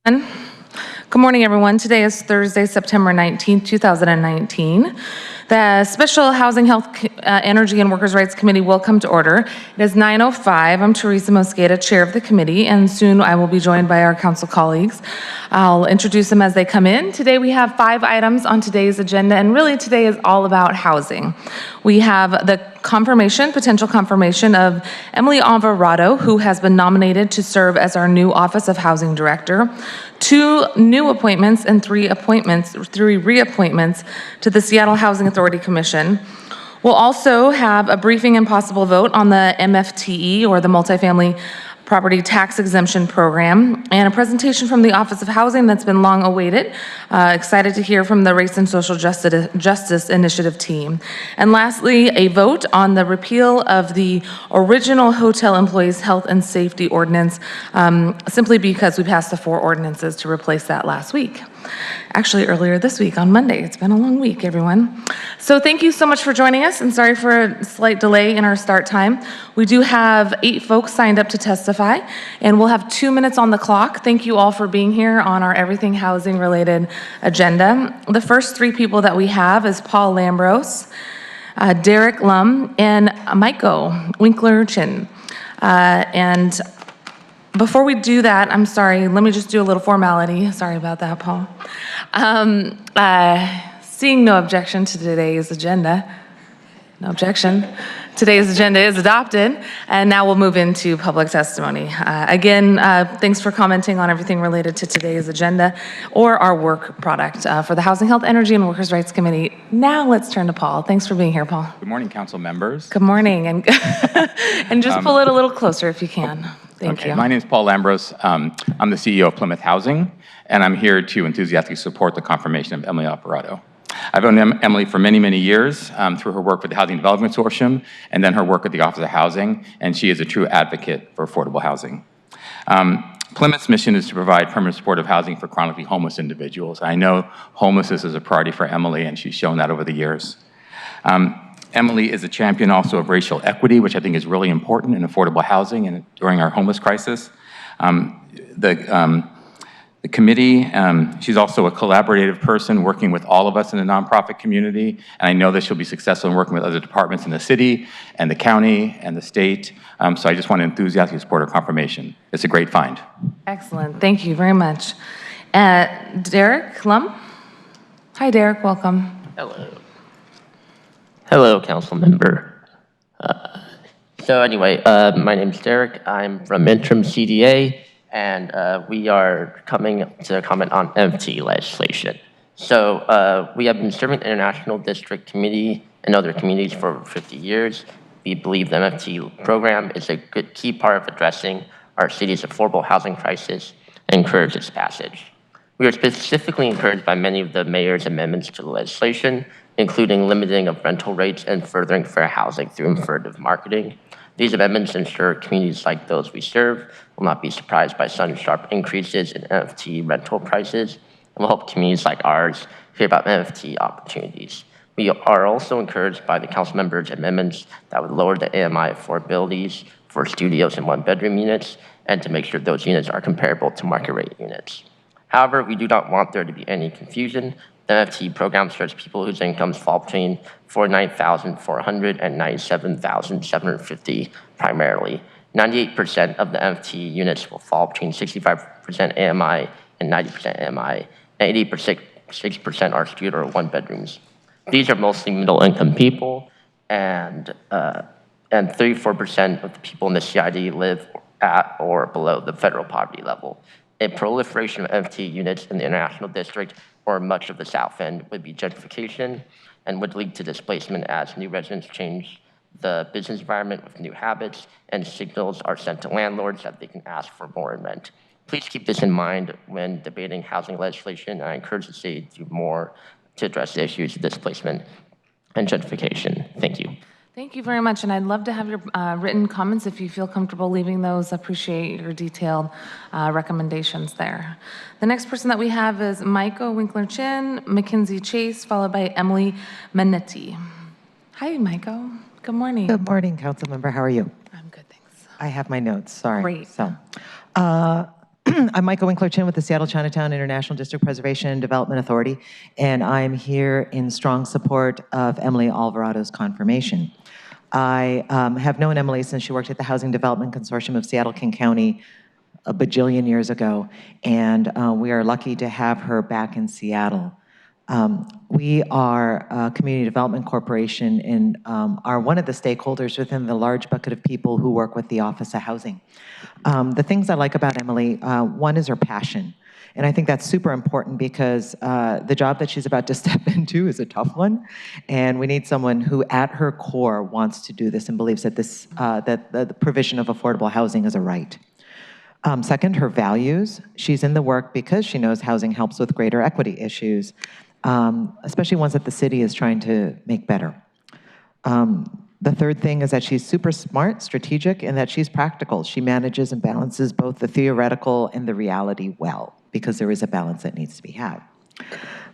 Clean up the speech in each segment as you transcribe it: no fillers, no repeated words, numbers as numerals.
Good morning, everyone. Today is Thursday, September 19th, 2019. The Special Housing, Health, Energy, and Workers' Rights Committee will come to order. It is 9:05. I'm Teresa Mosqueda, Chair of the committee, and soon I will be joined by our council colleagues. I'll introduce them as they come in. Today we have 5 items on today's agenda, and really today is all about housing. We have the potential confirmation of Emily Alvarado, who has been nominated to serve as our new Office of Housing Director, 2 new appointments and 3 reappointments to the Seattle Housing Authority Commission. We'll also have a briefing and possible vote on the MFTE, or the Multifamily Property Tax Exemption Program, and a presentation from the Office of Housing that's been long awaited. Excited to hear from the Race and Social Justice Initiative team. And lastly, a vote on the repeal of the original Hotel Employees Health and Safety Ordinance, simply because we passed the 4 ordinances to replace that last week. Actually, earlier this week on Monday. It's been a long week, everyone. So thank you so much for joining us, and sorry for a slight delay in our start time. We do have 8 folks signed up to testify, and we'll have 2 minutes on the clock. Thank you all for being here on our everything housing related agenda. The first 3 people that we have is Paul Lambros, Derek Lum, and Maiko Winkler-Chin. And before we do that, I'm sorry, let me just do a little formality. Sorry about that, Paul. Seeing no objection to today's agenda, no objection. Today's agenda is adopted, and now we'll move into public testimony. Again, thanks for commenting on everything related to today's agenda or our work product for the Housing, Health, Energy, and Workers' Rights Committee. Now let's turn to Paul. Thanks for being here, Paul. Good morning, council members. Good morning, and just pull it a little closer if you can. Thank you. My name is Paul Lambros. I'm the CEO of Plymouth Housing, and I'm here to enthusiastically support the confirmation of Emily Alvarado. I've known Emily for many, many years through her work with the Housing Development Consortium and then her work at the Office of Housing, and she is a true advocate for affordable housing. Plymouth's mission is to provide permanent supportive housing for chronically homeless individuals. I know homelessness is a priority for Emily, and she's shown that over the years. Emily is a champion also of racial equity, which I think is really important in affordable housing and during our homeless crisis. The committee, she's also a collaborative person working with all of us in the nonprofit community, and I know that she'll be successful in working with other departments in the city and the county and the state, so I just want to enthusiastically support her confirmation. It's a great find. Excellent, thank you very much. Derek Lum? Hi, Derek, welcome. Hello. Hello, council member. So anyway, my name's Derek. I'm from Interim CDA, and we are coming to comment on MFT legislation. So we have been serving the International District Committee and other communities for over 50 years. We believe the MFT program is a good key part of addressing our city's affordable housing crisis and encourage its passage. We are specifically encouraged by many of the mayor's amendments to the legislation, including limiting of rental rates and furthering fair housing through affirmative marketing. These amendments ensure communities like those we serve will not be surprised by sudden sharp increases in NFT rental prices, and will help communities like ours hear about NFT opportunities. We are also encouraged by the council members' amendments that would lower the AMI affordabilities for studios and 1-bedroom units, and to make sure those units are comparable to market rate units. However, we do not want there to be any confusion. The NFT program serves people whose incomes fall between $49,400 and $97,750 primarily. 98% of the NFT units will fall between 65% AMI and 90% AMI, and 86% are studio or 1-bedrooms. These are mostly middle-income people, and 34% of the people in the CID live at or below the federal poverty level. A proliferation of NFT units in the International District or much of the South End would be gentrification and would lead to displacement as new residents change the business environment with new habits, and signals are sent to landlords that they can ask for more in rent. Please keep this in mind when debating housing legislation, and I encourage the city to do more to address the issues of displacement and gentrification. Thank you. Thank you very much, and I'd love to have your written comments if you feel comfortable leaving those. Appreciate your detailed recommendations there. The next person that we have is Maiko Winkler-Chin, Mackenzie Chase, followed by Emily Manetti. Hi, Maiko. Good morning. Good morning, council member. How are you? I'm good, thanks. I have my notes. Sorry. Great. So, I'm Michael Winkler-Chin with the Seattle Chinatown International District Preservation and Development Authority, and I'm here in strong support of Emily Alvarado's confirmation. I have known Emily since she worked at the Housing Development Consortium of Seattle-King County a bajillion years ago, and we are lucky to have her back in Seattle. We are a community development corporation and are one of the stakeholders within the large bucket of people who work with the Office of Housing. The things I like about Emily, one is her passion. And I think that's super important because the job that she's about to step into is a tough one. And we need someone who at her core wants to do this and believes that that the provision of affordable housing is a right. Second, her values. She's in the work because she knows housing helps with greater equity issues, especially ones that the city is trying to make better. The third thing is that she's super smart, strategic, and that she's practical. She manages and balances both the theoretical and the reality well, because there is a balance that needs to be had.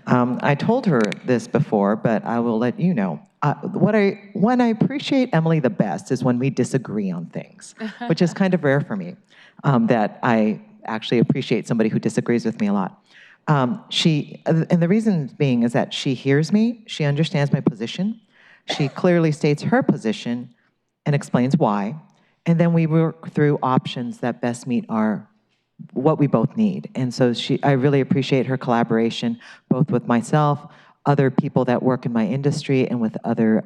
I told her this before, but I will let you know. When I appreciate Emily the best is when we disagree on things, which is kind of rare for me, that I actually appreciate somebody who disagrees with me a lot. And the reason being is that she hears me, she understands my position, she clearly states her position and explains why, and then we work through options that best meet what we both need. And so I really appreciate her collaboration, both with myself, other people that work in my industry, and with other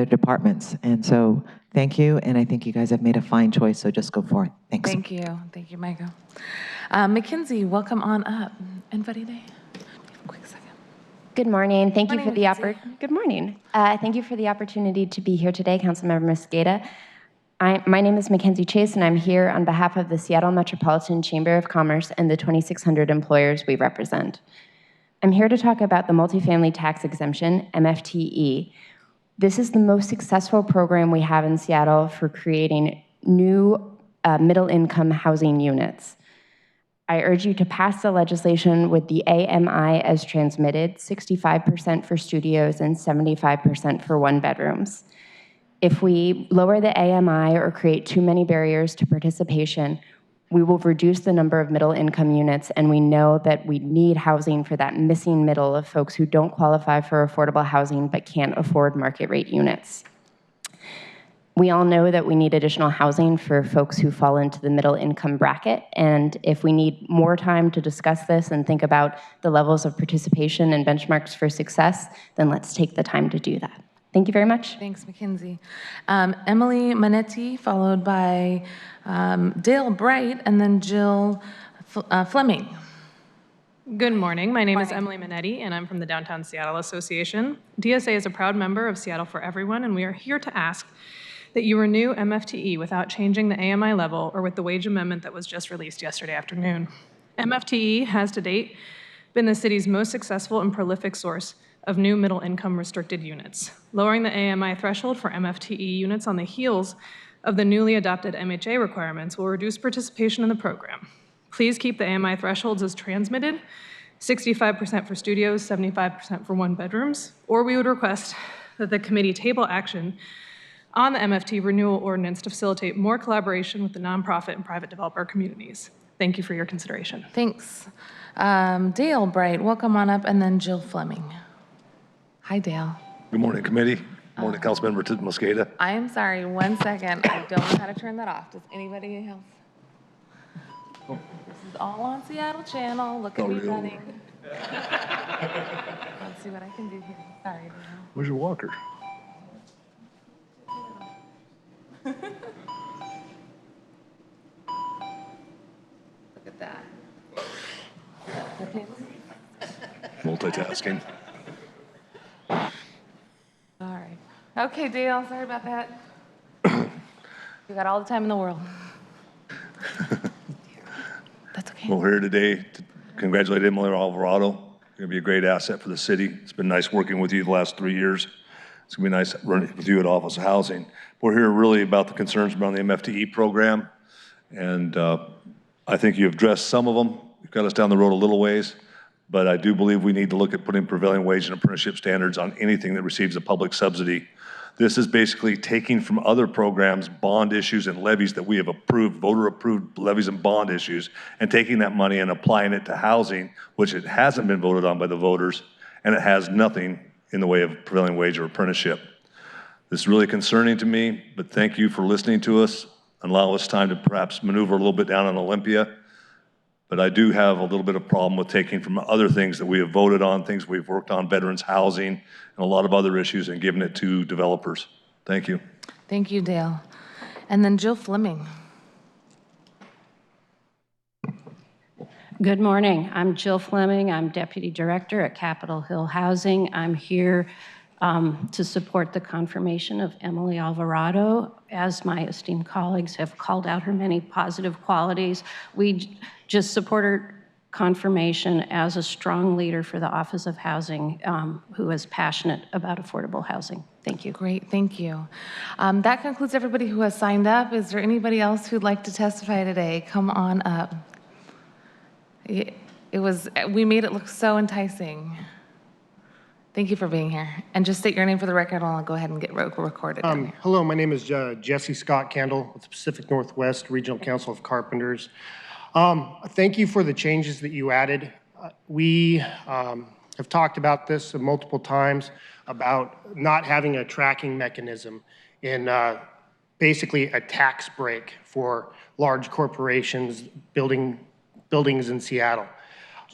departments. And so thank you, and I think you guys have made a fine choice, so just go for it. Thanks. Thank you, Michael. Mackenzie, welcome on up. Anybody there? Quick second. Good morning. Thank you for the Mackenzie. Good morning. Thank you for the opportunity to be here today, Councilmember Mosqueda. My name is Mackenzie Chase, and I'm here on behalf of the Seattle Metropolitan Chamber of Commerce and the 2,600 employers we represent. I'm here to talk about the Multifamily Tax Exemption, MFTE. This is the most successful program we have in Seattle for creating new middle-income housing units. I urge you to pass the legislation with the AMI as transmitted, 65% for studios and 75% for one-bedrooms. If we lower the AMI or create too many barriers to participation, we will reduce the number of middle-income units, and we know that we need housing for that missing middle of folks who don't qualify for affordable housing but can't afford market-rate units. We all know that we need additional housing for folks who fall into the middle income bracket, and if we need more time to discuss this and think about the levels of participation and benchmarks for success, then let's take the time to do that. Thank you very much. Thanks, Mackenzie. Emily Manetti, followed by Dale Bright, and then Jill Fleming. Good morning. My name is Emily Manetti, and I'm from the Downtown Seattle Association. DSA is a proud member of Seattle for Everyone, and we are here to ask that you renew MFTE without changing the AMI level or with the wage amendment that was just released yesterday afternoon. MFTE has to date been the city's most successful and prolific source of new middle-income restricted units. Lowering the AMI threshold for MFTE units on the heels of the newly adopted MHA requirements will reduce participation in the program. Please keep the AMI thresholds as transmitted, 65% for studios, 75% for one-bedrooms, or we would request that the committee table action on the MFT renewal ordinance to facilitate more collaboration with the nonprofit and private developer communities. Thank you for your consideration. Thanks. Dale Bright, welcome on up, and then Jill Fleming. Hi, Dale. Good morning, committee. Good morning, Councilmember Mosqueda. I am sorry, 1 second. I don't know how to turn that off. Does anybody else? This is all on Seattle Channel. Look at me really? running. Let's see what I can do here. Sorry, Dale. Where's your walker? Look at that. Okay. Multitasking. All right. Okay, Dale, sorry about that. You got all the time in the world. That's okay. Well, we're here today to congratulate Emily Alvarado. You're going to be a great asset for the city. It's been nice working with you the last 3 years. It's going to be nice running with you at Office of Housing. We're here really about the concerns around the MFTE program, and I think you've addressed some of them. You've got us down the road a little ways, but I do believe we need to look at putting prevailing wage and apprenticeship standards on anything that receives a public subsidy This is basically taking from other programs, bond issues and levies that we have approved, voter-approved levies and bond issues, and taking that money and applying it to housing, which it hasn't been voted on by the voters, and it has nothing in the way of prevailing wage or apprenticeship. This is really concerning to me, but thank you for listening to us and allow us time to perhaps maneuver a little bit down on Olympia. But I do have a little bit of problem with taking from other things that we have voted on, things we've worked on, veterans housing, and a lot of other issues, and giving it to developers. Thank you. Thank you, Dale. And then Jill Fleming. Good morning. I'm Jill Fleming. I'm Deputy Director at Capitol Hill Housing. I'm here to support the confirmation of Emily Alvarado. As my esteemed colleagues have called out her many positive qualities, we just support her confirmation as a strong leader for the Office of Housing who is passionate about affordable housing. Thank you. Great, thank you. That concludes everybody who has signed up. Is there anybody else who'd like to testify today? Come on up. We made it look so enticing. Thank you for being here. And just state your name for the record, and I'll go ahead and get recorded. Hello, my name is Jesse Scott Candle with the Pacific Northwest Regional Council of Carpenters. Thank you for the changes that you added. We have talked about this multiple times about not having a tracking mechanism in basically a tax break for large corporations buildings in Seattle.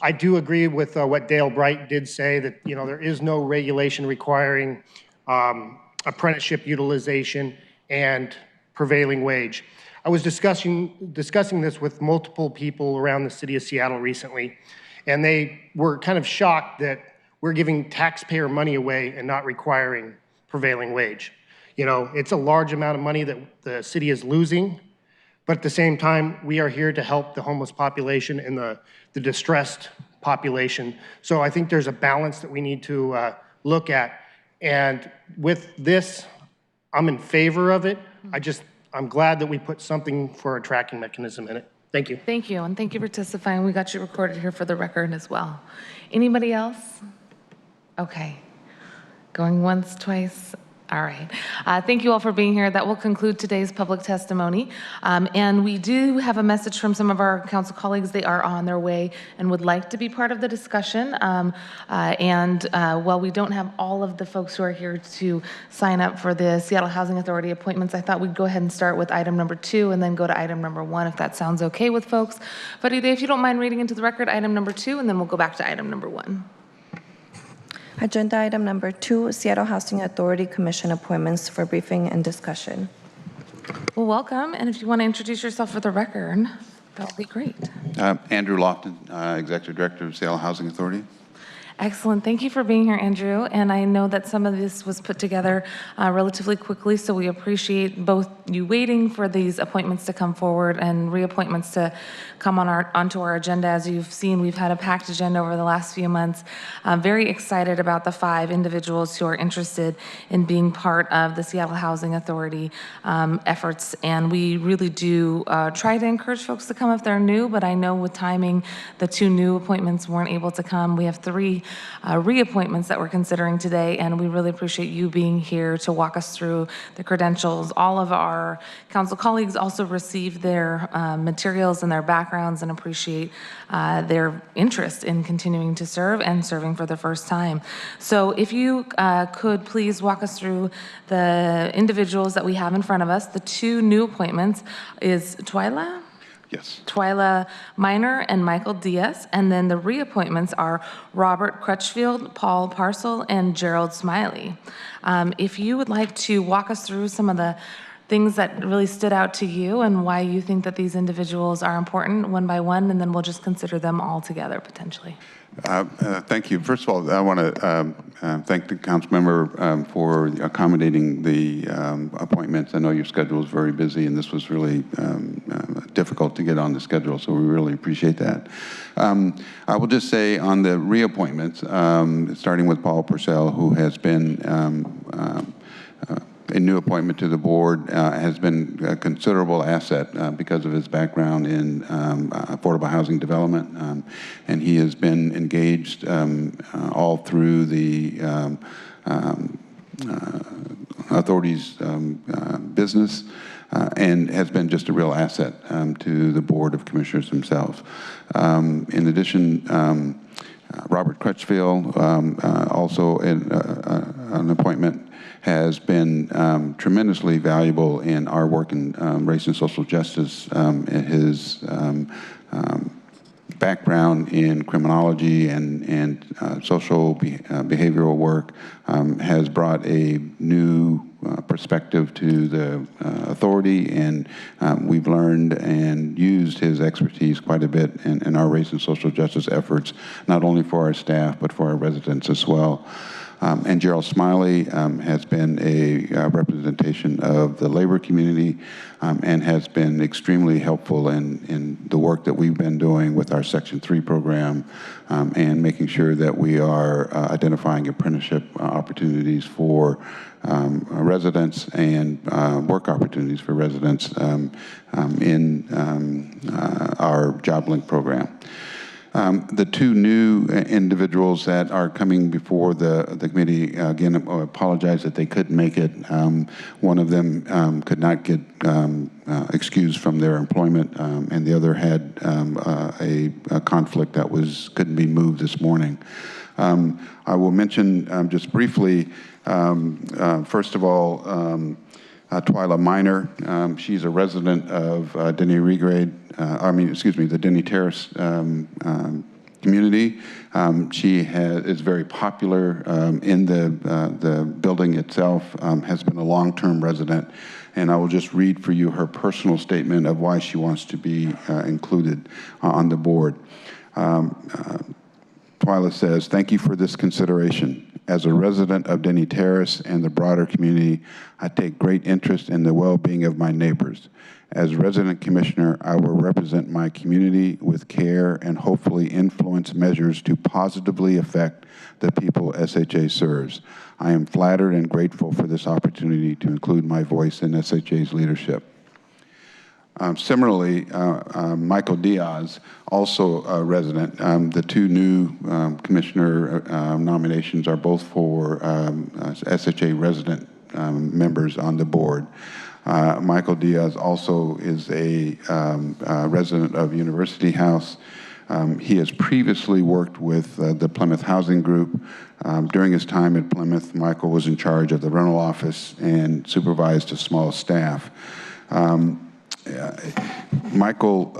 I do agree with what Dale Bright did say, that there is no regulation requiring apprenticeship utilization and prevailing wage. I was discussing this with multiple people around the city of Seattle recently, and they were kind of shocked that we're giving taxpayer money away and not requiring prevailing wage. It's a large amount of money that the city is losing, but at the same time, we are here to help the homeless population and the distressed population. So I think there's a balance that we need to look at. And with this, I'm in favor of it. I'm glad that we put something for a tracking mechanism in it. Thank you. Thank you, and thank you for testifying. We got you recorded here for the record as well. Anybody else? Okay. Going once, twice. All right. Thank you all for being here. That will conclude today's public testimony. And we do have a message from some of our council colleagues. They are on their way and would like to be part of the discussion. While we don't have all of the folks who are here to sign up for the Seattle Housing Authority appointments, I thought we'd go ahead and start with item number 2 and then go to item number 1, if that sounds okay with folks. But if you don't mind reading into the record, item number 2, and then we'll go back to item number 1. Agenda item number 2, Seattle Housing Authority Commission appointments for briefing and discussion. Well, welcome, and if you want to introduce yourself for the record, that would be great. Andrew Lofton, Executive Director of Seattle Housing Authority. Excellent. Thank you for being here, Andrew. And I know that some of this was put together relatively quickly, so we appreciate both you waiting for these appointments to come forward and reappointments to come onto our agenda. As you've seen, we've had a packed agenda over the last few months. I'm very excited about the 5 individuals who are interested in being part of the Seattle Housing Authority efforts. And we really do try to encourage folks to come if they're new, but I know with timing, the 2 new appointments weren't able to come. We have 3 reappointments that we're considering today, and we really appreciate you being here to walk us through the credentials. All of our council colleagues also received their materials and their backgrounds and appreciate their interest in continuing to serve and serving for the first time. So if you could please walk us through the individuals that we have in front of us. The 2 new appointments is Twyla? Yes. Twyla Minor and Michael Diaz. And then the reappointments are Robert Crutchfield, Paul Parcel, and Gerald Smiley. If you would like to walk us through some of the things that really stood out to you and why you think that these individuals are important one by one, and then we'll just consider them all together potentially. Thank you. First of all, I want to thank the council member for accommodating the appointments. I know your schedule is very busy, and this was really difficult to get on the schedule, so we really appreciate that. I will just say on the reappointments, starting with Paul Purcell, who has been a new appointment to the board, has been a considerable asset because of his background in affordable housing development, and he has been engaged all through the Authority's business and has been just a real asset to the Board of Commissioners themselves. In addition, Robert Crutchfield, also an appointment, has been tremendously valuable in our work in race and social justice. His background in criminology and social behavioral work has brought a new perspective to the authority, and we've learned and used his expertise quite a bit in our race and social justice efforts, not only for our staff, but for our residents as well. And Gerald Smiley has been a representation of the labor community and has been extremely helpful in the work that we've been doing with our Section 3 program and making sure that we are identifying apprenticeship opportunities for residents and work opportunities for residents in our JobLink program. The two new individuals that are coming before the committee, again, apologize that they couldn't make it. One of them could not get excused from their employment, and the other had a conflict that couldn't be moved this morning. I will mention just briefly, first of all, Twyla Minor. She's a resident of Denny Regrade, the Denny Terrace community. She is very popular in the building itself, has been a long-term resident, and I will just read for you her personal statement of why she wants to be included on the board. Twyla says, "Thank you for this consideration. As a resident of Denny Terrace and the broader community, I take great interest in the well-being of my neighbors. As resident commissioner, I will represent my community with care and hopefully influence measures to positively affect the people SHA serves. I am flattered and grateful for this opportunity to include my voice in SHA's leadership." Similarly, Michael Diaz, also a resident. The two new commissioner nominations are both for SHA resident members on the board. Michael Diaz also is a resident of University House. He has previously worked with the Plymouth Housing Group. During his time at Plymouth, Michael was in charge of the rental office and supervised a small staff. Michael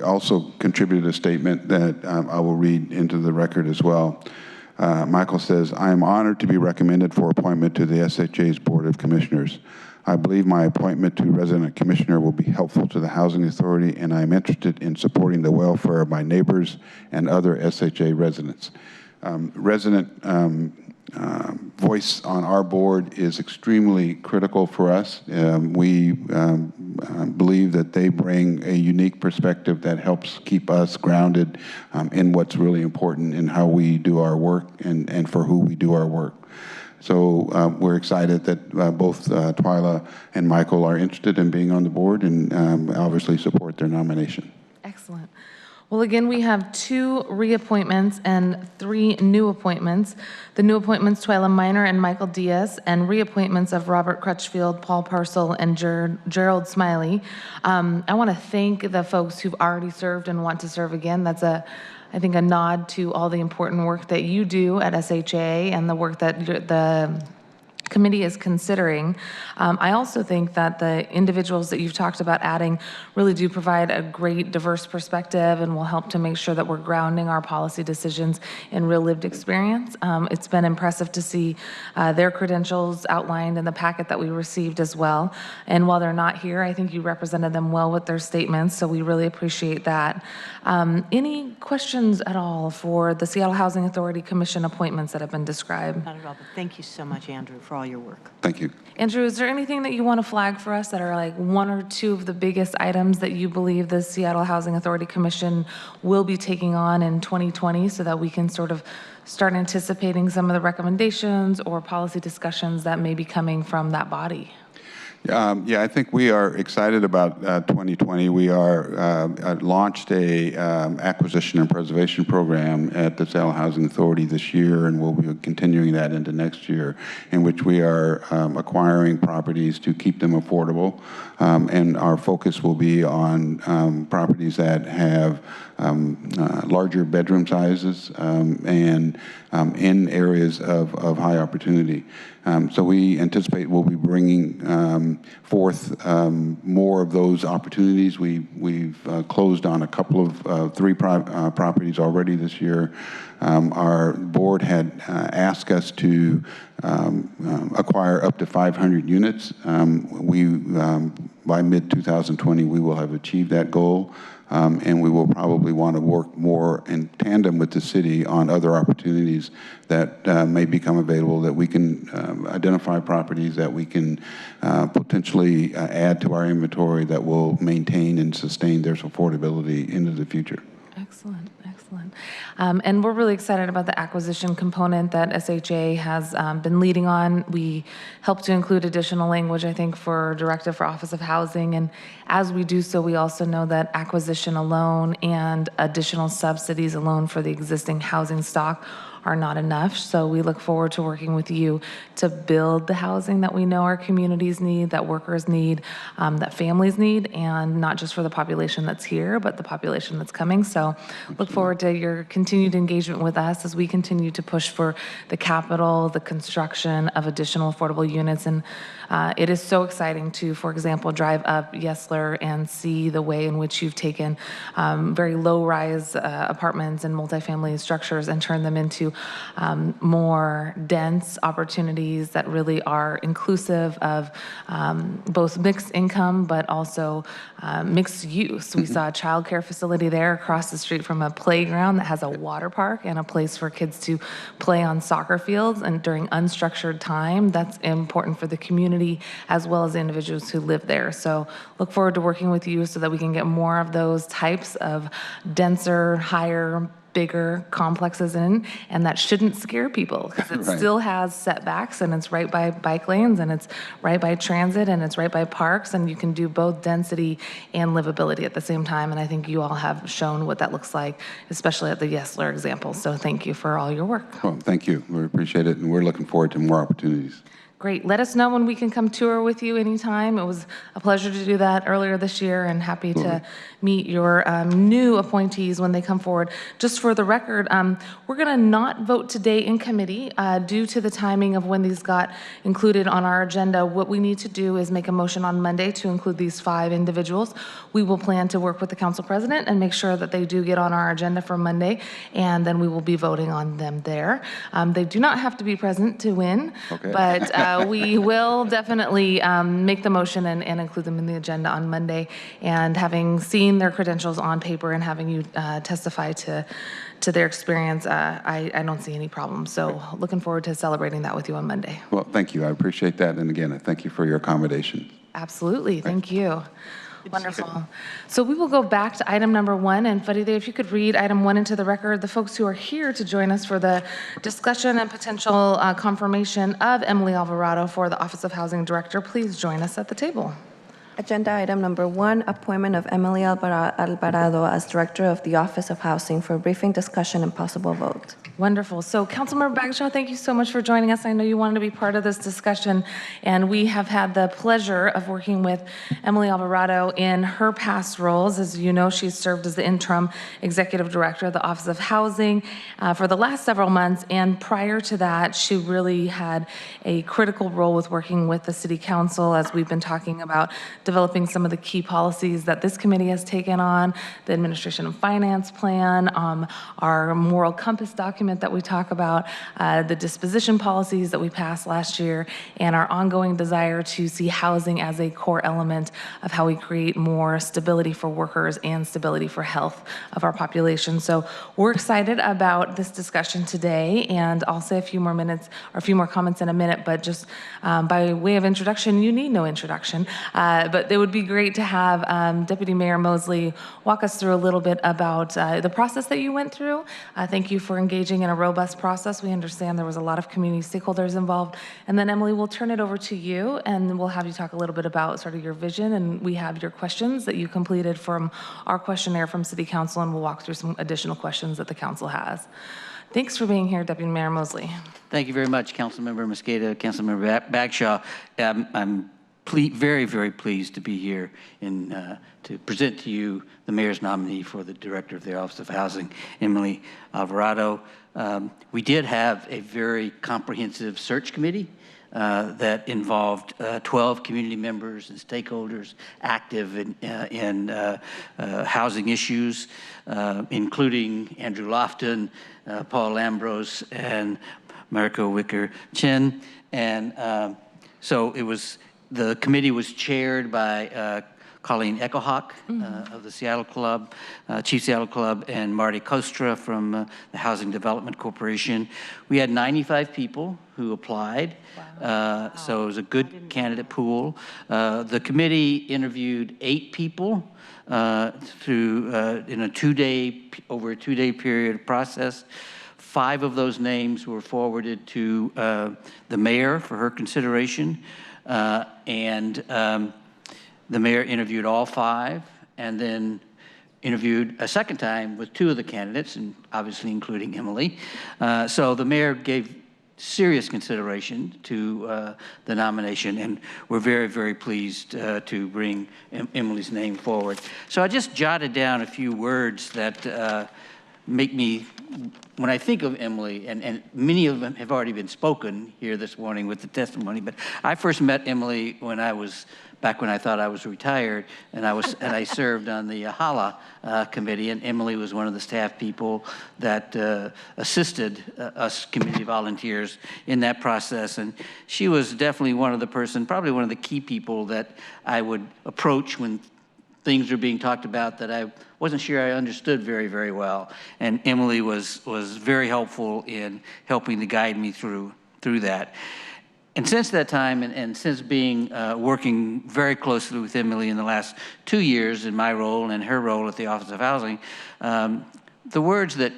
also contributed a statement that I will read into the record as well. Michael says, "I am honored to be recommended for appointment to the SHA's Board of Commissioners. I believe my appointment to resident commissioner will be helpful to the Housing Authority, and I am interested in supporting the welfare of my neighbors and other SHA residents." Resident voice on our board is extremely critical for us. We believe that they bring a unique perspective that helps keep us grounded in what's really important in how we do our work and for who we do our work. So we're excited that both Twyla and Michael are interested in being on the board and obviously support their nomination. Excellent. Well, again, we have 2 reappointments and 3 new appointments. The new appointments, Twyla Minor and Michael Diaz, and reappointments of Robert Crutchfield, Paul Parcel, and Gerald Smiley. I want to thank the folks who've already served and want to serve again. That's I think, a nod to all the important work that you do at SHA and the work that the committee is considering. I also think that the individuals that you've talked about adding really do provide a great diverse perspective and will help to make sure that we're grounding our policy decisions in real lived experience. It's been impressive to see their credentials outlined in the packet that we received as well. And while they're not here, I think you represented them well with their statements, so we really appreciate that. Any questions at all for the Seattle Housing Authority Commission appointments that have been described? Not at all, but thank you so much, Andrew, for all your work. Thank you. Andrew, is there anything that you want to flag for us that are like 1 or 2 of the biggest items that you believe the Seattle Housing Authority Commission will be taking on in 2020 so that we can sort of start anticipating some of the recommendations or policy discussions that may be coming from that body? Yeah, I think we are excited about 2020. We are launched a acquisition and preservation program at the Seattle Housing Authority this year, and we'll be continuing that into next year, in which we are acquiring properties to keep them affordable. And our focus will be on properties that have larger bedroom sizes and in areas of high opportunity. So we anticipate we'll be bringing forth more of those opportunities. We've closed on a couple of three properties already this year. Our board had asked us to acquire up to 500 units. By mid-2020, we will have achieved that goal. And we will probably want to work more in tandem with the city on other opportunities that may become available, that we can identify properties that we can potentially add to our inventory that will maintain and sustain their affordability into the future. Excellent, excellent. And we're really excited about the acquisition component that SHA has been leading on. We help to include additional language, I think, for Directive for Office of Housing. And as we do so, we also know that acquisition alone and additional subsidies alone for the existing housing stock are not enough. So we look forward to working with you to build the housing that we know our communities need, that workers need, that families need, and not just for the population that's here, but the population that's coming. So look forward to your continued engagement with us as we continue to push for the capital, the construction of additional affordable units. And it is so exciting to, for example, drive up Yesler and see the way in which you've taken very low-rise apartments and multifamily structures and turned them into more dense opportunities that really are inclusive of both mixed income but also mixed use. We saw a child care facility there across the street from a playground that has a water park and a place for kids to play on soccer fields, and during unstructured time, that's important for the community as well as the individuals who live there. So look forward to working with you so that we can get more of those types of denser, higher, bigger complexes in, and that shouldn't scare people because it Right. still has setbacks, and it's right by bike lanes, and it's right by transit, and it's right by parks, and you can do both density and livability at the same time. And I think you all have shown what that looks like, especially at the Yesler example. So thank you for all your work. Well, thank you. We appreciate it, and we're looking forward to more opportunities. Great. Let us know when we can come tour with you anytime. It was a pleasure to do that earlier this year, and happy to meet your new appointees when they come forward. Just for the record, we're going to not vote today in committee due to the timing of when these got included on our agenda. What we need to do is make a motion on Monday to include these 5 individuals. We will plan to work with the council president and make sure that they do get on our agenda for Monday, and then we will be voting on them there. They do not have to be present to win, but we will definitely make the motion and include them in the agenda on Monday. And having seen their credentials on paper and having you testify to their experience, I don't see any problem. So looking forward to celebrating that with you on Monday. Well, thank you. I appreciate that. And again, I thank you for your accommodation. Absolutely. Thank you. Wonderful. So we will go back to item number 1. And Faride, if you could read item 1 into the record, the folks who are here to join us for the discussion and potential confirmation of Emily Alvarado for the Office of Housing Director, please join us at the table. Agenda item number 1, appointment of Emily Alvarado as Director of the Office of Housing for briefing, discussion, and possible vote. Wonderful. So Councilmember Bagshaw, thank you so much for joining us. I know you wanted to be part of this discussion, and we have had the pleasure of working with Emily Alvarado in her past roles. As you know, she's served as the interim executive director of the Office of Housing for the last several months, and prior to that, she really had a critical role with working with the City Council as we've been talking about developing some of the key policies that this committee has taken on, the Administration and Finance Plan, our Moral Compass document that we talk about, the disposition policies that we passed last year, and our ongoing desire to see housing as a core element of how we create more stability for workers and stability for health of our population. So we're excited about this discussion today, and I'll say a few more minutes or a few more comments in a minute, but just by way of introduction, you need no introduction, But it would be great to have Deputy Mayor Mosley walk us through a little bit about the process that you went through. Thank you for engaging in a robust process. We understand there was a lot of community stakeholders involved. And then Emily, we'll turn it over to you and we'll have you talk a little bit about sort of your vision, and we have your questions that you completed from our questionnaire from City Council, and we'll walk through some additional questions that the council has. Thanks for being here, Deputy Mayor Mosley. Thank you very much, Councilmember Mosqueda, Councilmember Bagshaw. I'm very, very pleased to be here to present to you the mayor's nominee for the Director of the Office of Housing, Emily Alvarado. We did have a very comprehensive search committee that involved 12 community members and stakeholders active in housing issues, including Andrew Lofton, Paul Lambros, and Mariko Wicker-Chin. And so the committee was chaired by Colleen Echohawk of the Seattle Club, Chief Seattle Club, and Marty Kostra from the Housing Development Corporation. We had 95 people who applied, so it was a good candidate pool. The committee interviewed 8 people in over a two-day period process. 5 of those names were forwarded to the mayor for her consideration, the mayor interviewed all 5 and then interviewed a second time with 2 of the candidates, and obviously including Emily. So the mayor gave serious consideration to the nomination, and we're very, very pleased to bring Emily's name forward. So I just jotted down a few words that make me, when I think of Emily, and many of them have already been spoken here this morning with the testimony, but I first met Emily back when I thought I was retired, and I served on the HALA committee, and Emily was one of the staff people that assisted us community volunteers in that process. And she was definitely probably one of the key people that I would approach when things were being talked about that I wasn't sure I understood very, very well. And Emily was very helpful in helping to guide me through that. And since that time, and since working very closely with Emily in the last 2 years in my role and her role at the Office of Housing, the words that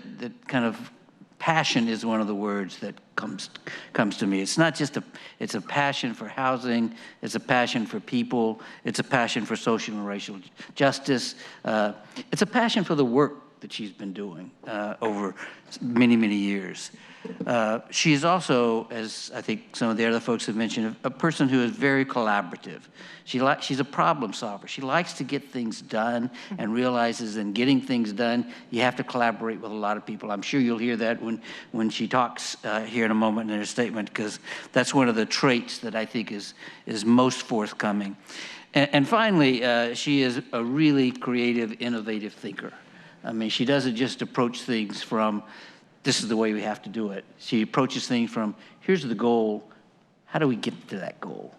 kind of passion is one of the words that comes to me. It's not just it's a passion for housing, it's a passion for people, it's a passion for social and racial justice. It's a passion for the work that she's been doing over many, many years. She is also, as I think some of the other folks have mentioned, a person who is very collaborative. She's a problem solver. She likes to get things done and realizes in getting things done, you have to collaborate with a lot of people. I'm sure you'll hear that when she talks here in a moment in her statement, because that's one of the traits that I think is most forthcoming. And finally, she is a really creative, innovative thinker. I mean, she doesn't just approach things from, this is the way we have to do it. She approaches things from, here's the goal, how do we get to that goal?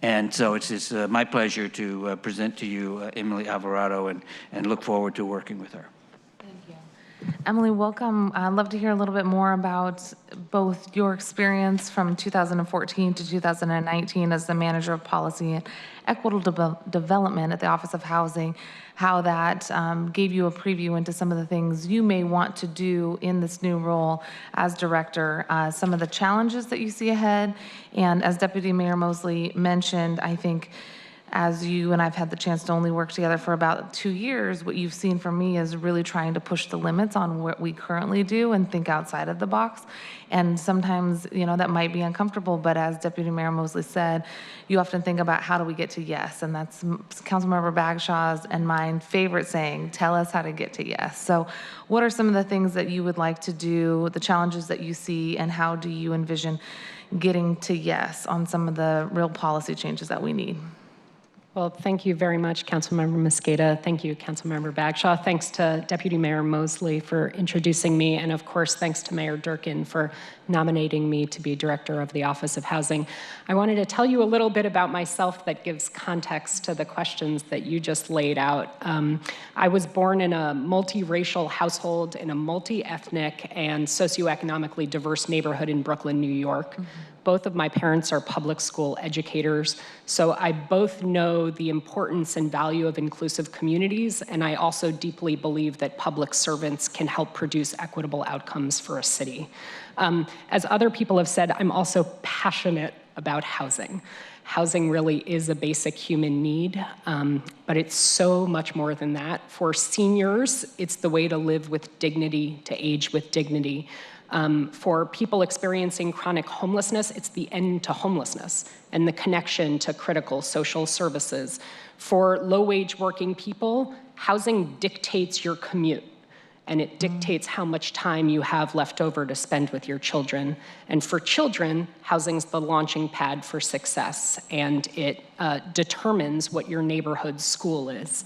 And so it's my pleasure to present to you Emily Alvarado and look forward to working with her. Thank you. Emily, welcome. I'd love to hear a little bit more about both your experience from 2014 to 2019 as the Manager of Policy and Equitable Development at the Office of Housing, how that gave you a preview into some of the things you may want to do in this new role as director, some of the challenges that you see ahead. And as Deputy Mayor Mosley mentioned, I think as you and I've had the chance to only work together for about 2 years, what you've seen from me is really trying to push the limits on what we currently do and think outside of the box. And sometimes, that might be uncomfortable, but as Deputy Mayor Mosley said, you often think about how do we get to yes, and that's Councilmember Bagshaw's and mine favorite saying, tell us how to get to yes. So what are some of the things that you would like to do, the challenges that you see, and how do you envision getting to yes on some of the real policy changes that we need? Well, thank you very much, Councilmember Mosqueda. Thank you, Councilmember Bagshaw. Thanks to Deputy Mayor Mosley for introducing me. And of course, thanks to Mayor Durkin for nominating me to be Director of the Office of Housing. I wanted to tell you a little bit about myself that gives context to the questions that you just laid out. I was born in a multiracial household in a multi-ethnic and socioeconomically diverse neighborhood in Brooklyn, New York. Both of my parents are public school educators, so I both know the importance and value of inclusive communities, and I also deeply believe that public servants can help produce equitable outcomes for a city. As other people have said, I'm also passionate about housing. Housing really is a basic human need, but it's so much more than that. For seniors, it's the way to live with dignity, to age with dignity. For people experiencing chronic homelessness, it's the end to homelessness and the connection to critical social services. For low-wage working people, housing dictates your commute, and it dictates how much time you have left over to spend with your children. And for children, housing's the launching pad for success, and it determines what your neighborhood school is.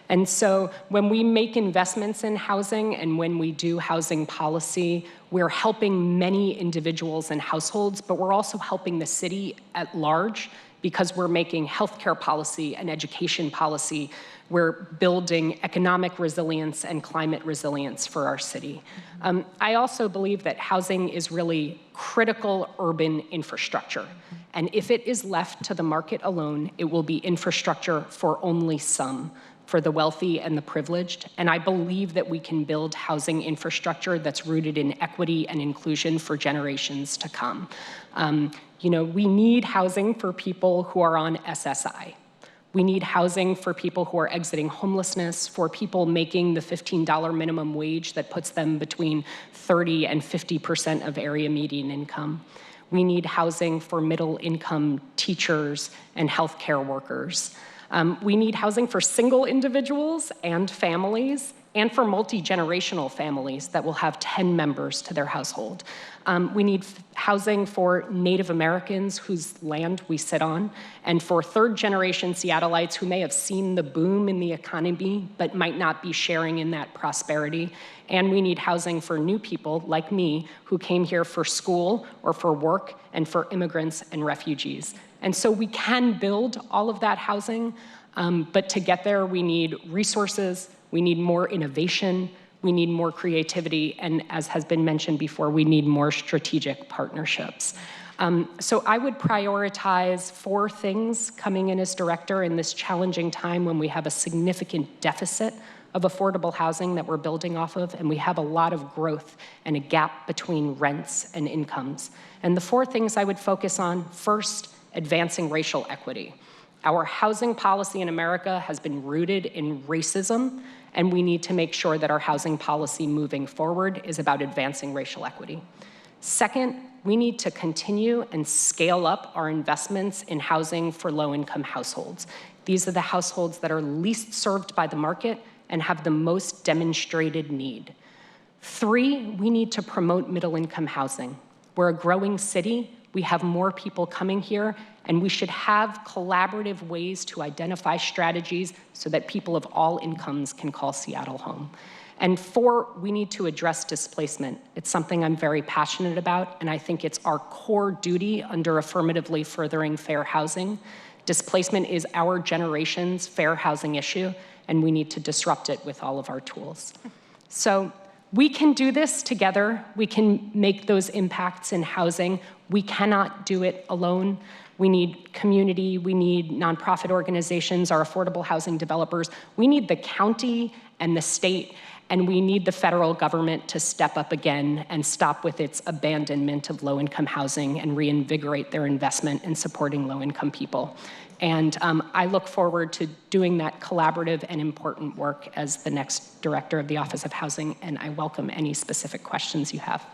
And so when we make investments in housing and when we do housing policy, we're helping many individuals and households, but we're also helping the city at large because we're making healthcare policy and education policy. We're building economic resilience and climate resilience for our city. I also believe that housing is really critical urban infrastructure. And if it is left to the market alone, it will be infrastructure for only some, for the wealthy and the privileged. And I believe that we can build housing infrastructure that's rooted in equity and inclusion for generations to come. We need housing for people who are on SSI. We need housing for people who are exiting homelessness, for people making the $15 minimum wage that puts them between 30 and 50% of area median income. We need housing for middle income teachers and healthcare workers. We need housing for single individuals and families, and for multi-generational families that will have 10 members to their household. We need housing for Native Americans whose land we sit on, and for third-generation Seattleites who may have seen the boom in the economy but might not be sharing in that prosperity. And we need housing for new people like me who came here for school or for work, and for immigrants and refugees. And so we can build all of that housing, but to get there, we need resources, we need more innovation, we need more creativity, and as has been mentioned before, we need more strategic partnerships. So I would prioritize 4 things coming in as director in this challenging time when we have a significant deficit of affordable housing that we're building off of, and we have a lot of growth and a gap between rents and incomes. And the 4 things I would focus on: first, advancing racial equity. Our housing policy in America has been rooted in racism, and we need to make sure that our housing policy moving forward is about advancing racial equity. Second, we need to continue and scale up our investments in housing for low-income households. These are the households that are least served by the market and have the most demonstrated need. 3, we need to promote middle-income housing. We're a growing city. We have more people coming here, and we should have collaborative ways to identify strategies so that people of all incomes can call Seattle home. And 4, we need to address displacement. It's something I'm very passionate about, and I think it's our core duty under affirmatively furthering fair housing. Displacement is our generation's fair housing issue, and we need to disrupt it with all of our tools. So we can do this together. We can make those impacts in housing. We cannot do it alone. We need community, we need nonprofit organizations, our affordable housing developers. We need the county and the state, and we need the federal government to step up again and stop with its abandonment of low-income housing and reinvigorate their investment in supporting low-income people. And I look forward to doing that collaborative and important work as the next director of the Office of Housing, and I welcome any specific questions you have.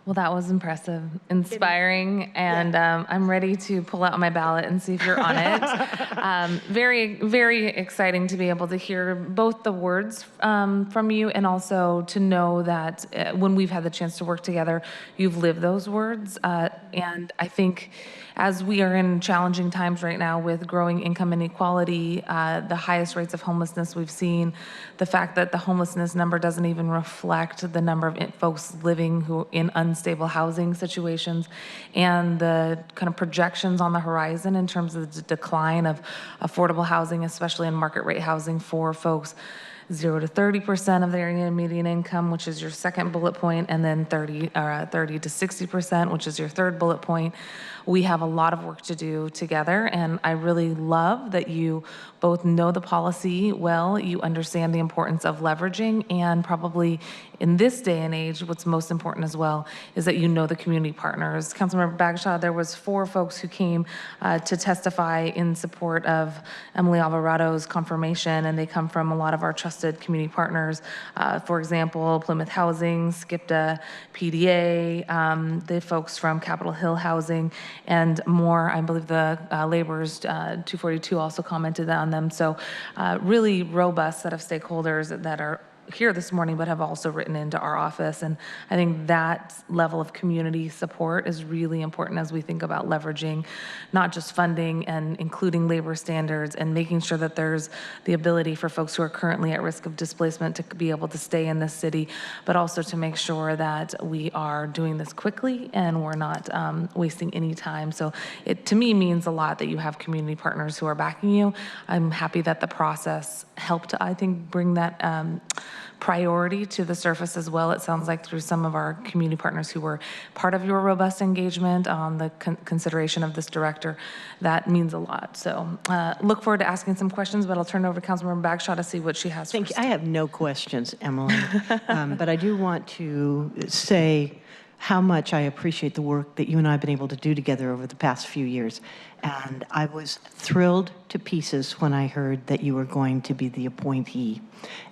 Well, that was impressive, inspiring, and I'm ready to pull out my ballot and see if you're on it. Very, very exciting to be able to hear both the words from you and also to know that when we've had the chance to work together, you've lived those words. And I think as we are in challenging times right now with growing income inequality, the highest rates of homelessness we've seen, the fact that the homelessness number doesn't even reflect the number of folks living who in unstable housing situations, and the kind of projections on the horizon in terms of the decline of affordable housing, especially in market rate housing for folks. 0 to 30% of their annual median income, which is your second bullet point, and then 30 to 60%, which is your third bullet point. We have a lot of work to do together, and I really love that you both know the policy well, you understand the importance of leveraging, and probably in this day and age, what's most important as well is that you know the community partners. Councilmember Bagshaw, there was 4 folks who came to testify in support of Emily Alvarado's confirmation, and they come from a lot of our trusted community partners. For example, Plymouth Housing, SCIPTA, PDA, the folks from Capitol Hill Housing, and more. I believe the Laborers 242 also commented on them. So really robust set of stakeholders that are here this morning, but have also written into our office. And I think that level of community support is really important as we think about leveraging not just funding and including labor standards and making sure that there's the ability for folks who are currently at risk of displacement to be able to stay in this city, but also to make sure that we are doing this quickly and we're not wasting any time. So it, to me, means a lot that you have community partners who are backing you. I'm happy that the process helped, I think, bring that priority to the surface as well. It sounds like through some of our community partners who were part of your robust engagement on the consideration of this director, that means a lot. So look forward to asking some questions, but I'll turn it over to Councilmember Bagshaw to see what she has. Thank you. I have no questions, Emily, but I do want to say how much I appreciate the work that you and I have been able to do together over the past few years. And I was thrilled to pieces when I heard that you were going to be the appointee.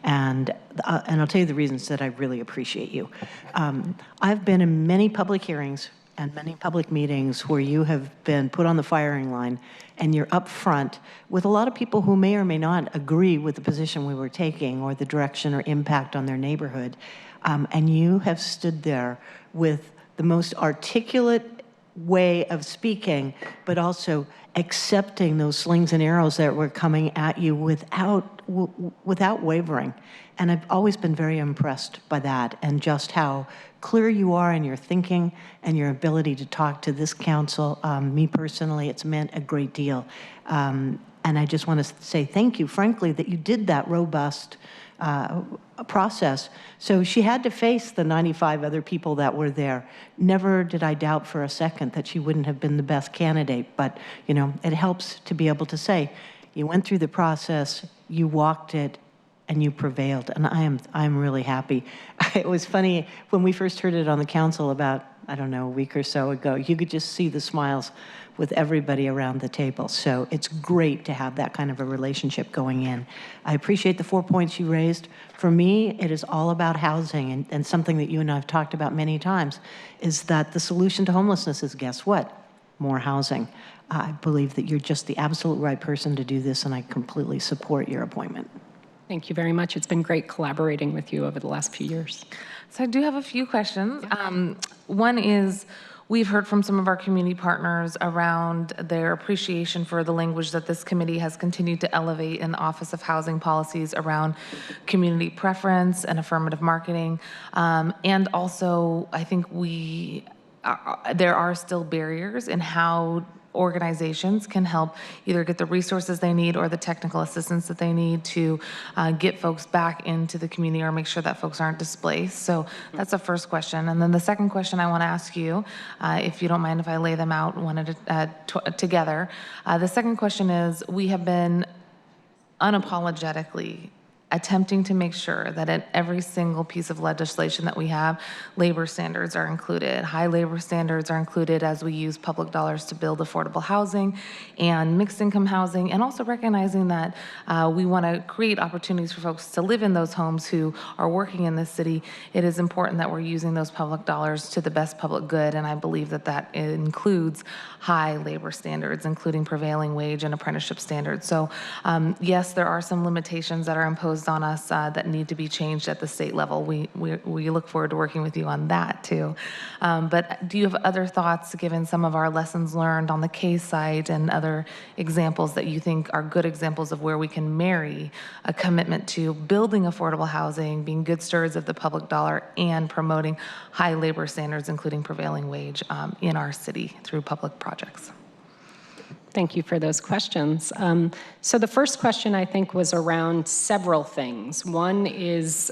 And I'll tell you the reasons that I really appreciate you. I've been in many public hearings and many public meetings where you have been put on the firing line and you're up front with a lot of people who may or may not agree with the position we were taking or the direction or impact on their neighborhood. And you have stood there with the most articulate way of speaking, but also accepting those slings and arrows that were coming at you without wavering. And I've always been very impressed by that and just how clear you are in your thinking and your ability to talk to this council. Me personally, it's meant a great deal. And I just want to say thank you, frankly, that you did that robust process. So she had to face the 95 other people that were there. Never did I doubt for a second that she wouldn't have been the best candidate, but you know, it helps to be able to say, you went through the process, you walked it, and you prevailed, and I'm really happy. It was funny, when we first heard it on the council about, I don't know, a week or so ago, you could just see the smiles with everybody around the table. So it's great to have that kind of a relationship going in. I appreciate the 4 points you raised. For me, it is all about housing, and something that you and I have talked about many times is that the solution to homelessness is, guess what? More housing. I believe that you're just the absolute right person to do this, and I completely support your appointment. Thank you very much. It's been great collaborating with you over the last few years. So I do have a few questions. One is, we've heard from some of our community partners around their appreciation for the language that this committee has continued to elevate in the Office of Housing Policies around community preference and affirmative marketing. And also, I think there are still barriers in how organizations can help either get the resources they need or the technical assistance that they need to get folks back into the community or make sure that folks aren't displaced. So that's the first question. And then the second question I want to ask you, if you don't mind if I lay them out together. The second question is, we have been unapologetically attempting to make sure that in every single piece of legislation that we have, labor standards are included. High labor standards are included as we use public dollars to build affordable housing and mixed income housing, and also recognizing that we want to create opportunities for folks to live in those homes who are working in this city. It is important that we're using those public dollars to the best public good, and I believe that that includes high labor standards, including prevailing wage and apprenticeship standards. So yes, there are some limitations that are imposed on us that need to be changed at the state level. We look forward to working with you on that too. But do you have other thoughts, given some of our lessons learned on the case side and other examples that you think are good examples of where we can marry a commitment to building affordable housing, being good stewards of the public dollar, and promoting high labor standards, including prevailing wage in our city through public projects? Thank you for those questions. So the first question, I think, was around several things. One is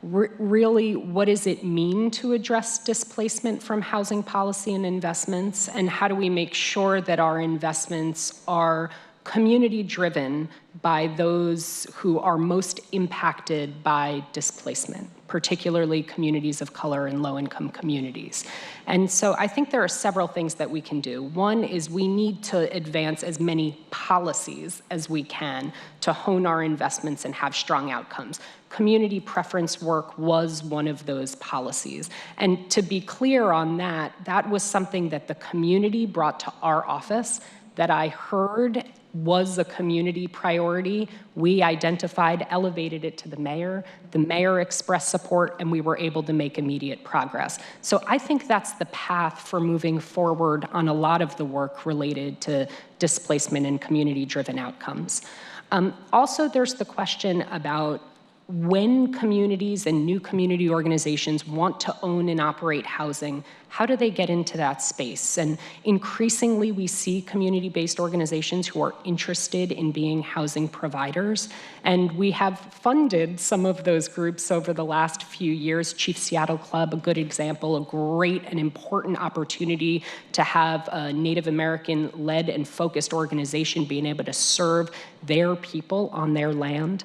really, what does it mean to address displacement from housing policy and investments, and how do we make sure that our investments are community-driven by those who are most impacted by displacement, particularly communities of color and low-income communities. And so I think there are several things that we can do. One is we need to advance as many policies as we can to hone our investments and have strong outcomes. Community preference work was one of those policies. And to be clear on that, that was something that the community brought to our office that I heard was a community priority. We identified, elevated it to the mayor. The mayor expressed support, and we were able to make immediate progress. So I think that's the path for moving forward on a lot of the work related to displacement and community-driven outcomes. Also, there's the question about when communities and new community organizations want to own and operate housing, how do they get into that space? And increasingly, we see community-based organizations who are interested in being housing providers. And we have funded some of those groups over the last few years. Chief Seattle Club, a good example, a great and important opportunity to have a Native American-led and focused organization being able to serve their people on their land.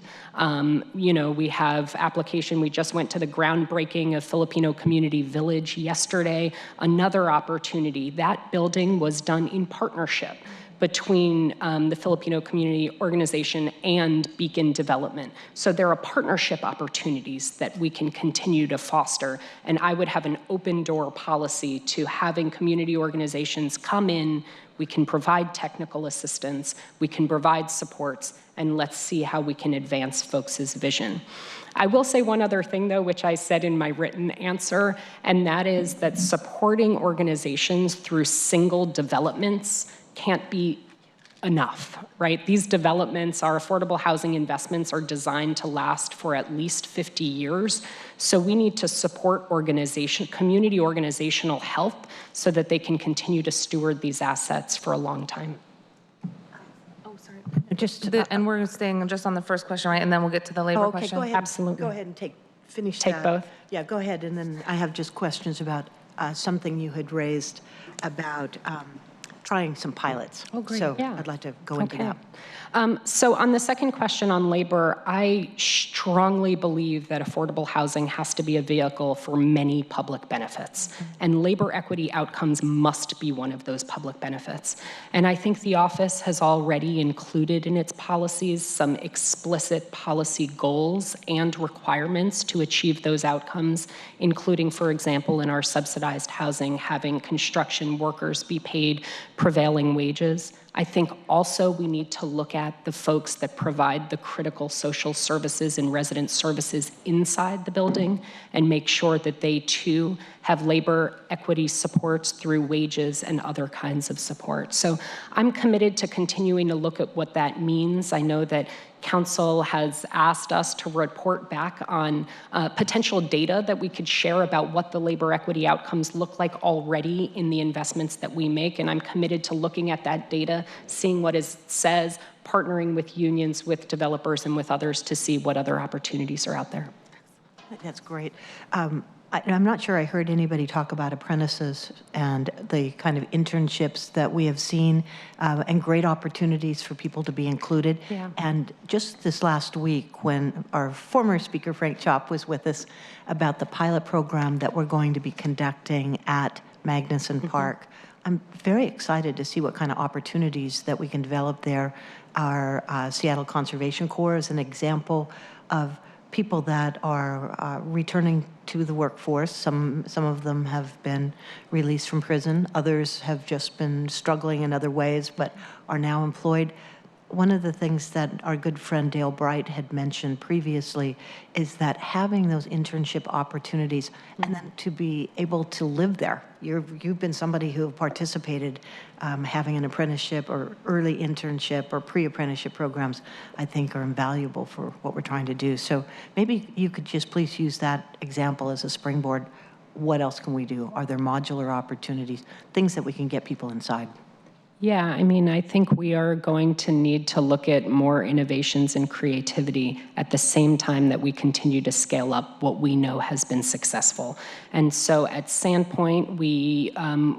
We have application, we just went to the groundbreaking of Filipino Community Village yesterday, another opportunity. That building was done in partnership between the Filipino Community Organization and Beacon Development. So there are partnership opportunities that we can continue to foster, and I would have an open door policy to having community organizations come in. We can provide technical assistance, we can provide supports, and let's see how we can advance folks' vision. I will say one other thing, though, which I said in my written answer, and that is that supporting organizations through single developments can't be enough, right? These developments, our affordable housing investments, are designed to last for at least 50 years. So we need to support community organizational health so that they can continue to steward these assets for a long time. Oh, sorry. And we're staying just on the first question, right? And then we'll get to the labor question? Go ahead. Absolutely. Go ahead and finish Take that. both? Yeah, go ahead. And then I have just questions about something you had raised about trying some pilots. Oh, great. So Yeah. I'd like to go into that. So on the second question on labor, I strongly believe that affordable housing has to be a vehicle for many public benefits. And labor equity outcomes must be one of those public benefits. And I think the office has already included in its policies some explicit policy goals and requirements to achieve those outcomes, including, for example, in our subsidized housing, having construction workers be paid prevailing wages. I think also we need to look at the folks that provide the critical social services and resident services inside the building and make sure that they too have labor equity supports through wages and other kinds of support. So I'm committed to continuing to look at what that means. I know that Council has asked us to report back on potential data that we could share about what the labor equity outcomes look like already in the investments that we make, and I'm committed to looking at that data, seeing what it says, partnering with unions, with developers, and with others to see what other opportunities are out there. That's great. I'm not sure I heard anybody talk about apprentices and the kind of internships that we have seen and great opportunities for people to be included. Yeah. And just this last week when our former speaker, Frank Chop, was with us about the pilot program that we're going to be conducting at Magnuson Park, I'm very excited to see what kind of opportunities that we can develop there. Our Seattle Conservation Corps is an example of people that are returning to the workforce. Some of them have been released from prison. Others have just been struggling in other ways, but are now employed. One of the things that our good friend Dale Bright had mentioned previously is that having those internship opportunities and then to be able to live there. You've been somebody who participated having an apprenticeship or early internship or pre-apprenticeship programs, I think are invaluable for what we're trying to do. So maybe you could just please use that example as a springboard. What else can we do? Are there modular opportunities, things that we can get people inside? Yeah, I mean, I think we are going to need to look at more innovations and creativity at the same time that we continue to scale up what we know has been successful. And so at Sandpoint, we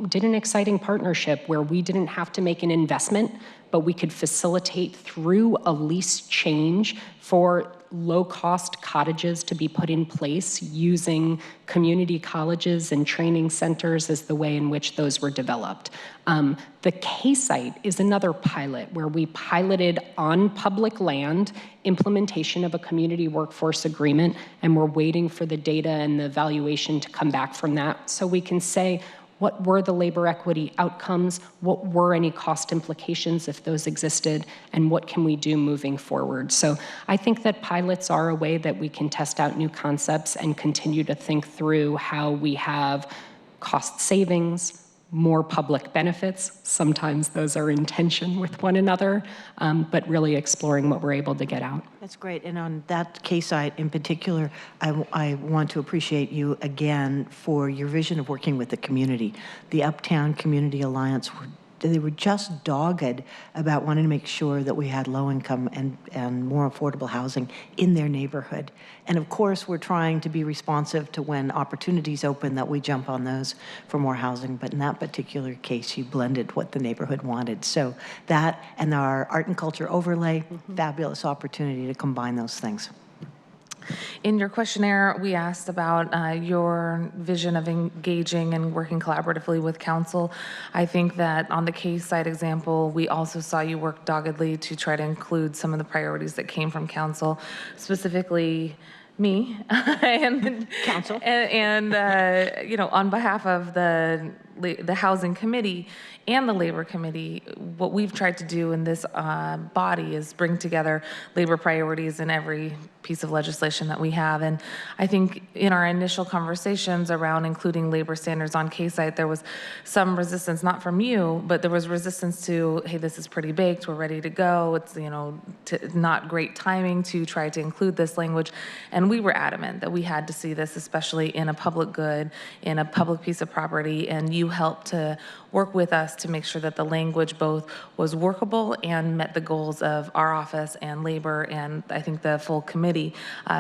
did an exciting partnership where we didn't have to make an investment, but we could facilitate through a lease change for low-cost cottages to be put in place using community colleges and training centers as the way in which those were developed. The K-site is another pilot where we piloted on public land implementation of a community workforce agreement, and we're waiting for the data and the evaluation to come back from that so we can say, what were the labor equity outcomes? What were any cost implications if those existed? And what can we do moving forward? So I think that pilots are a way that we can test out new concepts and continue to think through how we have cost savings, more public benefits. Sometimes those are in tension with one another, but really exploring what we're able to get out. That's great. And on that case site in particular, I want to appreciate you again for your vision of working with the community. The Uptown Community Alliance, they were just dogged about wanting to make sure that we had low income and more affordable housing in their neighborhood. And of course, we're trying to be responsive to when opportunities open that we jump on those for more housing. But in that particular case, you blended what the neighborhood wanted. So that and our art and culture overlay, fabulous opportunity to combine those things. In your questionnaire, we asked about your vision of engaging and working collaboratively with council. I think that on the case site example, we also saw you work doggedly to try to include some of the priorities that came from council, specifically me and council, and you know, on behalf of the housing committee and the labor committee, what we've tried to do in this body is bring together labor priorities in every piece of legislation that we have. And I think in our initial conversations around including labor standards on K-site, there was some resistance, not from you, but there was resistance to, hey, this is pretty baked, we're ready to go. It's, you know, not great timing to try to include this language. And we were adamant that we had to see this, especially in a public good, in a public piece of property, and you helped to work with us to make sure that the language both was workable and met the goals of our office and labor and I think the full committee.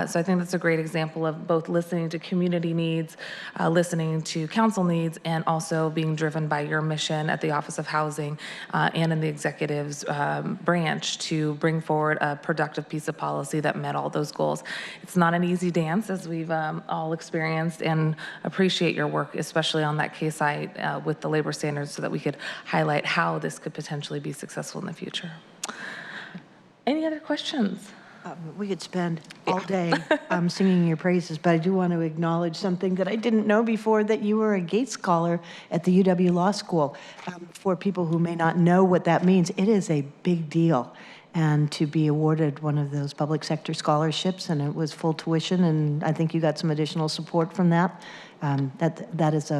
So I think that's a great example of both listening to community needs, listening to council needs, and also being driven by your mission at the Office of Housing and in the executive's branch to bring forward a productive piece of policy that met all those goals. It's not an easy dance, as we've all experienced, and appreciate your work, especially on that case site with the labor standards, so that we could highlight how this could potentially be successful in the future. Any other questions? We could spend all day singing your praises, but I do want to acknowledge something that I didn't know before, that you were a Gates Scholar at the UW Law School. For people who may not know what that means, it is a big deal. And to be awarded one of those public sector scholarships, and it was full tuition, and I think you got some additional support from that. That is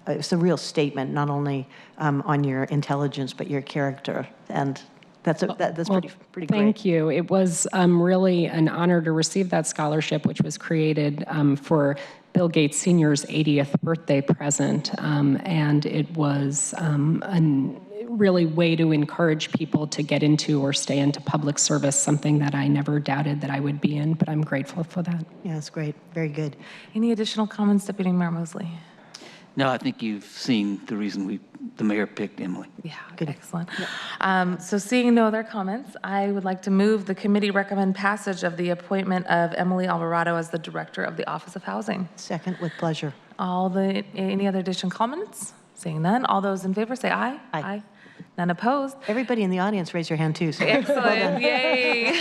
it's a real statement, not only on your intelligence, but your character. And that's pretty great. Thank you. It was really an honor to receive that scholarship, which was created for Bill Gates Sr.'s 80th birthday present. And it was a really way to encourage people to get into or stay into public service, something that I never doubted that I would be in, but I'm grateful for that. Yeah, that's great. Very good. Any additional comments, Deputy Mayor Mosley? No, I think you've seen the reason the mayor picked Emily. Yeah, good. Excellent. Yeah. So seeing no other comments, I would like to move the committee recommend passage of the appointment of Emily Alvarado as the Director of the Office of Housing. Second, with pleasure. Any other additional comments? Seeing none, all those in favor say aye. Aye. None opposed. Everybody in the audience raise your hand too. So. Excellent. Yay.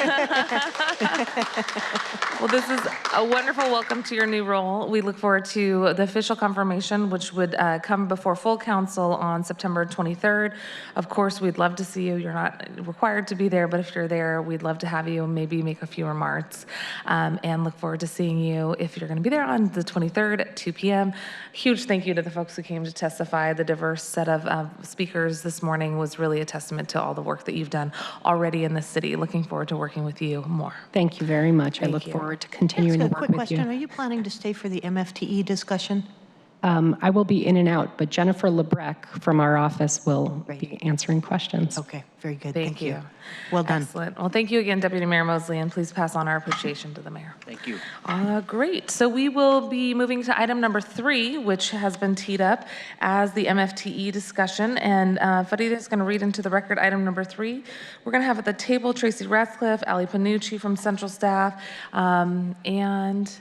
Well, this is a wonderful welcome to your new role. We look forward to the official confirmation, which would come before full council on September 23rd. Of course, we'd love to see you. You're not required to be there, but if you're there, we'd love to have you maybe make a few remarks, and look forward to seeing you if you're going to be there on the 23rd at 2 p.m. Huge thank you to the folks who came to testify. The diverse set of speakers this morning was really a testament to all the work that you've done already in the city. Looking forward to working with you more. Thank you very much. I look forward to continuing to work with you. Quick question. Are you planning to stay for the MFTE discussion? I will be in and out, but Jennifer Lebrecq from our office will be answering questions. Okay, very good. Thank you. Well done. Excellent. Well, thank you again, Deputy Mayor Mosley, and please pass on our appreciation to the mayor. Thank you. Great. So we will be moving to item number 3, which has been teed up as the MFTE discussion. And Farida is going to read into the record item number 3. We're going to have at the table Tracy Ratcliffe, Ali Panucci from Central Staff, and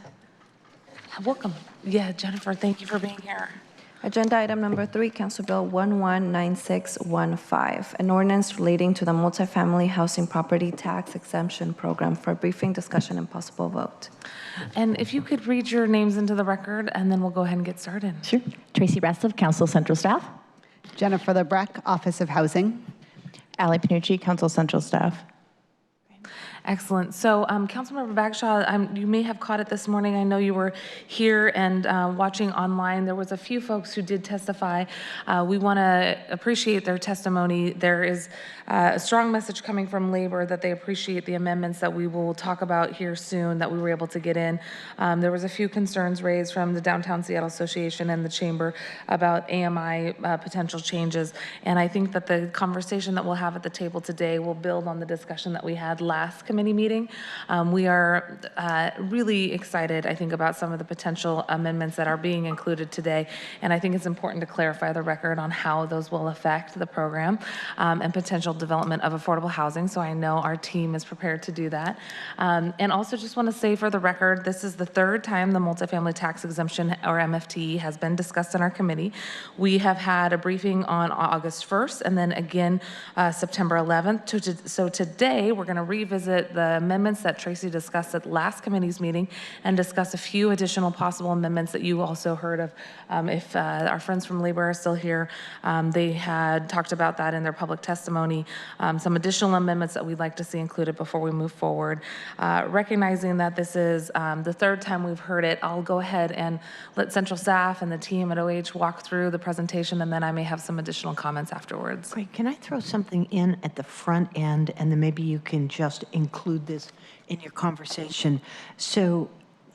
welcome. Yeah, Jennifer, thank you for being here. Agenda item number 3, Council Bill 119615, an ordinance relating to the multifamily housing property tax exemption program for briefing, discussion, and possible vote. And if you could read your names into the record, and then we'll go ahead and get started. Sure. Tracy Ratcliffe, Council Central Staff. Jennifer Lebrecq, Office of Housing. Ali Panucci, Council Central Staff. Excellent. So, Councilmember Bagshaw, you may have caught it this morning. I know you were here and watching online. There was a few folks who did testify. We want to appreciate their testimony. There is a strong message coming from labor that they appreciate the amendments that we will talk about here soon that we were able to get in. There was a few concerns raised from the Downtown Seattle Association and the Chamber about AMI potential changes. And I think that the conversation that we'll have at the table today will build on the discussion that we had last committee meeting. We are really excited, I think, about some of the potential amendments that are being included today. And I think it's important to clarify the record on how those will affect the program and potential development of affordable housing. So I know our team is prepared to do that. And also just want to say for the record, this is the 3rd time the multifamily tax exemption, or MFTE, has been discussed in our committee. We have had a briefing on August 1st and then again September 11th. So today we're going to revisit the amendments that Tracy discussed at last committee's meeting and discuss a few additional possible amendments that you also heard of. If our friends from Labor are still here, they had talked about that in their public testimony. Some additional amendments that we'd like to see included before we move forward. Recognizing that this is the 3rd time we've heard it, I'll go ahead and let Central Staff and the team at OH walk through the presentation, and then I may have some additional comments afterwards. Great. Can I throw something in at the front end, and then maybe you can just include this in your conversation? So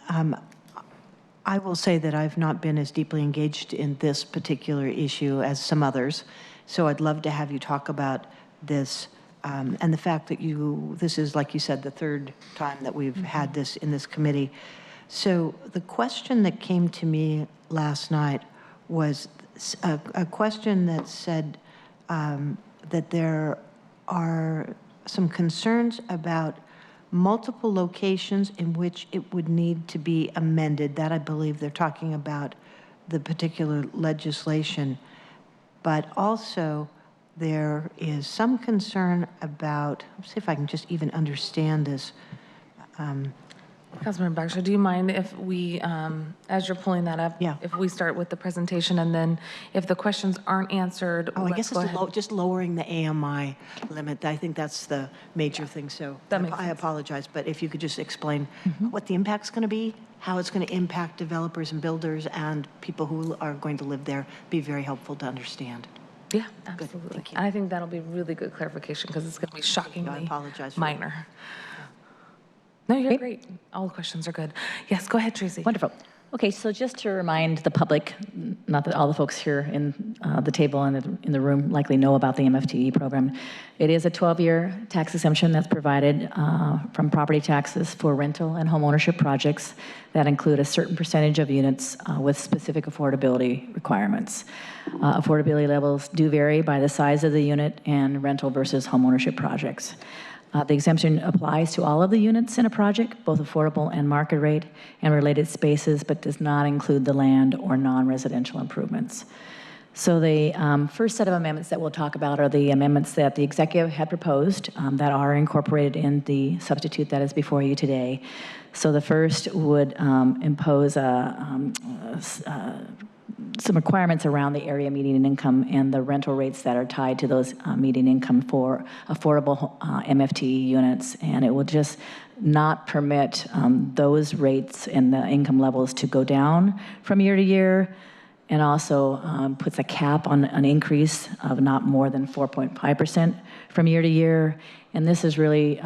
I will say that I've not been as deeply engaged in this particular issue as some others. So I'd love to have you talk about this and the fact that this is, like you said, the 3rd time that we've had this in this committee. So the question that came to me last night was a question that said that there are some concerns about multiple locations in which it would need to be amended. That, I believe, they're talking about the particular legislation. But also, there is some concern about, let's see if I can just even understand this. Councilmember Bagshaw, do you mind if we, as you're pulling that up, if we start with the presentation and then if the questions aren't answered, I guess it's just lowering the AMI limit. I think that's the major thing. So I apologize, but if you could just explain what the impact's going to be, how it's going to impact developers and builders and people who are going to live there, be very helpful to understand. Yeah, absolutely. I think that'll be really good clarification because it's going to be shockingly minor. No, you're great. All the questions are good. Yes, go ahead, Tracy. Wonderful. Okay, so just to remind the public, not that all the folks here in the table and in the room likely know about the MFTE program, it is a 12-year tax exemption that's provided from property taxes for rental and home ownership projects that include a certain percentage of units with specific affordability requirements. Affordability levels do vary by the size of the unit and rental versus home ownership projects. The exemption applies to all of the units in a project, both affordable and market rate and related spaces, but does not include the land or non-residential improvements. So the first set of amendments that we'll talk about are the amendments that the executive had proposed that are incorporated in the substitute that is before you today. So the first would impose some requirements around the area median income and the rental rates that are tied to those median income for affordable MFTE units. And it will just not permit those rates and the income levels to go down from year to year, and also puts a cap on an increase of not more than 4.5% from year to year, And this is really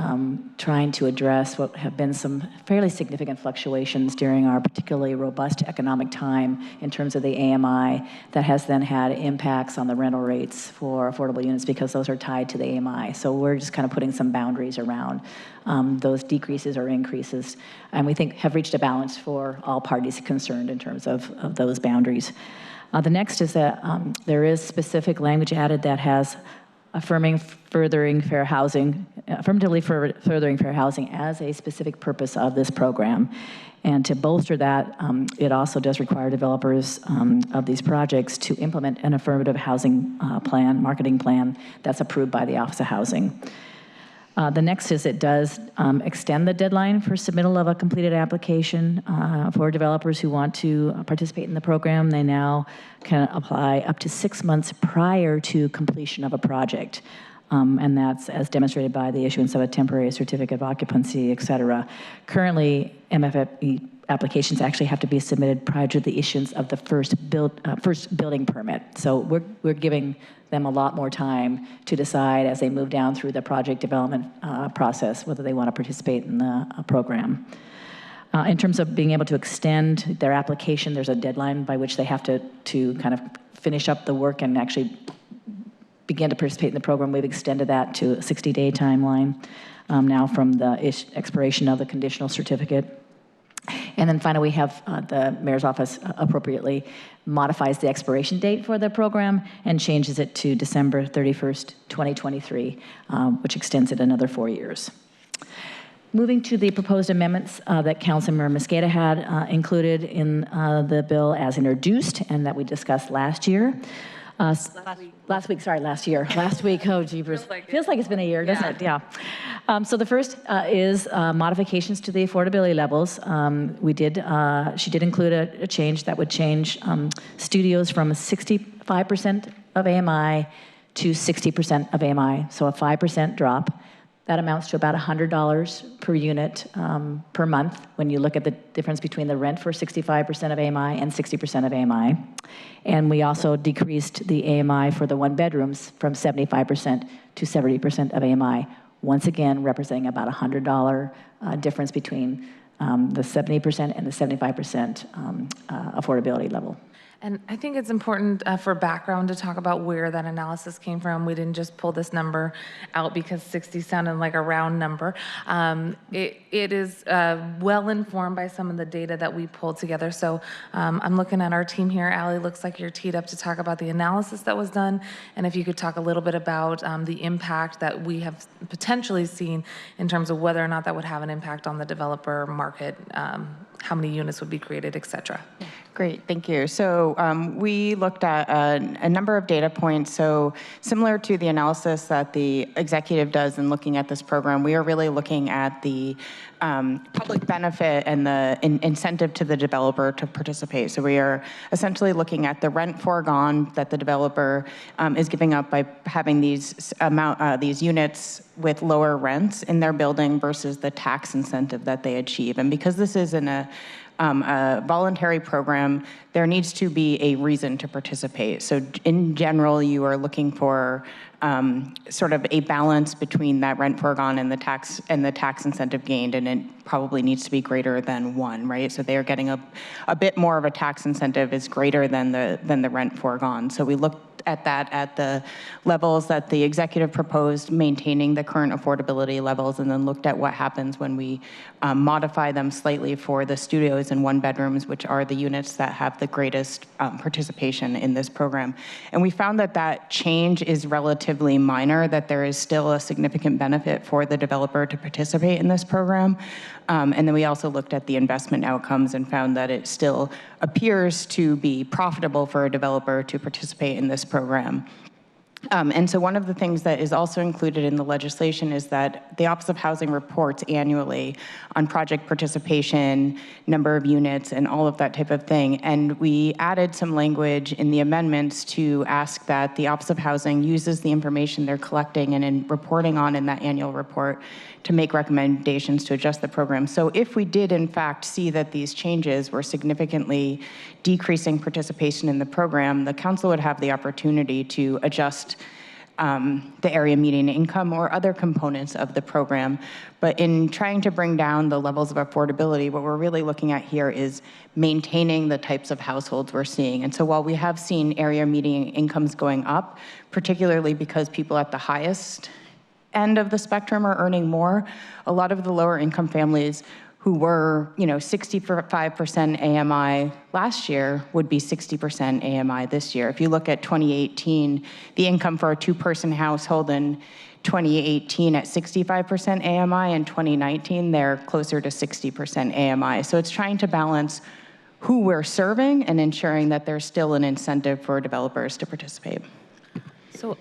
trying to address what have been some fairly significant fluctuations during our particularly robust economic time in terms of the AMI that has then had impacts on the rental rates for affordable units because those are tied to the AMI. So we're just kind of putting some boundaries around those decreases or increases, and we think have reached a balance for all parties concerned in terms of those boundaries. The next is that there is specific language added that has affirmatively furthering fair housing as a specific purpose of this program. And to bolster that, it also does require developers of these projects to implement an affirmative housing marketing plan that's approved by the Office of Housing. The next is it does extend the deadline for submittal of a completed application for developers who want to participate in the program. They now can apply up to 6 months prior to completion of a project. And that's as demonstrated by the issuance of a temporary certificate of occupancy, et cetera. Currently, MFE applications actually have to be submitted prior to the issuance of the first building permit. So we're giving them a lot more time to decide as they move down through the project development process whether they want to participate in the program. In terms of being able to extend their application, there's a deadline by which they have to kind of finish up the work and actually begin to participate in the program. We've extended that to a 60-day timeline now from the expiration of the conditional certificate. And then finally, we have the mayor's office appropriately modifies the expiration date for the program and changes it to December 31st, 2023, which extends it another 4 years. Moving to the proposed amendments that Councilmember Mosqueda had included in the bill as introduced and that we discussed last year. Last week, oh jeepers. Feels like it's been a year, doesn't it? Yeah. So the first is modifications to the affordability levels. She did include a change that would change studios from 65% of AMI to 60% of AMI, so a 5% drop. That amounts to about $100 per unit per month when you look at the difference between the rent for 65% of AMI and 60% of AMI. And we also decreased the AMI for the one bedrooms from 75% to 70% of AMI, once again representing about a $100 difference between the 70% and the 75% affordability level. And I think it's important for background to talk about where that analysis came from. We didn't just pull this number out because 60 sounded like a round number. It is well informed by some of the data that we pulled together. So I'm looking at our team here. Allie, looks like you're teed up to talk about the analysis that was done. And if you could talk a little bit about the impact that we have potentially seen in terms of whether or not that would have an impact on the developer market, how many units would be created, et cetera. Great, thank you. So we looked at a number of data points. So similar to the analysis that the executive does in looking at this program, we are really looking at the public benefit and the incentive to the developer to participate. So we are essentially looking at the rent foregone that the developer is giving up by having these units with lower rents in their building versus the tax incentive that they achieve. And because this is in a voluntary program, there needs to be a reason to participate. So in general, you are looking for sort of a balance between that rent foregone and the tax incentive gained, and it probably needs to be greater than 1, right? So they are getting a bit more of a tax incentive is greater than the rent foregone. So we looked at that at the levels that the executive proposed, maintaining the current affordability levels, and then looked at what happens when we modify them slightly for the studios and one bedrooms, which are the units that have the greatest participation in this program. And we found that that change is relatively minor, that there is still a significant benefit for the developer to participate in this program. And then we also looked at the investment outcomes and found that it still appears to be profitable for a developer to participate in this program. And so one of the things that is also included in the legislation is that the Office of Housing reports annually on project participation, number of units, and all of that type of thing. And we added some language in the amendments to ask that the Office of Housing uses the information they're collecting and in reporting on in that annual report to make recommendations to adjust the program. So if we did in fact see that these changes were significantly decreasing participation in the program, the council would have the opportunity to adjust the area median income or other components of the program. But in trying to bring down the levels of affordability, what we're really looking at here is maintaining the types of households we're seeing. And so while we have seen area median incomes going up, particularly because people at the highest end of the spectrum are earning more, a lot of the lower income families who were, 65% AMI last year would be 60% AMI this year. If you look at 2018, the income for a two-person household in 2018 at 65% AMI, in 2019, they're closer to 60% AMI. So it's trying to balance who we're serving and ensuring that there's still an incentive for developers to participate. So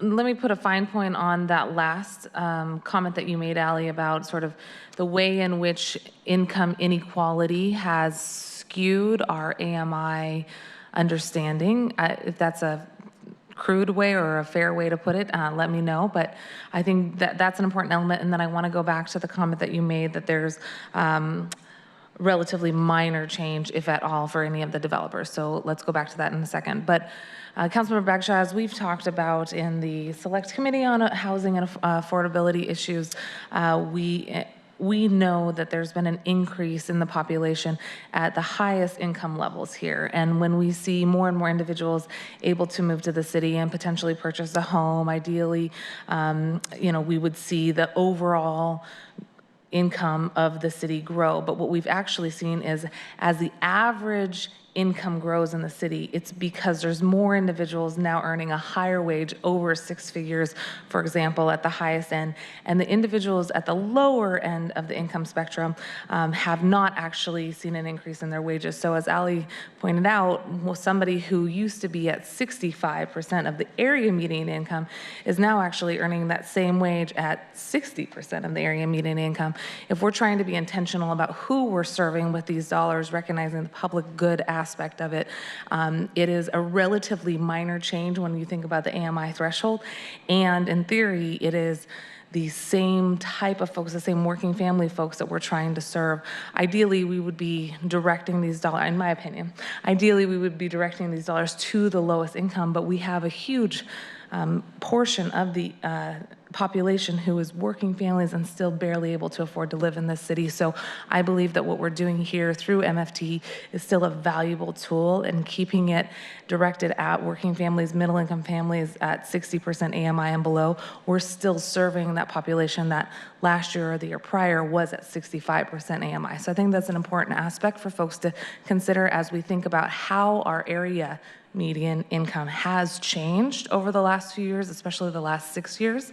let me put a fine point on that last comment that you made, Ally, about sort of the way in which income inequality has skewed our AMI understanding. If that's a crude way or a fair way to put it, let me know. But I think that that's an important element. And then I want to go back to the comment that you made that there's relatively minor change, if at all, for any of the developers. So let's go back to that in a second. But Councilmember Bagshaw, as we've talked about in the Select Committee on Housing and Affordability Issues, we know that there's been an increase in the population at the highest income levels here. And when we see more and more individuals able to move to the city and potentially purchase a home, ideally, we would see the overall income of the city grow. But what we've actually seen is as the average income grows in the city, it's because there's more individuals now earning a higher wage, over 6 figures, for example, at the highest end. And the individuals at the lower end of the income spectrum have not actually seen an increase in their wages. So as Ally pointed out, somebody who used to be at 65% of the area median income is now actually earning that same wage at 60% of the area median income. If we're trying to be intentional about who we're serving with these dollars, recognizing the public good aspect of it, it is a relatively minor change when you think about the AMI threshold. And in theory, it is the same type of folks, the same working family folks that we're trying to serve. Ideally, we would be directing these dollars, in my opinion, ideally we would be directing these dollars to the lowest income, but we have a huge portion of the population who is working families and still barely able to afford to live in this city. So I believe that what we're doing here through MFT is still a valuable tool, and keeping it directed at working families, middle income families at 60% AMI and below, we're still serving that population that last year or the year prior was at 65% AMI. So I think that's an important aspect for folks to consider as we think about how our area median income has changed over the last few years, especially the last 6 years.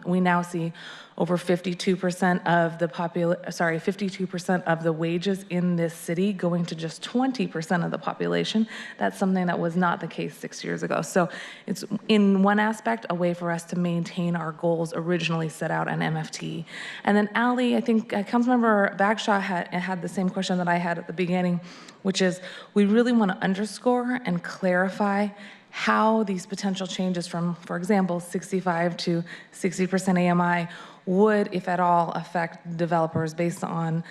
We now see over 52% of the 52% of the wages in this city going to just 20% of the population. That's something that was not the case 6 years ago. So it's, in one aspect, a way for us to maintain our goals originally set out in MFT. And then Ally, I think Councilmember Bagshaw had the same question that I had at the beginning, which is we really want to underscore and clarify how these potential changes from, for example, 65 to 60% AMI would, if at all, affect developers based on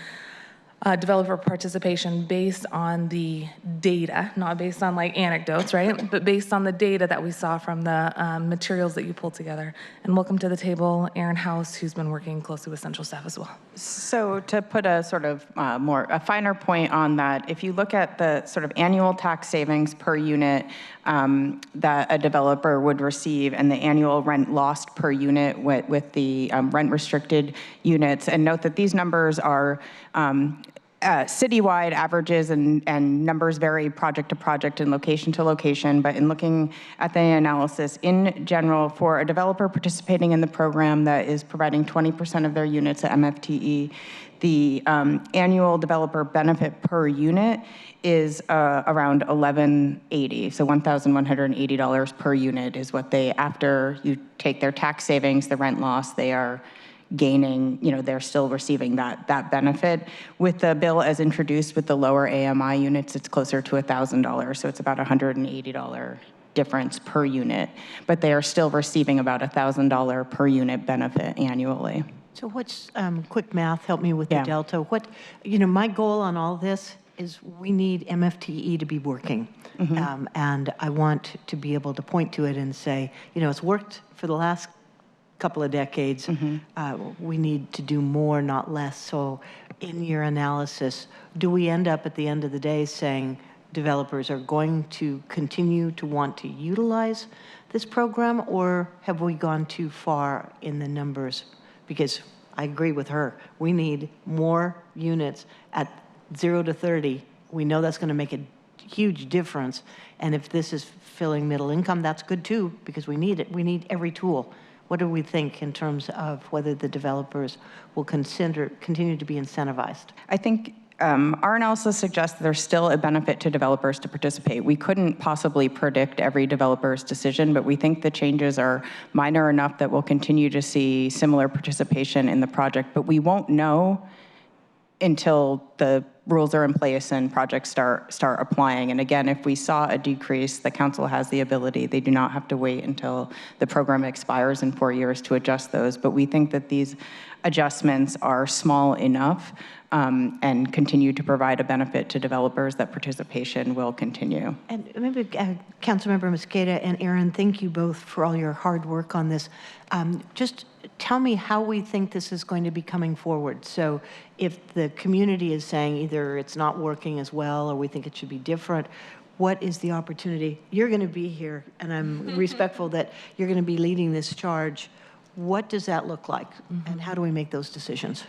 developer participation based on the data, not based on like anecdotes, right? But based on the data that we saw from the materials that you pulled together. And welcome to the table, Aaron House, who's been working closely with central staff as well. So to put a sort of a finer point on that, if you look at the sort of annual tax savings per unit that a developer would receive and the annual rent lost per unit with the rent restricted units, and note that these numbers are citywide averages, and numbers vary project to project and location to location. But in looking at the analysis, in general, for a developer participating in the program that is providing 20% of their units at MFTE, the annual developer benefit per unit is around $1,180. So $1,180 per unit is what they, after you take their tax savings, the rent loss, they are gaining, they're still receiving that benefit. With the bill as introduced with the lower AMI units, it's closer to $1,000. So it's about $180 difference per unit, but they are still receiving about $1,000 per unit benefit annually. So what's quick math? Help me with the delta. My goal on all this is we need MFTE to be working. And I want to be able to point to it and say, you know, it's worked for the last couple of decades. We need to do more, not less. So in your analysis, do we end up at the end of the day saying developers are going to continue to want to utilize this program, or have we gone too far in the numbers? Because I agree with her. We need more units at 0 to 30. We know that's going to make a huge difference. And if this is filling middle income, that's good too, because we need it. We need every tool. What do we think in terms of whether the developers will continue to be incentivized? I think our analysis suggests that there's still a benefit to developers to participate. We couldn't possibly predict every developer's decision, but we think the changes are minor enough that we'll continue to see similar participation in the project. But we won't know until the rules are in place and projects start applying. And again, if we saw a decrease, the council has the ability. They do not have to wait until the program expires in 4 years to adjust those. But we think that these adjustments are small enough and continue to provide a benefit to developers that participation will continue. And maybe Councilmember Mosqueda and Aaron, thank you both for all your hard work on this. Just tell me how we think this is going to be coming forward. So if the community is saying either it's not working as well or we think it should be different, what is the opportunity? You're going to be here, and I'm respectful that you're going to be leading this charge. What does that look like, and how do we make those decisions?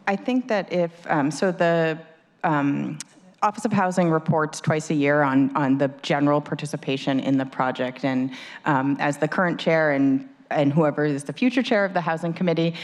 I think that if, so the Office of Housing reports twice a year on the general participation in the project. And as the current chair and whoever is the future chair of the Housing Committee,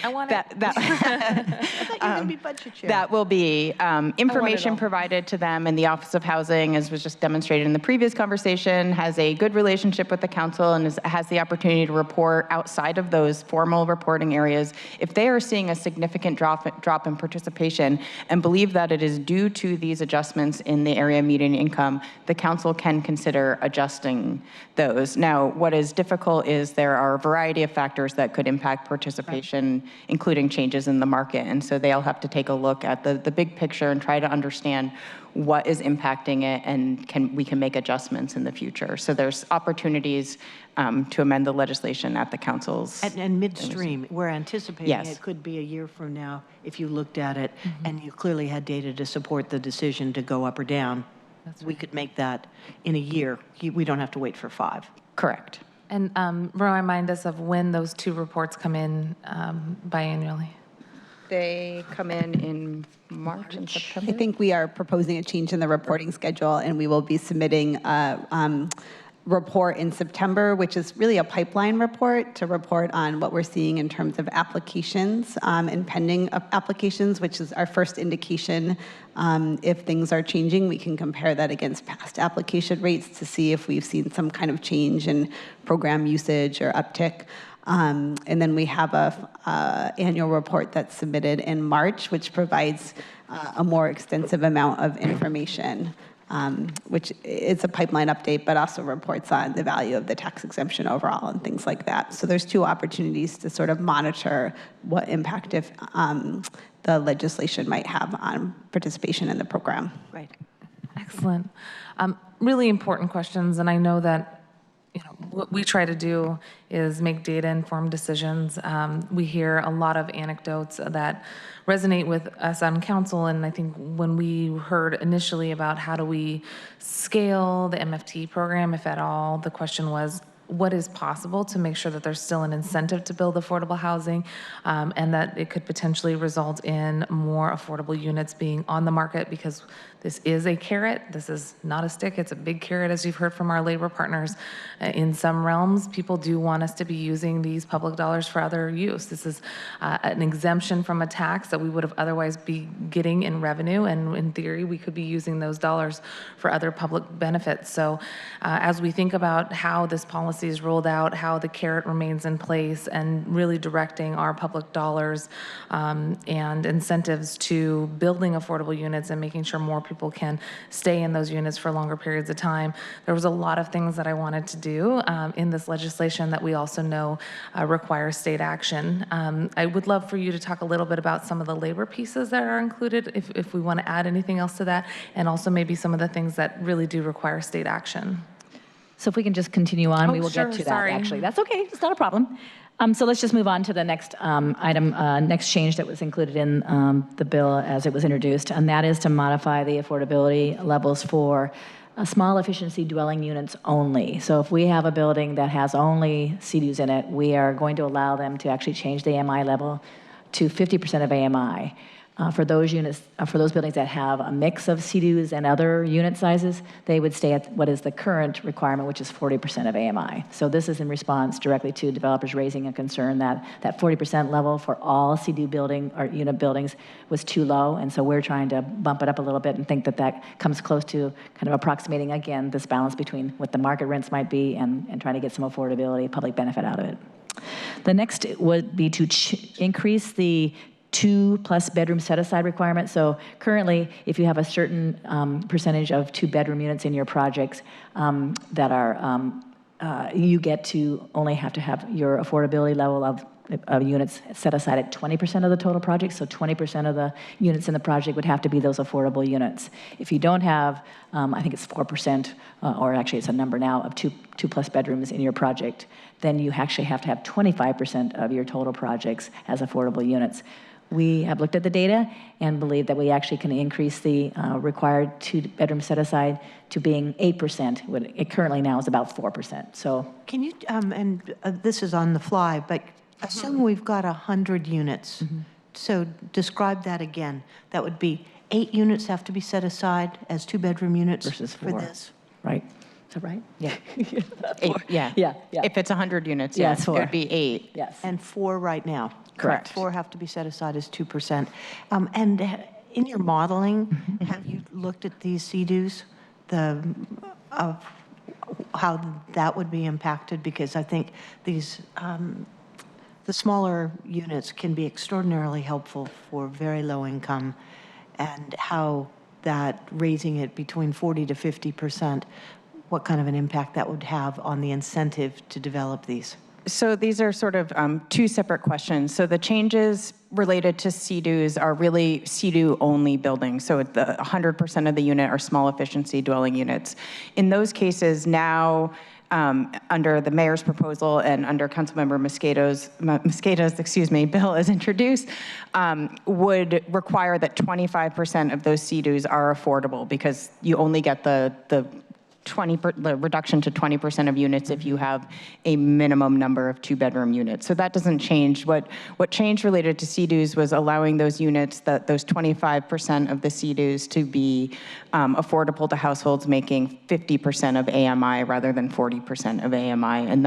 that will be information provided to them, and the Office of Housing, as was just demonstrated in the previous conversation, has a good relationship with the council and has the opportunity to report outside of those formal reporting areas. If they are seeing a significant drop in participation and believe that it is due to these adjustments in the area median income, the council can consider adjusting those. Now, what is difficult is there are a variety of factors that could impact participation, including changes in the market. And so they'll have to take a look at the big picture and try to understand what is impacting it, and we can make adjustments in the future. So there's opportunities to amend the legislation at the council's. And midstream, we're anticipating it could be a year from now if you looked at it and you clearly had data to support the decision to go up or down. We could make that in a year. We don't have to wait for 5. Correct. And remind us of when those 2 reports come in biannually. They come in March and September. I think we are proposing a change in the reporting schedule, and we will be submitting a report in September, which is really a pipeline report to report on what we're seeing in terms of applications and pending applications, which is our first indication. If things are changing, we can compare that against past application rates to see if we've seen some kind of change in program usage or uptick. And then we have a annual report that's submitted in March, which provides a more extensive amount of information, which is a pipeline update, but also reports on the value of the tax exemption overall and things like that. So there's 2 opportunities to sort of monitor what impact if the legislation might have on participation in the program. Right. Excellent. Really important questions, and I know that what we try to do is make data-informed decisions. We hear a lot of anecdotes that resonate with us on council, and I think when we heard initially about how do we scale the MFT program, if at all, the question was, what is possible to make sure that there's still an incentive to build affordable housing, and that it could potentially result in more affordable units being on the market, because this is a carrot. This is not a stick. It's a big carrot, as you've heard from our labor partners. In some realms, people do want us to be using these public dollars for other use. This is an exemption from a tax that we would have otherwise be getting in revenue, and in theory, we could be using those dollars for other public benefits. So as we think about how this policy policies rolled out, how the carrot remains in place, and really directing our public dollars and incentives to building affordable units and making sure more people can stay in those units for longer periods of time. There was a lot of things that I wanted to do in this legislation that we also know require state action. I would love for you to talk a little bit about some of the labor pieces that are included, if we want to add anything else to that, and also maybe some of the things that really do require state action. So if we can just continue on, we will sure, get to sorry. that, actually. That's okay, it's not a problem. So let's just move on to the next item, next change that was included in the bill as it was introduced, and that is to modify the affordability levels for small efficiency dwelling units only. So if we have a building that has only CDUs in it, we are going to allow them to actually change the AMI level to 50% of AMI. For those units, for those buildings that have a mix of CDUs and other unit sizes, they would stay at what is the current requirement, which is 40% of AMI. So this is in response directly to developers raising a concern that that 40% level for all CDU building or unit buildings was too low, and so we're trying to bump it up a little bit and think that that comes close to kind of approximating, again, this balance between what the market rents might be and trying to get some affordability, public benefit out of it. The next would be to increase the 2+ bedroom set-aside requirement. So currently, if you have a certain percentage of 2-bedroom units in your projects that are, you get to only have to have your affordability level of units set aside at 20% of the total project. So 20% of the units in the project would have to be those affordable units. If you don't have, I think it's 4%, or actually it's a number now, of 2+ bedrooms in your project, then you actually have to have 25% of your total projects as affordable units. We have looked at the data and believe that we actually can increase the required 2-bedroom set-aside to being 8%. What it currently now is about 4%. So can you, this is on the fly, but assume we've got 100 units. So describe that again. That would be 8 units have to be set aside as 2-bedroom units versus 4. For this. Right. Is that right? Yeah. Yeah. If it's 100 units, Yeah, yes, it's it 4. would be 8. Yes. And 4 right now. Correct. 4 have to be set aside as 2%. And in your modeling, have you looked at these CDUs, of how that would be impacted? Because I think these, the smaller units can be extraordinarily helpful for very low income, and how that raising it between 40 to 50%, what kind of an impact that would have on the incentive to develop these? So these are sort of 2 separate questions. So the changes related to CDUs are really CDU-only buildings. So the 100% of the unit are small efficiency dwelling units. In those cases now, under the mayor's proposal and under Councilmember Mosqueda's bill as introduced, would require that 25% of those CDUs are affordable, because you only get the reduction to 20% of units if you have a minimum number of 2-bedroom units. So that doesn't change. What changed related to CDUs was allowing those units, those 25% of the CDUs, to be affordable to households making 50% of AMI rather than 40% of AMI, and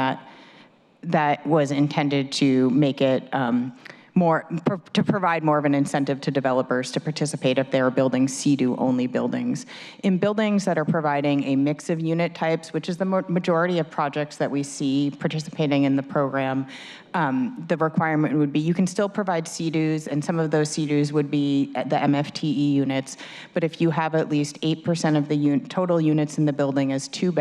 that was intended to make it to provide more of an incentive to developers to participate if they are building CDU-only buildings. In buildings that are providing a mix of unit types, which is the majority of projects that we see participating in the program, the requirement would be you can still provide CDUs, and some of those CDUs would be the MFTE units, but if you have at least 8% of the total units in the building as 2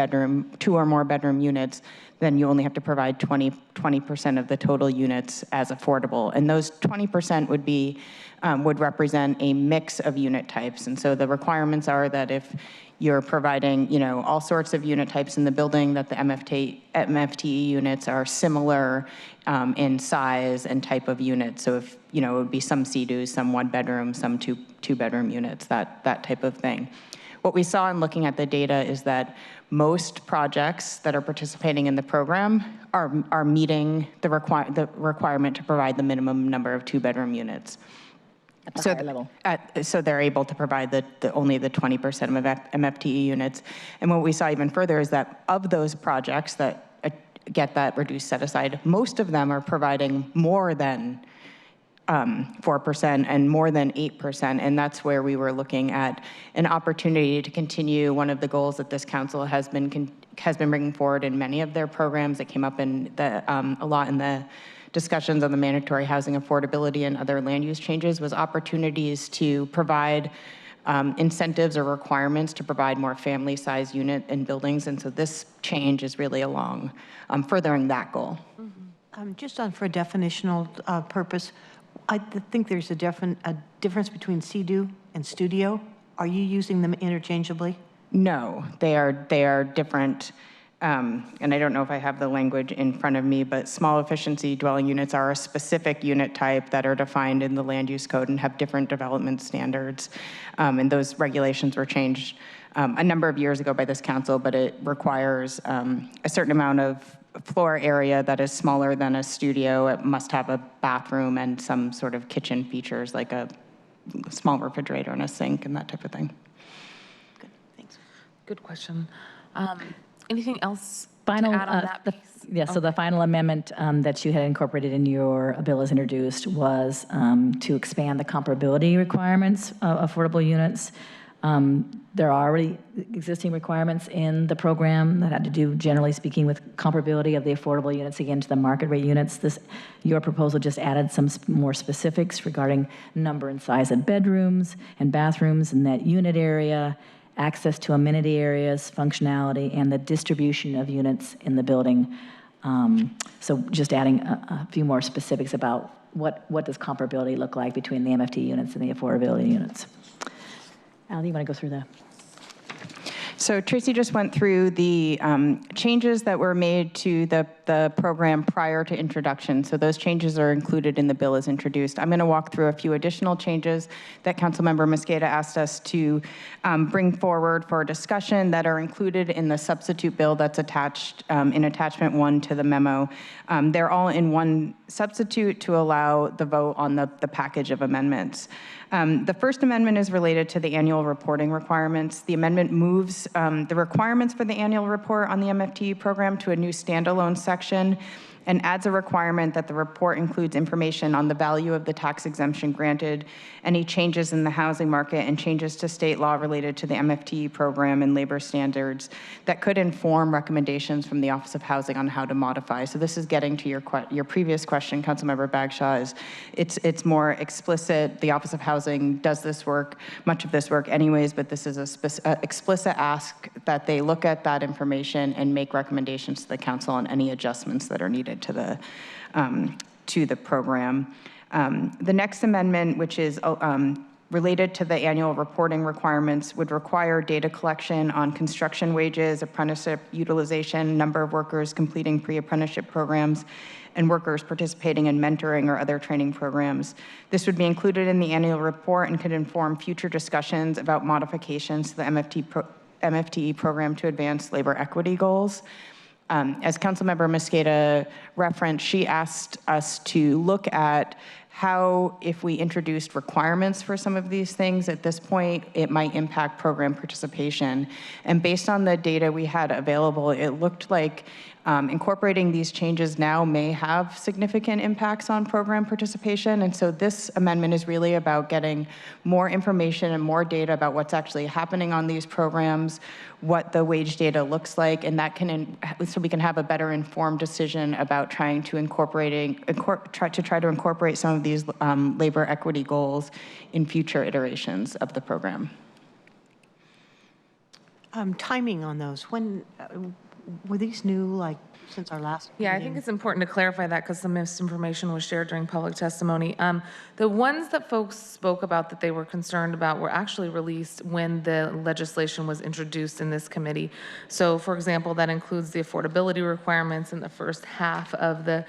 or more bedroom units, then you only have to provide 20% of the total units as affordable. And those 20% would represent a mix of unit types. And so the requirements are that if you're providing, all sorts of unit types in the building, that the MFTE units are similar in size and type of unit. So if, it would be some CDUs, some 1-bedroom, some 2-bedroom units, that type of thing. What we saw in looking at the data is that most projects that are participating in the program are meeting the requirement to provide the minimum number of 2-bedroom units. At the higher level. So they're able to provide only the 20% of MFTE units. And what we saw even further is that of those projects that get that reduced set aside, most of them are providing more than 4% and more than 8%, and that's where we were looking at an opportunity to continue one of the goals that this council has been bringing forward in many of their programs. That came up in a lot in the discussions on the mandatory housing affordability and other land use changes, was opportunities to provide incentives or requirements to provide more family-sized unit in buildings, and so this change is really along furthering that goal. Just for a definitional purpose, I think there's a difference between CDU and studio. Are you using them interchangeably? No, they are different. And I don't know if I have the language in front of me, but small efficiency dwelling units are a specific unit type that are defined in the land use code and have different development standards. And those regulations were changed a number of years ago by this council, but it requires a certain amount of floor area that is smaller than a studio. It must have a bathroom and some sort of kitchen features like a small refrigerator and a sink and that type of thing. Good, thanks. Good question. Anything else Final, to add on that piece? Yeah, so the final amendment that you had incorporated in your bill as introduced was to expand the comparability requirements of affordable units. There are already existing requirements in the program that had to do, generally speaking, with comparability of the affordable units again to the market rate units. Your proposal just added some more specifics regarding number and size of bedrooms and bathrooms in that unit area, access to amenity areas, functionality, and the distribution of units in the building. So just adding a few more specifics about what does comparability look like between the MFT units and the affordability units. Al, you want to go through that? So Tracy just went through the changes that were made to the program prior to introduction. So those changes are included in the bill as introduced. I'm going to walk through a few additional changes that Councilmember Mosqueda asked us to bring forward for discussion that are included in the substitute bill that's attached in attachment 1 to the memo. They're all in one substitute to allow the vote on the package of amendments. The first amendment is related to the annual reporting requirements. The amendment moves the requirements for the annual report on the MFT program to a new standalone section and adds a requirement that the report includes information on the value of the tax exemption granted, any changes in the housing market, and changes to state law related to the MFT program and labor standards that could inform recommendations from the Office of Housing on how to modify. So this is getting to your previous question, Councilmember Bagshaw, is it's more explicit. The Office of Housing does this work, much of this work anyways, but this is a explicit ask that they look at that information and make recommendations to the council on any adjustments that are needed to the program. The next amendment, which is related to the annual reporting requirements, would require data collection on construction wages, apprenticeship utilization, number of workers completing pre-apprenticeship programs, and workers participating in mentoring or other training programs. This would be included in the annual report and could inform future discussions about modifications to the MFTE program to advance labor equity goals. As Councilmember Mosqueda referenced, she asked us to look at how, if we introduced requirements for some of these things at this point, it might impact program participation. And based on the data we had available, it looked like incorporating these changes now may have significant impacts on program participation. And so this amendment is really about getting more information and more data about what's actually happening on these programs, what the wage data looks like, and that can, so we can have a better informed decision about trying to try to incorporate some of these labor equity goals in future iterations of the program. Timing on those, when were these new, like, since our last Yeah, meeting? I think it's important to clarify that because some misinformation was shared during public testimony. The ones that folks spoke about that they were concerned about were actually released when the legislation was introduced in this committee. So, for example, that includes the affordability requirements in the first half of the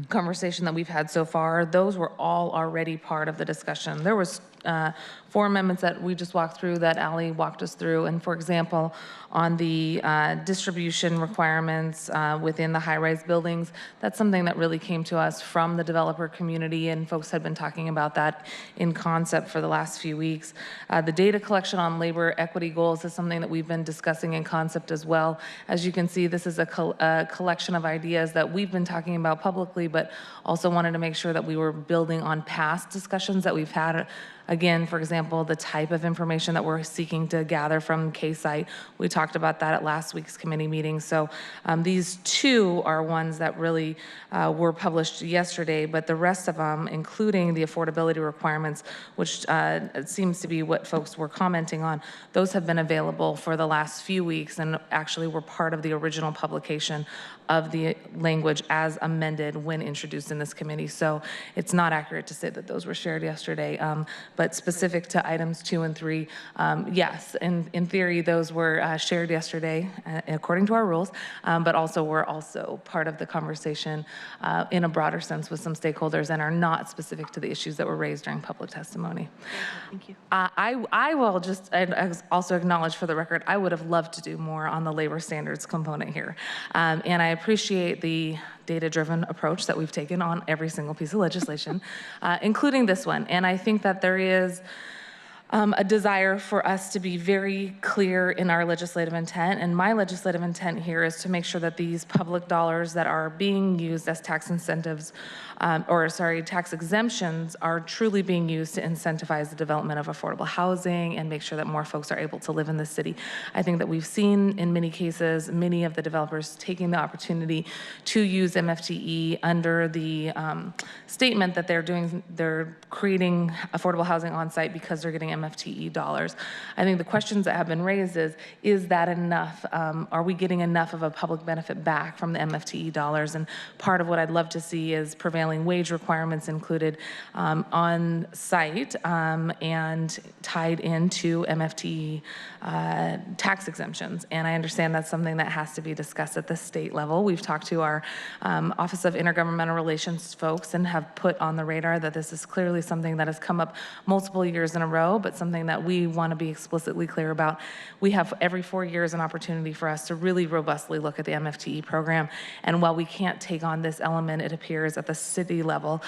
conversation that we've had so far. Those were all already part of the discussion. There was 4 amendments that we just walked through, that Ally walked us through. And for example, on the distribution requirements within the high-rise buildings, that's something that really came to us from the developer community, and folks had been talking about that in concept for the last few weeks. The data collection on labor equity goals is something that we've been discussing in concept as well. As you can see, this is a collection of ideas that we've been talking about publicly, but also wanted to make sure that we were building on past discussions that we've had. Again, for example, the type of information that we're seeking to gather from K-Site. We talked about that at last week's committee meeting. So these 2 are ones that really were published yesterday, but the rest of them, including the affordability requirements, which seems to be what folks were commenting on, those have been available for the last few weeks and actually were part of the original publication of the language as amended when introduced in this committee. So it's not accurate to say that those were shared yesterday, but specific to items 2 and 3, yes, in theory, those were shared yesterday according to our rules, but also were also part of the conversation in a broader sense with some stakeholders and are not specific to the issues that were raised during public testimony. Thank you. I will just also acknowledge for the record, I would have loved to do more on the labor standards component here. And I appreciate the data-driven approach that we've taken on every single piece of legislation, including this one. And I think that there is a desire for us to be very clear in our legislative intent. And my legislative intent here is to make sure that these public dollars that are being used as tax incentives, tax exemptions, are truly being used to incentivize the development of affordable housing and make sure that more folks are able to live in the city. I think that we've seen in many cases, many of the developers taking the opportunity to use MFTE under the statement that they're creating affordable housing on site because they're getting MFTE dollars. I think the questions that have been raised is that enough? Are we getting enough of a public benefit back from the MFTE dollars? And part of what I'd love to see is prevailing wage requirements included on site and tied into MFTE tax exemptions. And I understand that's something that has to be discussed at the state level. We've talked to our Office of Intergovernmental Relations folks and have put on the radar that this is clearly something that has come up multiple years in a row, but something that we want to be explicitly clear about. We have every 4 years an opportunity for us to really robustly look at the MFTE program. And while we can't take on this element, it appears at the city level.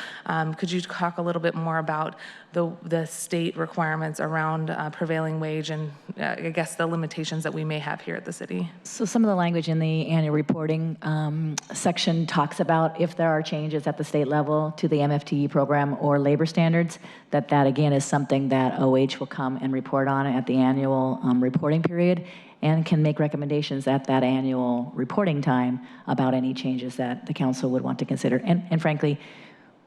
Could you talk a little bit more about the state requirements around prevailing wage and I guess the limitations that we may have here at the city? So some of the language in the annual reporting section talks about if there are changes at the state level to the MFTE program or labor standards, that again is something that OH will come and report on at the annual reporting period and can make recommendations at that annual reporting time about any changes that the council would want to consider. And frankly,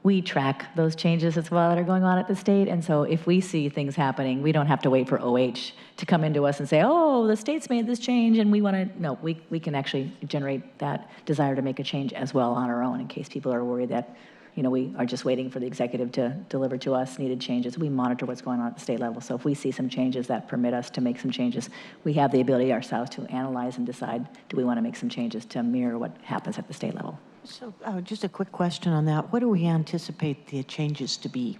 we track those changes as well that are going on at the state. And so if we see things happening, we don't have to wait for OH to come into us and say, oh, the state's made this change and we want to, no, we can actually generate that desire to make a change as well on our own in case people are worried that, we are just waiting for the executive to deliver to us needed changes. We monitor what's going on at the state level. So if we see some changes that permit us to make some changes, we have the ability ourselves to analyze and decide, do we want to make some changes to mirror what happens at the state level? So just a quick question on that. What do we anticipate the changes to be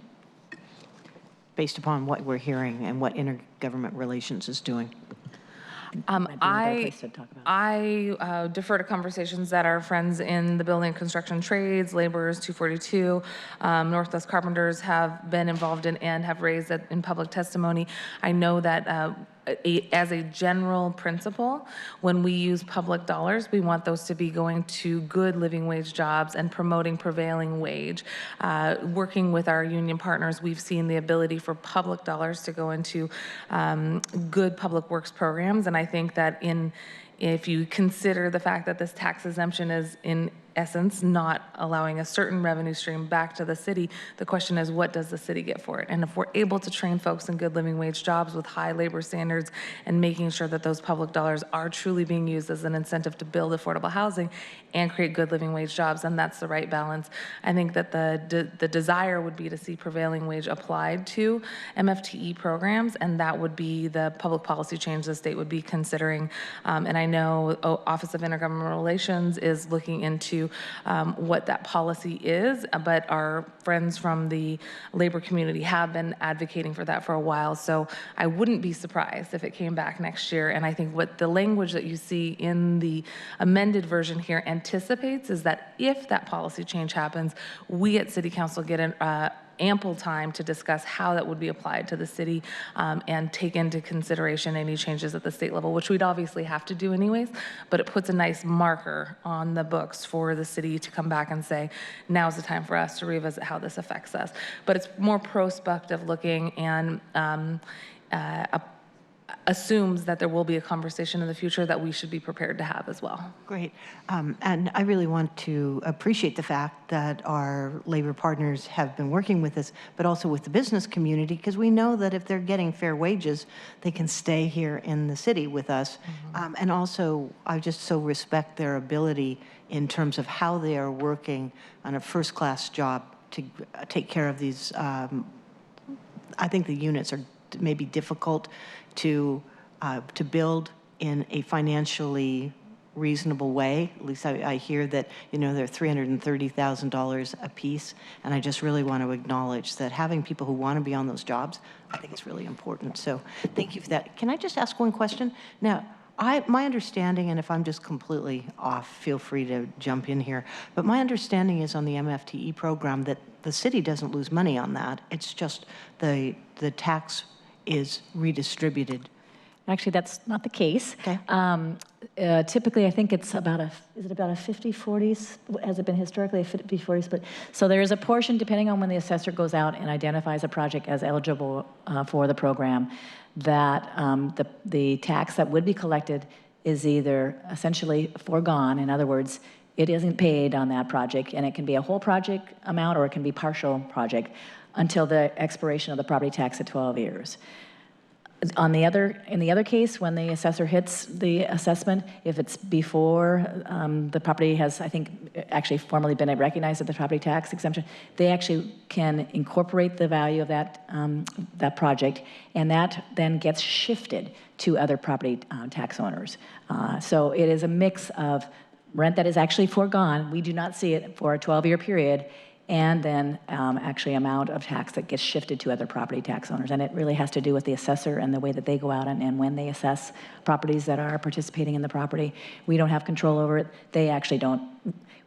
based upon what we're hearing and what intergovernment relations is doing? I defer to conversations that our friends in the building and construction trades, laborers, 242, Northwest Carpenters have been involved in and have raised that in public testimony. I know that as a general principle, when we use public dollars, we want those to be going to good living wage jobs and promoting prevailing wage. Working with our union partners, we've seen the ability for public dollars to go into good public works programs. And I think that if you consider the fact that this tax exemption is in essence not allowing a certain revenue stream back to the city, the question is, what does the city get for it? And if we're able to train folks in good living wage jobs with high labor standards and making sure that those public dollars are truly being used as an incentive to build affordable housing and create good living wage jobs, then that's the right balance. I think that the desire would be to see prevailing wage applied to MFTE programs, and that would be the public policy change the state would be considering. And I know Office of Intergovernmental Relations is looking into to what that policy is, but our friends from the labor community have been advocating for that for a while. So I wouldn't be surprised if it came back next year. And I think what the language that you see in the amended version here anticipates is that if that policy change happens, we at City Council get an ample time to discuss how that would be applied to the city and take into consideration any changes at the state level, which we'd obviously have to do anyways, but it puts a nice marker on the books for the city to come back and say, now's the time for us to revisit how this affects us. But it's more prospective looking and assumes that there will be a conversation in the future that we should be prepared to have as well. Great. And I really want to appreciate the fact that our labor partners have been working with us, but also with the business community, because we know that if they're getting fair wages, they can stay here in the city with us. And also, I just so respect their ability in terms of how they are working on a first-class job to take care of these. I think the units are maybe difficult to build in a financially reasonable way. At least I hear that, you know, they're $330,000 a piece, and I just really want to acknowledge that having people who want to be on those jobs, I think it's really important. So thank you for that. Can I just ask one question? Now, my understanding, and if I'm just completely off, feel free to jump in here, but my understanding is on the MFTE program that the city doesn't lose money on that. It's just the tax is redistributed. Actually, that's not the case. Okay. Typically, I think it's about is it about a 50-40? Has it been historically a 50-40 split? So there is a portion, depending on when the assessor goes out and identifies a project as eligible for the program, that the tax that would be collected is either essentially foregone. In other words, it isn't paid on that project, and it can be a whole project amount or it can be partial project until the expiration of the property tax at 12 years. In the other case, when the assessor hits the assessment, if it's before the property has, I think, actually formally been recognized as the property tax exemption, they actually can incorporate the value of that project, and that then gets shifted to other property tax owners. So it is a mix of rent that is actually foregone. We do not see it for a 12-year period, and then actually amount of tax that gets shifted to other property tax owners. And it really has to do with the assessor and the way that they go out and when they assess properties that are participating in the property. We don't have control over it. They actually don't.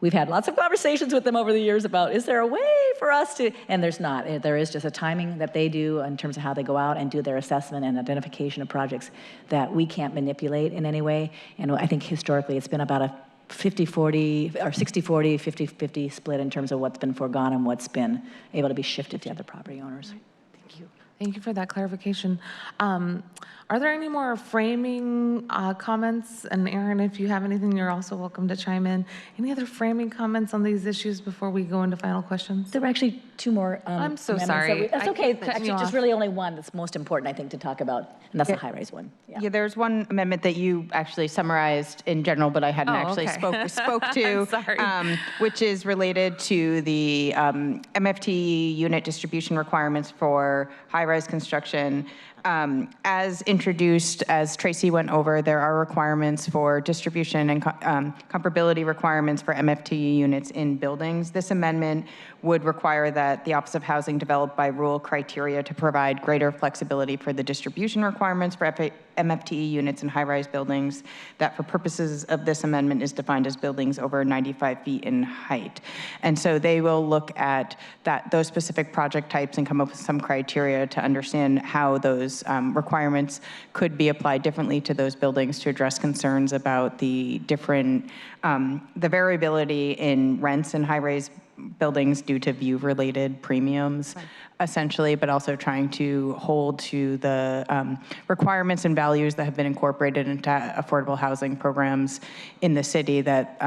We've had lots of conversations with them over the years about, is there a way for us to, and there's not. There is just a timing that they do in terms of how they go out and do their assessment and identification of projects that we can't manipulate in any way. And I think historically it's been about a 50-40 or 60-40, 50-50 split in terms of what's been foregone and what's been able to be shifted to other property owners. Thank you. Thank you for that clarification. Are there any more framing comments? And Aaron, if you have anything, you're also welcome to chime in. Any other framing comments on these issues before we go into final questions? There were actually two more. I'm so amendments sorry. That's I okay. keep cutting Actually, you just off. really only one that's most important, I think, to talk about, and that's the high-rise one. Yeah, there's one amendment that you actually summarized in general, but I hadn't actually spoke to, which is related to the MFT unit distribution requirements for high-rise construction. As introduced, as Tracy went over, there are requirements for distribution and comparability requirements for MFT units in buildings. This amendment would require that the Office of Housing develop by rule criteria to provide greater flexibility for the distribution requirements for MFT units in high-rise buildings that for purposes of this amendment is defined as buildings over 95 feet in height. And so they will look at those specific project types and come up with some criteria to understand how those requirements could be applied differently to those buildings to address concerns about the different, the variability in rents in high-rise buildings due to view-related premiums, essentially, but also trying to hold to the requirements and values that have been incorporated into affordable housing programs in the city, that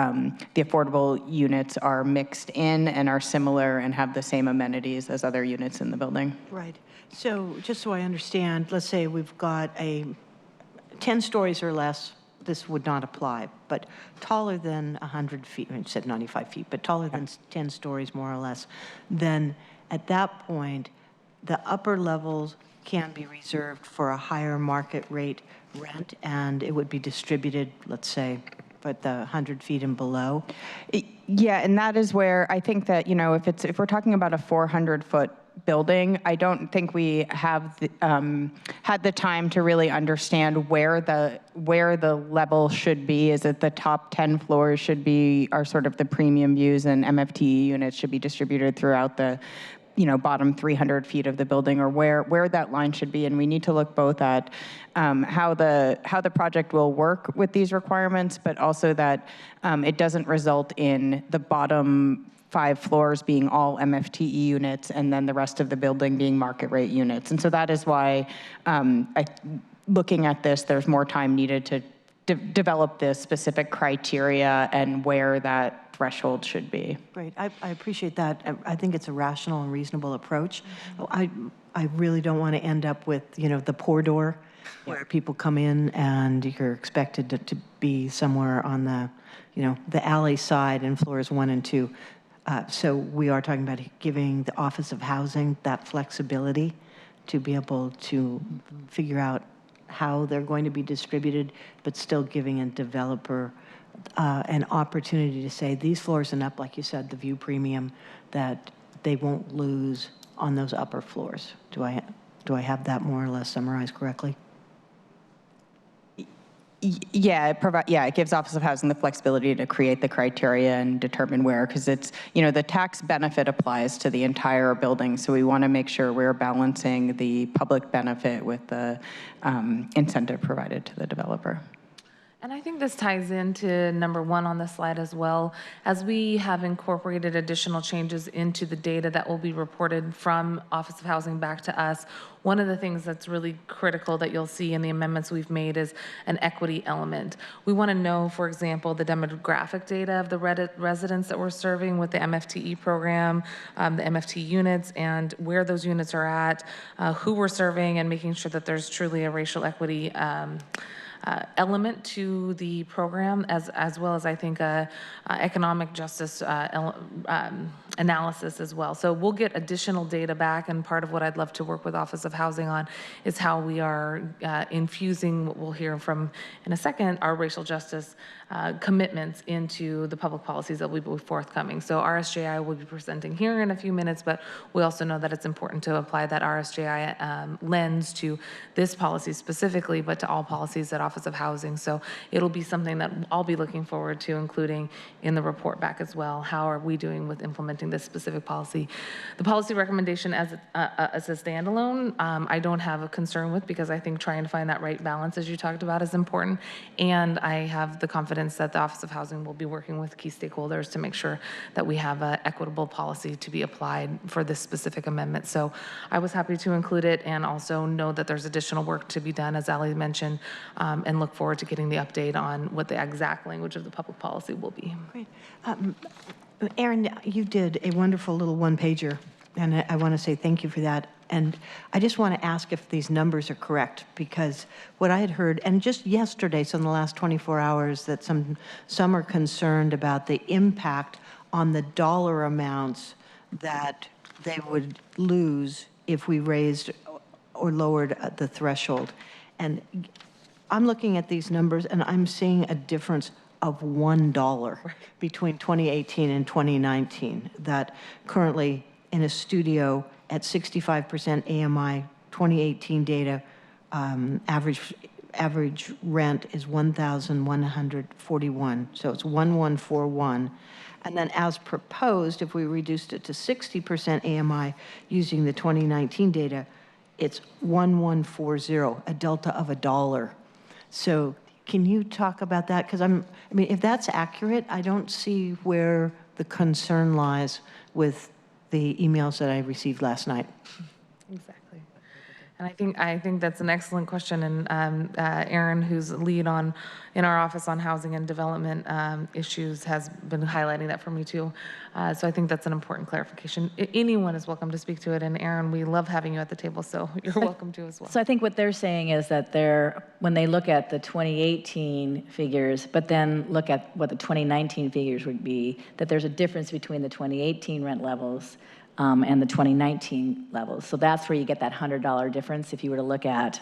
the affordable units are mixed in and are similar and have the same amenities as other units in the building. Right. So just so I understand, let's say we've got a 10 stories or less, this would not apply, but taller than 100 feet, I said 95 feet, but taller than 10 stories more or less, then at that point, the upper levels can be reserved for a higher market rate rent, and it would be distributed, let's say, but the 100 feet and below. Yeah, and that is where I think that, you know, if we're talking about a 400-foot building, I don't think we have had the time to really understand where the level should be. Is it the top 10 floors are sort of the premium views, and MFTE units should be distributed throughout the, you know, bottom 300 feet of the building, or where that line should be. And we need to look both at how the project will work with these requirements, but also that it doesn't result in the bottom 5 floors being all MFTE units and then the rest of the building being market rate units. And so that is why, looking at this, there's more time needed to develop the specific criteria and where that threshold should be. Great, I appreciate that. I think it's a rational and reasonable approach. I really don't want to end up with, you know, the poor door, where people come in and you're expected to be somewhere on the, you know, the alley side in floors 1 and 2. So we are talking about giving the Office of Housing that flexibility to be able to figure out how they're going to be distributed, but still giving a developer an opportunity to say these floors and up, like you said, the view premium, that they won't lose on those upper floors. Do I have that more or less summarized correctly? Yeah, it gives Office of Housing the flexibility to create the criteria and determine where, because it's, you know, the tax benefit applies to the entire building, so we want to make sure we're balancing the public benefit with the incentive provided to the developer. And I think this ties into number 1 on the slide as well. As we have incorporated additional changes into the data that will be reported from Office of Housing back to us, one of the things that's really critical that you'll see in the amendments we've made is an equity element. We want to know, for example, the demographic data of the residents that we're serving with the MFTE program, the MFT units, and where those units are at, who we're serving, and making sure that there's truly a racial equity element to the program, as well as, I think, economic justice analysis as well. So we'll get additional data back, and part of what I'd love to work with Office of Housing on is how we are infusing what we'll hear from in a second, our racial justice commitments into the public policies that will be forthcoming. So RSJI will be presenting here in a few minutes, but we also know that it's important to apply that RSJI lens to this policy specifically, but to all policies at Office of Housing. So it'll be something that I'll be looking forward to including in the report back as well. How are we doing with implementing this specific policy? The policy recommendation as a standalone, I don't have a concern with, because I think trying to find that right balance, as you talked about, is important. And I have the confidence that the Office of Housing will be working with key stakeholders to make sure that we have an equitable policy to be applied for this specific amendment. So I was happy to include it, and also know that there's additional work to be done, as Ali mentioned, and look forward to getting the update on what the exact language of the public policy will be. Great. Erin, you did a wonderful little one-pager, and I want to say thank you for that. And I just want to ask if these numbers are correct, because what I had heard, and just yesterday, so in the last 24 hours, that some are concerned about the impact on the dollar amounts that they would lose if we raised or lowered the threshold. And I'm looking at these numbers, and I'm seeing a difference of $1 between 2018 and 2019, that currently in a studio at 65% AMI, 2018 data, average rent is $1,141. So it's 1141. And then as proposed, if we reduced it to 60% AMI using the 2019 data, it's 1140, a delta of $1. So can you talk about that? Because I mean, if that's accurate, I don't see where the concern lies with the emails that I received last night. Exactly. And I think that's an excellent question. And Erin, who's lead in our office on housing and development issues, has been highlighting that for me too. So I think that's an important clarification. Anyone is welcome to speak to it. And Erin, we love having you at the table, so you're welcome to as well. So I think what they're saying is that when they look at the 2018 figures, but then look at what the 2019 figures would be, that there's a difference between the 2018 rent levels and the 2019 levels. So that's where you get that $100 difference if you were to look at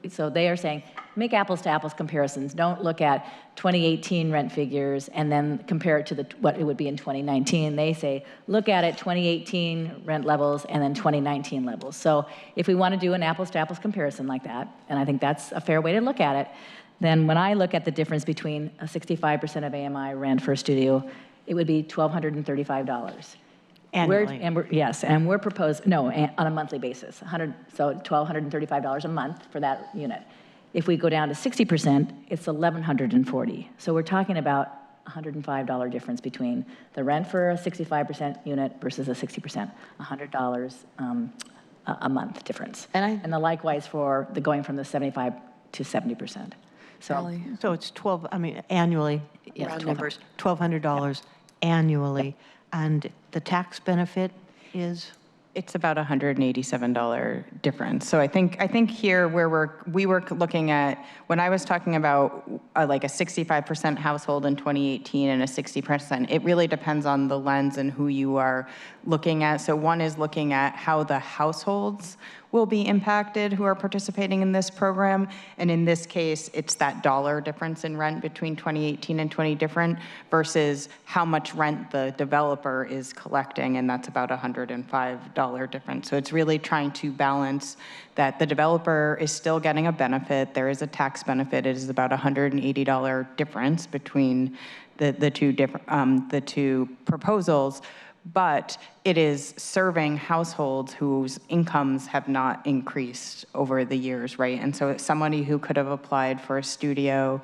so they are saying, make apples to apples comparisons. Don't look at 2018 rent figures and then compare it to what it would be in 2019. They say, look at it 2018 rent levels and then 2019 levels. So if we want to do an apples to apples comparison like that, and I think that's a fair way to look at it, then when I look at the difference between a 65% of AMI rent for a studio, it would be $1,235. Annually. And we're proposed, no, on a monthly basis, so $1,235 a month for that unit. If we go down to 60%, it's $1,140. So we're talking about $105 difference between the rent for a 65% unit versus a 60%, $100 a month difference. And the likewise for the going from the 75 to 70%. So it's 12, annually, Yes, round numbers, $1,200 annually. And the tax benefit is? It's about $187 difference. So I think here where we were looking at, when I was talking about like a 65% household in 2018 and a 60%, it really depends on the lens and who you are looking at. So one is looking at how the households will be impacted who are participating in this program. And in this case, it's that dollar difference in rent between 2018 and 20 different versus how much rent the developer is collecting, and that's about $105 difference. So it's really trying to balance that the developer is still getting a benefit. There is a tax benefit. It is about $180 difference between the two proposals. But it is serving households whose incomes have not increased over the years, right? And so it's somebody who could have applied for a studio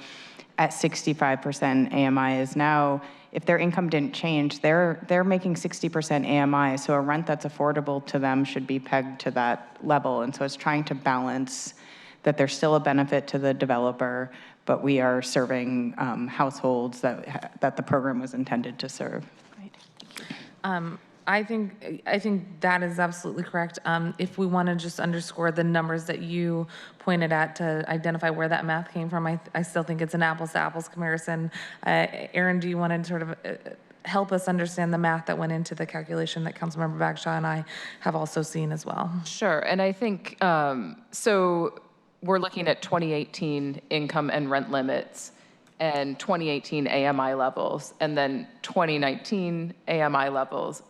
at 65% AMI is now, if their income didn't change, they're making 60% AMI, so a rent that's affordable to them should be pegged to that level. And so it's trying to balance that there's still a benefit to the developer, but we are serving households that the program was intended to serve. I think that is absolutely correct. If we want to just underscore the numbers that you pointed at to identify where that math came from, I still think it's an apples to apples comparison. Aaron, do you want to sort of help us understand the math that went into the calculation that Councilmember Bagshaw and I have also seen as well? Sure, and I think, so we're looking at 2018 income and rent limits and 2018 AMI levels, and then 2019 AMI levels,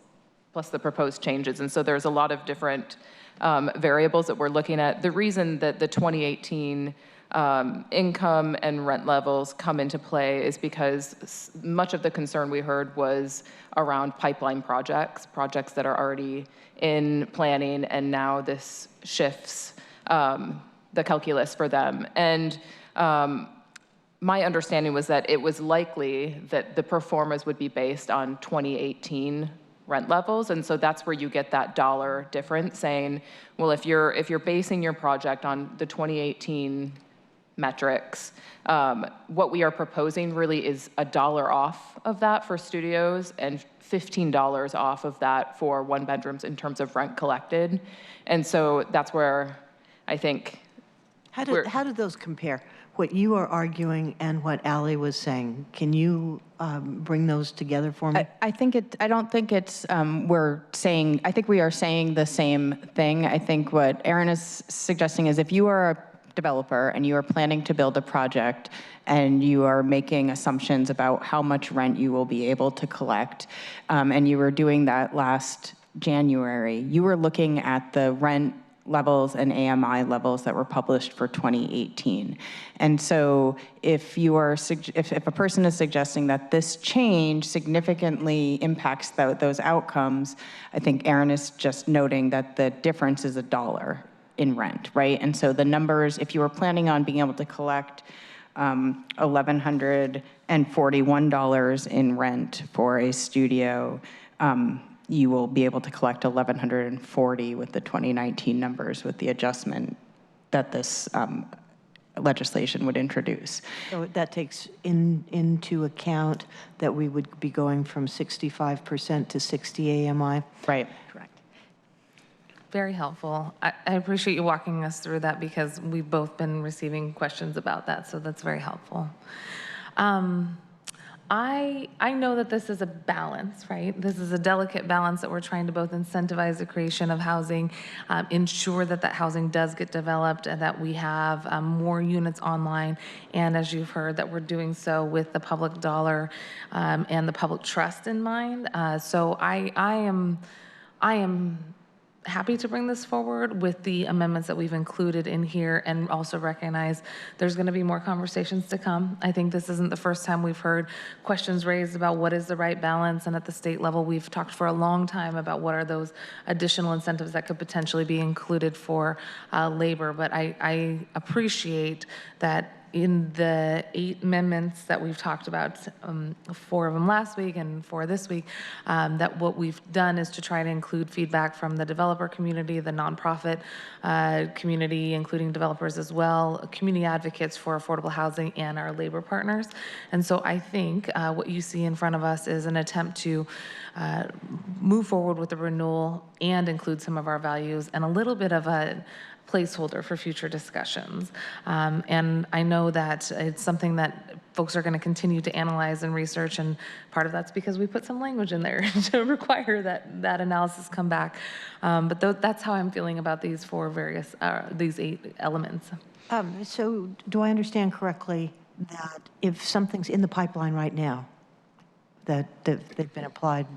plus the proposed changes. And so there's a lot of different variables that we're looking at. The reason that the 2018 income and rent levels come into play is because much of the concern we heard was around pipeline projects that are already in planning, and now this shifts the calculus for them. And my understanding was that it was likely that the performance would be based on 2018 rent levels, and so that's where you get that dollar difference, saying, well, if you're basing your project on the 2018 metrics, what we are proposing really is $1 off of that for studios and $15 off of that for one bedrooms in terms of rent collected. And so that's where I think how do those compare? What you are arguing and what Ally was saying, can you bring those together for me? I don't think it's, I think we are saying the same thing. I think what Aaron is suggesting is if you are a developer and you are planning to build a project and you are making assumptions about how much rent you will be able to collect, and you were doing that last January, you were looking at the rent levels and AMI levels that were published for 2018. And so if a person is suggesting that this change significantly impacts those outcomes, I think Aaron is just noting that the difference is $1 in rent, right? And so the numbers, if you were planning on being able to collect $1,141 in rent for a studio, you will be able to collect $1,140 with the 2019 numbers with the adjustment that this legislation would introduce. So that takes into account that we would be going from 65% to 60 AMI? Right. Correct. Very helpful. I appreciate you walking us through that because we've both been receiving questions about that, so that's very helpful. I know that this is a balance, right? This is a delicate balance that we're trying to both incentivize the creation of housing, ensure that that housing does get developed, and that we have more units online, and as you've heard, that we're doing so with the public dollar and the public trust in mind. So I am happy to bring this forward with the amendments that we've included in here, and also recognize there's going to be more conversations to come. I think this isn't the first time we've heard questions raised about what is the right balance, and at the state level, we've talked for a long time about what are those additional incentives that could potentially be included for labor. But I appreciate that in the 8 amendments that we've talked about, 4 of them last week and 4 this week, that what we've done is to try to include feedback from the developer community, the nonprofit community, including developers as well, community advocates for affordable housing, and our labor partners. And so I think what you see in front of us is an attempt to move forward with the renewal and include some of our values, and a little bit of a placeholder for future discussions. And I know that it's something that folks are going to continue to analyze and research, and part of that's because we put some language in there to require that analysis come back. But that's how I'm feeling about these these 8 elements. So do I understand correctly that if something's in the pipeline right now, that they've been applied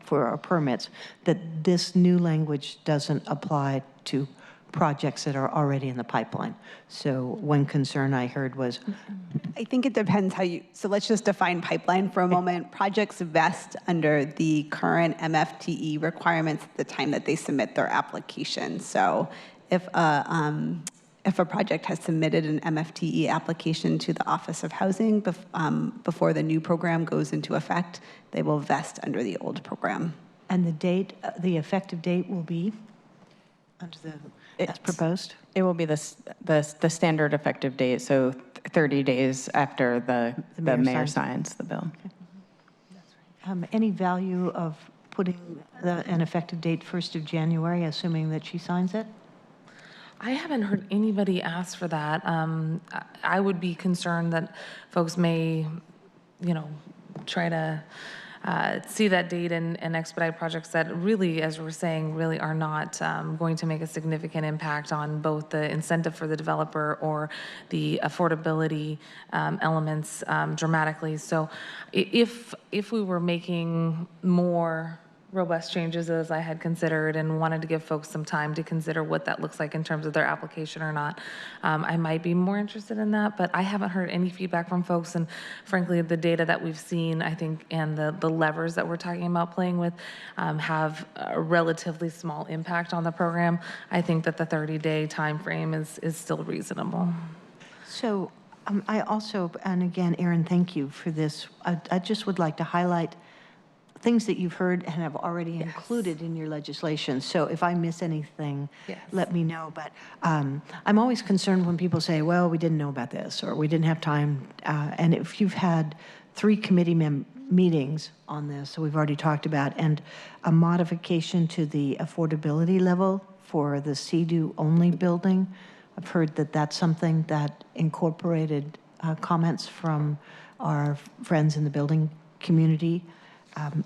for our permits, that this new language doesn't apply to projects that are already in the pipeline? So one concern I heard was, I think it depends how you, so let's just define pipeline for a moment. Projects vest under the current MFTE requirements at the time that they submit their application. So if a project has submitted an MFTE application to the Office of Housing before the new program goes into effect, they will vest under the old program. And the date, the effective date will be under the, as proposed? It will be the standard effective date, so 30 days after the mayor signs the bill. Okay. Any value of putting an effective date 1st of January, assuming that she signs it? I haven't heard anybody ask for that. I would be concerned that folks may, try to see that date and expedite projects that really, as we're saying, really are not going to make a significant impact on both the incentive for the developer or the affordability elements dramatically. So if we were making more robust changes as I had considered and wanted to give folks some time to consider what that looks like in terms of their application or not, I might be more interested in that, but I haven't heard any feedback from folks, and frankly, the data that we've seen, I think, and the levers that we're talking about playing with have a relatively small impact on the program. I think that the 30-day time frame is still reasonable. So I also, and again, Erin, thank you for this. I just would like to highlight things that you've heard and have already included in your legislation. So if I miss anything, let me know. But I'm always concerned when people say, well, we didn't know about this, or we didn't have time. And if you've had 3 committee meetings on this, so we've already talked about, and a modification to the affordability level for the CEDU-only building, I've heard that that's something that incorporated comments from our friends in the building community.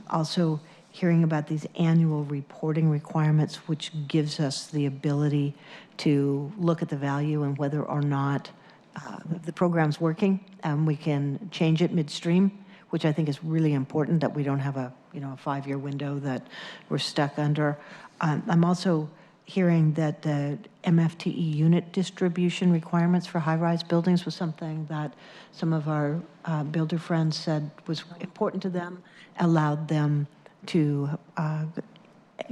Also hearing about these annual reporting requirements, which gives us the ability to look at the value and whether or not the program's working. We can change it midstream, which I think is really important, that we don't have a 5-year window that we're stuck under. I'm also hearing that the MFTE unit distribution requirements for high-rise buildings was something that some of our builder friends said was important to them, allowed them to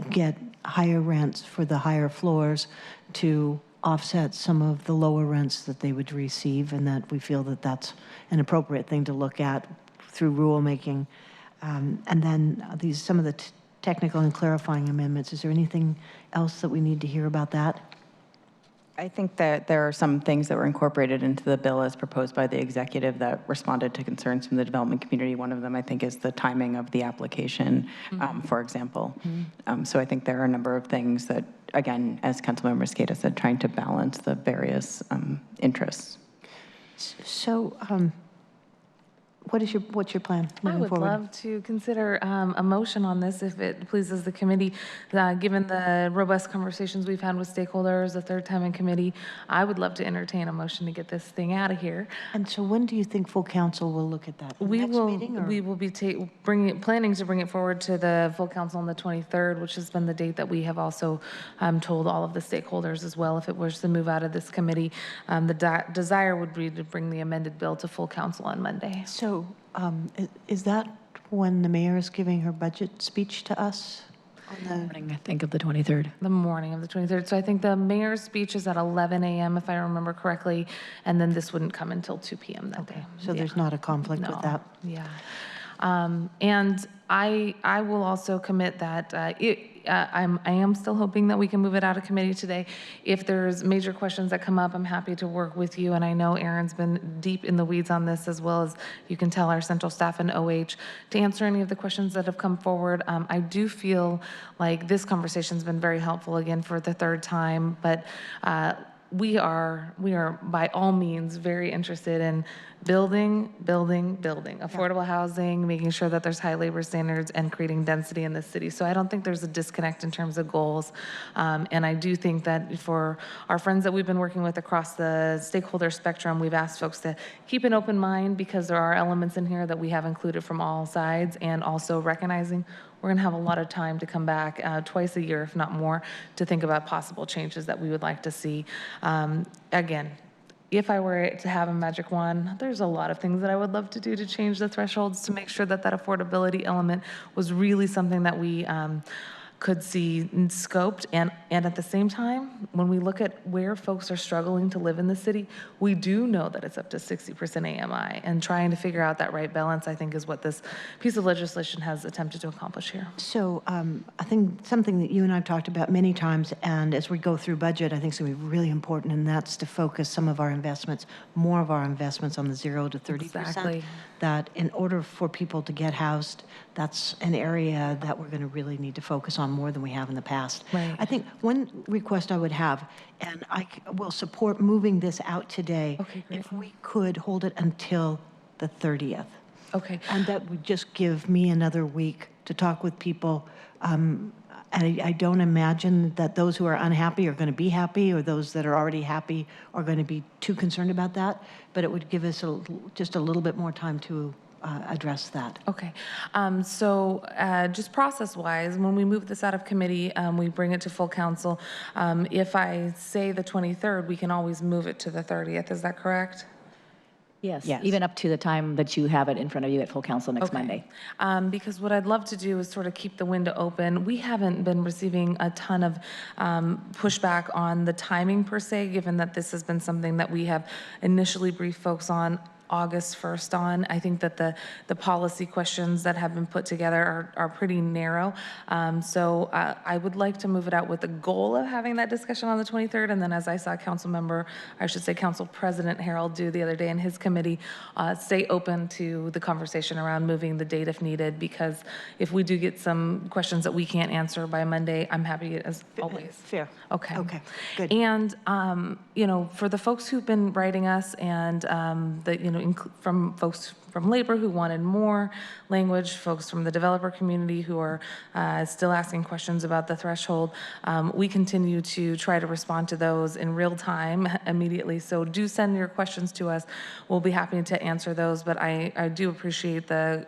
get higher rents for the higher floors to offset some of the lower rents that they would receive, and that we feel that that's an appropriate thing to look at through rulemaking. And then some of the technical and clarifying amendments. Is there anything else that we need to hear about that? I think that there are some things that were incorporated into the bill as proposed by the executive that responded to concerns from the development community. One of them, I think, is the timing of the application, for example. So I think there are a number of things that, again, as Councilmember Mosqueda said, trying to balance the various interests. So what's your plan I moving would forward? love to consider a motion on this if it pleases the committee. Given the robust conversations we've had with stakeholders, the third time in committee, I would love to entertain a motion to get this thing out of here. And so when do you think full council will look at that? The We next will, meeting, or? we will be planning to bring it forward to the full council on the 23rd, which has been the date that we have also told all of the stakeholders as well. If it was to move out of this committee, the desire would be to bring the amended bill to full council on Monday. So is that when the mayor is giving her budget speech to us? Morning, I think, of the 23rd. The morning of the 23rd. So I think the mayor's speech is at 11 a.m., if I remember correctly, and then this wouldn't come until 2 p.m. that day. So there's not a conflict with that? Yeah. And I will also commit that I am still hoping that we can move it out of committee today. If there's major questions that come up, I'm happy to work with you. And I know Aaron's been deep in the weeds on this, as well as you can tell our central staff and OH, to answer any of the questions that have come forward. I do feel like this conversation's been very helpful again for the third time, but we are by all means very interested in building affordable housing, making sure that there's high labor standards, and creating density in this city. So I don't think there's a disconnect in terms of goals. And I do think that for our friends that we've been working with across the stakeholder spectrum, we've asked folks to keep an open mind, because there are elements in here that we have included from all sides, and also recognizing we're going to have a lot of time to come back twice a year, if not more, to think about possible changes that we would like to see. Again, if I were to have a magic wand, there's a lot of things that I would love to do to change the thresholds to make sure that that affordability element was really something that we could see scoped. And at the same time, when we look at where folks are struggling to live in the city, we do know that it's up to 60% AMI, and trying to figure out that right balance, I think, is what this piece of legislation has attempted to accomplish here. So I think something that you and I have talked about many times, and as we go through budget, I think it's going to be really important, and that's to focus some of our investments, more of our investments on the 0 to 30%. Exactly. That in order for people to get housed, that's an area that we're going to really need to focus on more than we have in the past. Right. I think one request I would have, and I will support moving this out today, if we could hold it until the 30th. Okay. And that would just give me another week to talk with people. And I don't imagine that those who are unhappy are going to be happy, or those that are already happy are going to be too concerned about that. But it would give us just a little bit more time to address that. Okay. So just process-wise, when we move this out of committee, we bring it to full council. If I say the 23rd, we can always move it to the 30th. Is that correct? Yes, even up to the time that you have it in front of you at full council next Monday. Because what I'd love to do is sort of keep the window open. We haven't been receiving a ton of pushback on the timing per se, given that this has been something that we have initially briefed folks on August 1st on. I think that the policy questions that have been put together are pretty narrow. So I would like to move it out with the goal of having that discussion on the 23rd. And then, as I saw Council President Harold do the other day in his committee, stay open to the conversation around moving the date if needed, because if we do get some questions that we can't answer by Monday, I'm happy as always. Fair. Okay. Okay, good. And, for the folks who've been writing us, and from folks from labor who wanted more language, folks from the developer community who are still asking questions about the threshold, we continue to try to respond to those in real time immediately. So do send your questions to us. We'll be happy to answer those, but I do appreciate the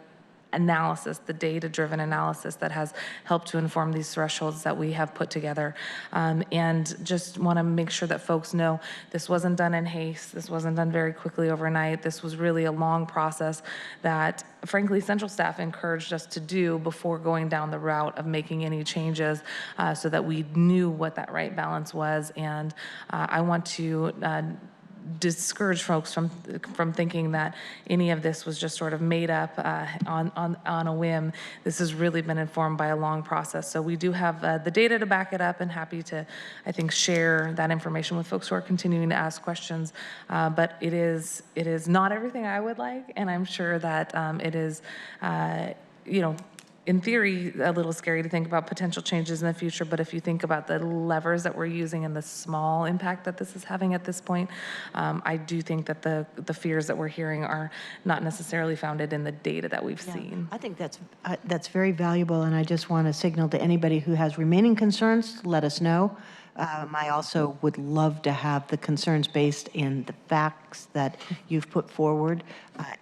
analysis, the data-driven analysis that has helped to inform these thresholds that we have put together. And just want to make sure that folks know this wasn't done in haste. This wasn't done very quickly overnight. This was really a long process that, frankly, central staff encouraged us to do before going down the route of making any changes, so that we knew what that right balance was. And I want to discourage folks from thinking that any of this was just sort of made up on a whim. This has really been informed by a long process. So we do have the data to back it up, and happy to, I think, share that information with folks who are continuing to ask questions. But it is not everything I would like, and I'm sure that it is, in theory, a little scary to think about potential changes in the future, but if you think about the levers that we're using and the small impact that this is having at this point, I do think that the fears that we're hearing are not necessarily founded in the data that we've seen. I think that's very valuable, and I just want to signal to anybody who has remaining concerns, let us know. I also would love to have the concerns based in the facts that you've put forward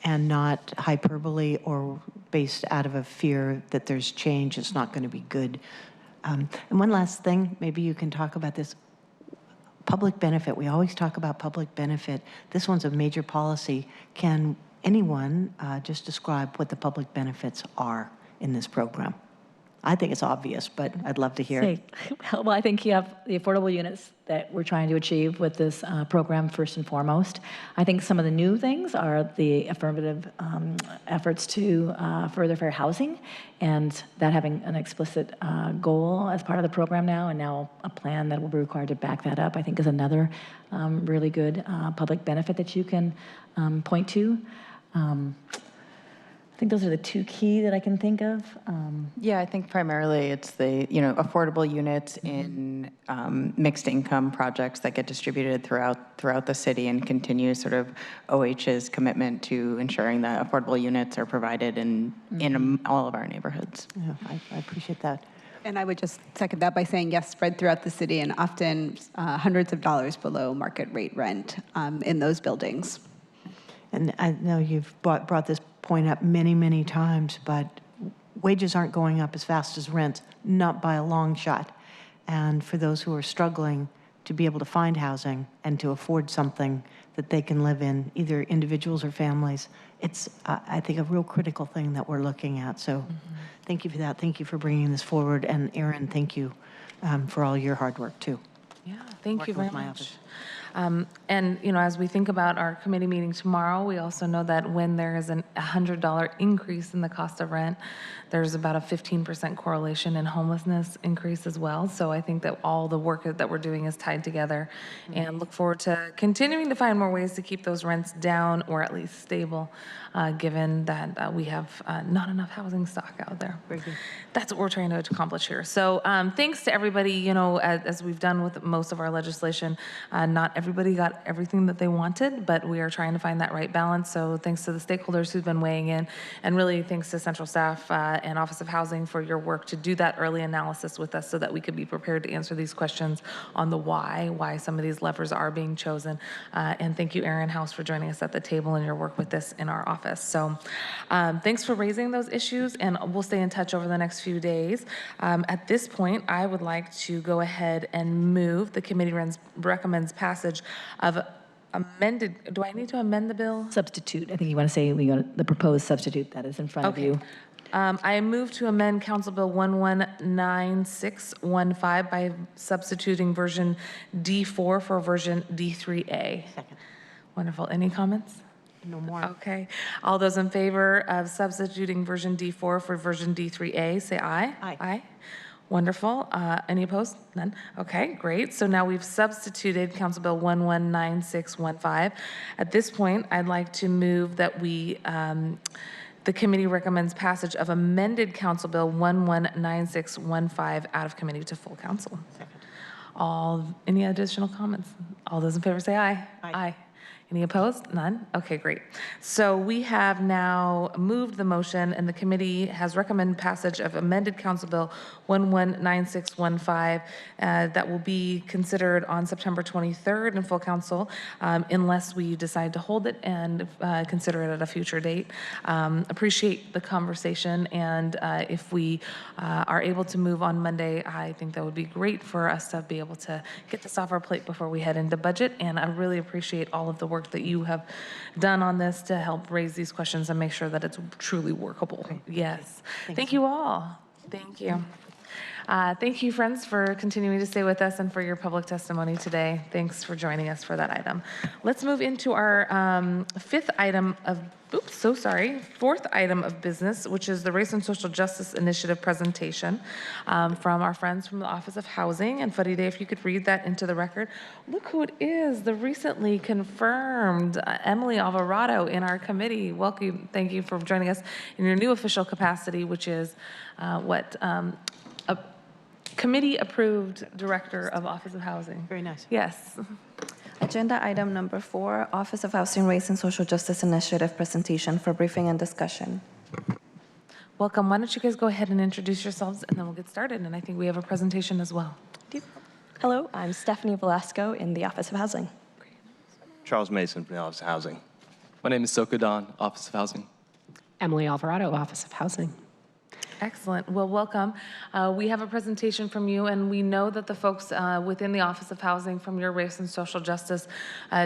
and not hyperbole or based out of a fear that there's change, it's not going to be good. And one last thing, maybe you can talk about this. Public benefit, we always talk about public benefit. This one's a major policy. Can anyone just describe what the public benefits are in this program? I think it's obvious, but I'd love to hear it. Well, I think you have the affordable units that we're trying to achieve with this program first and foremost. I think some of the new things are the affirmative efforts to further fair housing, and that having an explicit goal as part of the program now, and now a plan that will be required to back that up, I think is another really good public benefit that you can point to. I think those are the two key that I can think of. Yeah, I think primarily it's the, affordable units in mixed income projects that get distributed throughout the city and continue sort of OH's commitment to ensuring that affordable units are provided in all of our neighborhoods. Yeah, I appreciate that. And I would just second that by saying, yes, spread throughout the city and often hundreds of dollars below market rate rent in those buildings. And I know you've brought this point up many, many times, but wages aren't going up as fast as rent, not by a long shot. And for those who are struggling to be able to find housing and to afford something that they can live in, either individuals or families, it's, I think, a real critical thing that we're looking at. So thank you for that. Thank you for bringing this forward. And Erin, thank you for all your hard work, too. Yeah, thank you very Working with my much. office. And, as we think about our committee meeting tomorrow, we also know that when there is a $100 increase in the cost of rent, there's about a 15% correlation in homelessness increase as well. So I think that all the work that we're doing is tied together, and look forward to continuing to find more ways to keep those rents down or at least stable, given that we have not enough housing stock out there. Very good. That's what we're trying to accomplish here. So thanks to everybody, as we've done with most of our legislation, not everybody got everything that they wanted, but we are trying to find that right balance. So thanks to the stakeholders who've been weighing in, and really thanks to Central Staff and Office of Housing for your work to do that early analysis with us so that we could be prepared to answer these questions on the why some of these levers are being chosen. And thank you, Erin House, for joining us at the table and your work with this in our office. So thanks for raising those issues, and we'll stay in touch over the next few days. At this point, I would like to go ahead and move the committee recommends passage of amended, do I need to amend the bill? Substitute, I think you want to say the proposed substitute that is in front of you. I move to amend Council Bill 119615 by substituting version D4 for version D3A. Second. Wonderful. Any comments? No more. Okay. All those in favor of substituting version D4 for version D3A, say aye. Aye. Aye. Wonderful. Any opposed? None? Okay, great. So now we've substituted Council Bill 119615. At this point, I'd like to move that the committee recommends passage of amended Council Bill 119615 out of committee to full council. Second. Any additional comments? All those in favor say aye. Aye. Any opposed? None? Okay, great. So we have now moved the motion, and the committee has recommended passage of amended Council Bill 119615 that will be considered on September 23rd in full council, unless we decide to hold it and consider it at a future date. Appreciate the conversation, and if we are able to move on Monday, I think that would be great for us to be able to get this off our plate before we head into budget, and I really appreciate all of the work that you have done on this to help raise these questions and make sure that it's truly workable. Yes. Thank you all. Thank you. Thank you, friends, for continuing to stay with us and for your public testimony today. Thanks for joining us for that item. Let's move into our fourth item of business, which is the Race and Social Justice Initiative presentation from our friends from the Office of Housing. And Faride, if you could read that into the record. Look who it is, the recently confirmed Emily Alvarado in our committee. Welcome, thank you for joining us in your new official capacity, which is a committee-approved Director of Office of Housing. Very nice. Yes. Agenda item number 4, Office of Housing, Race and Social Justice Initiative presentation for briefing and discussion. Welcome. Why don't you guys go ahead and introduce yourselves, and then we'll get started. And I think we have a presentation as well. Hello, I'm Stephanie Velasco in the Office of Housing. Charles Mason from the Office of Housing. My name is Soko Don, Office of Housing. Emily Alvarado, Office of Housing. Excellent. Well, welcome. We have a presentation from you, and we know that the folks within the Office of Housing from your Race and Social Justice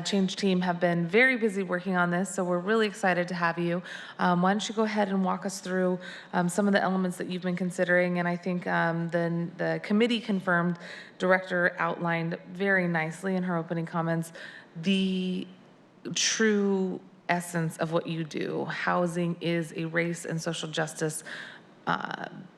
Change team have been very busy working on this, so we're really excited to have you. Why don't you go ahead and walk us through some of the elements that you've been considering, and I think the committee confirmed director outlined very nicely in her opening comments the true essence of what you do. Housing is a race and social justice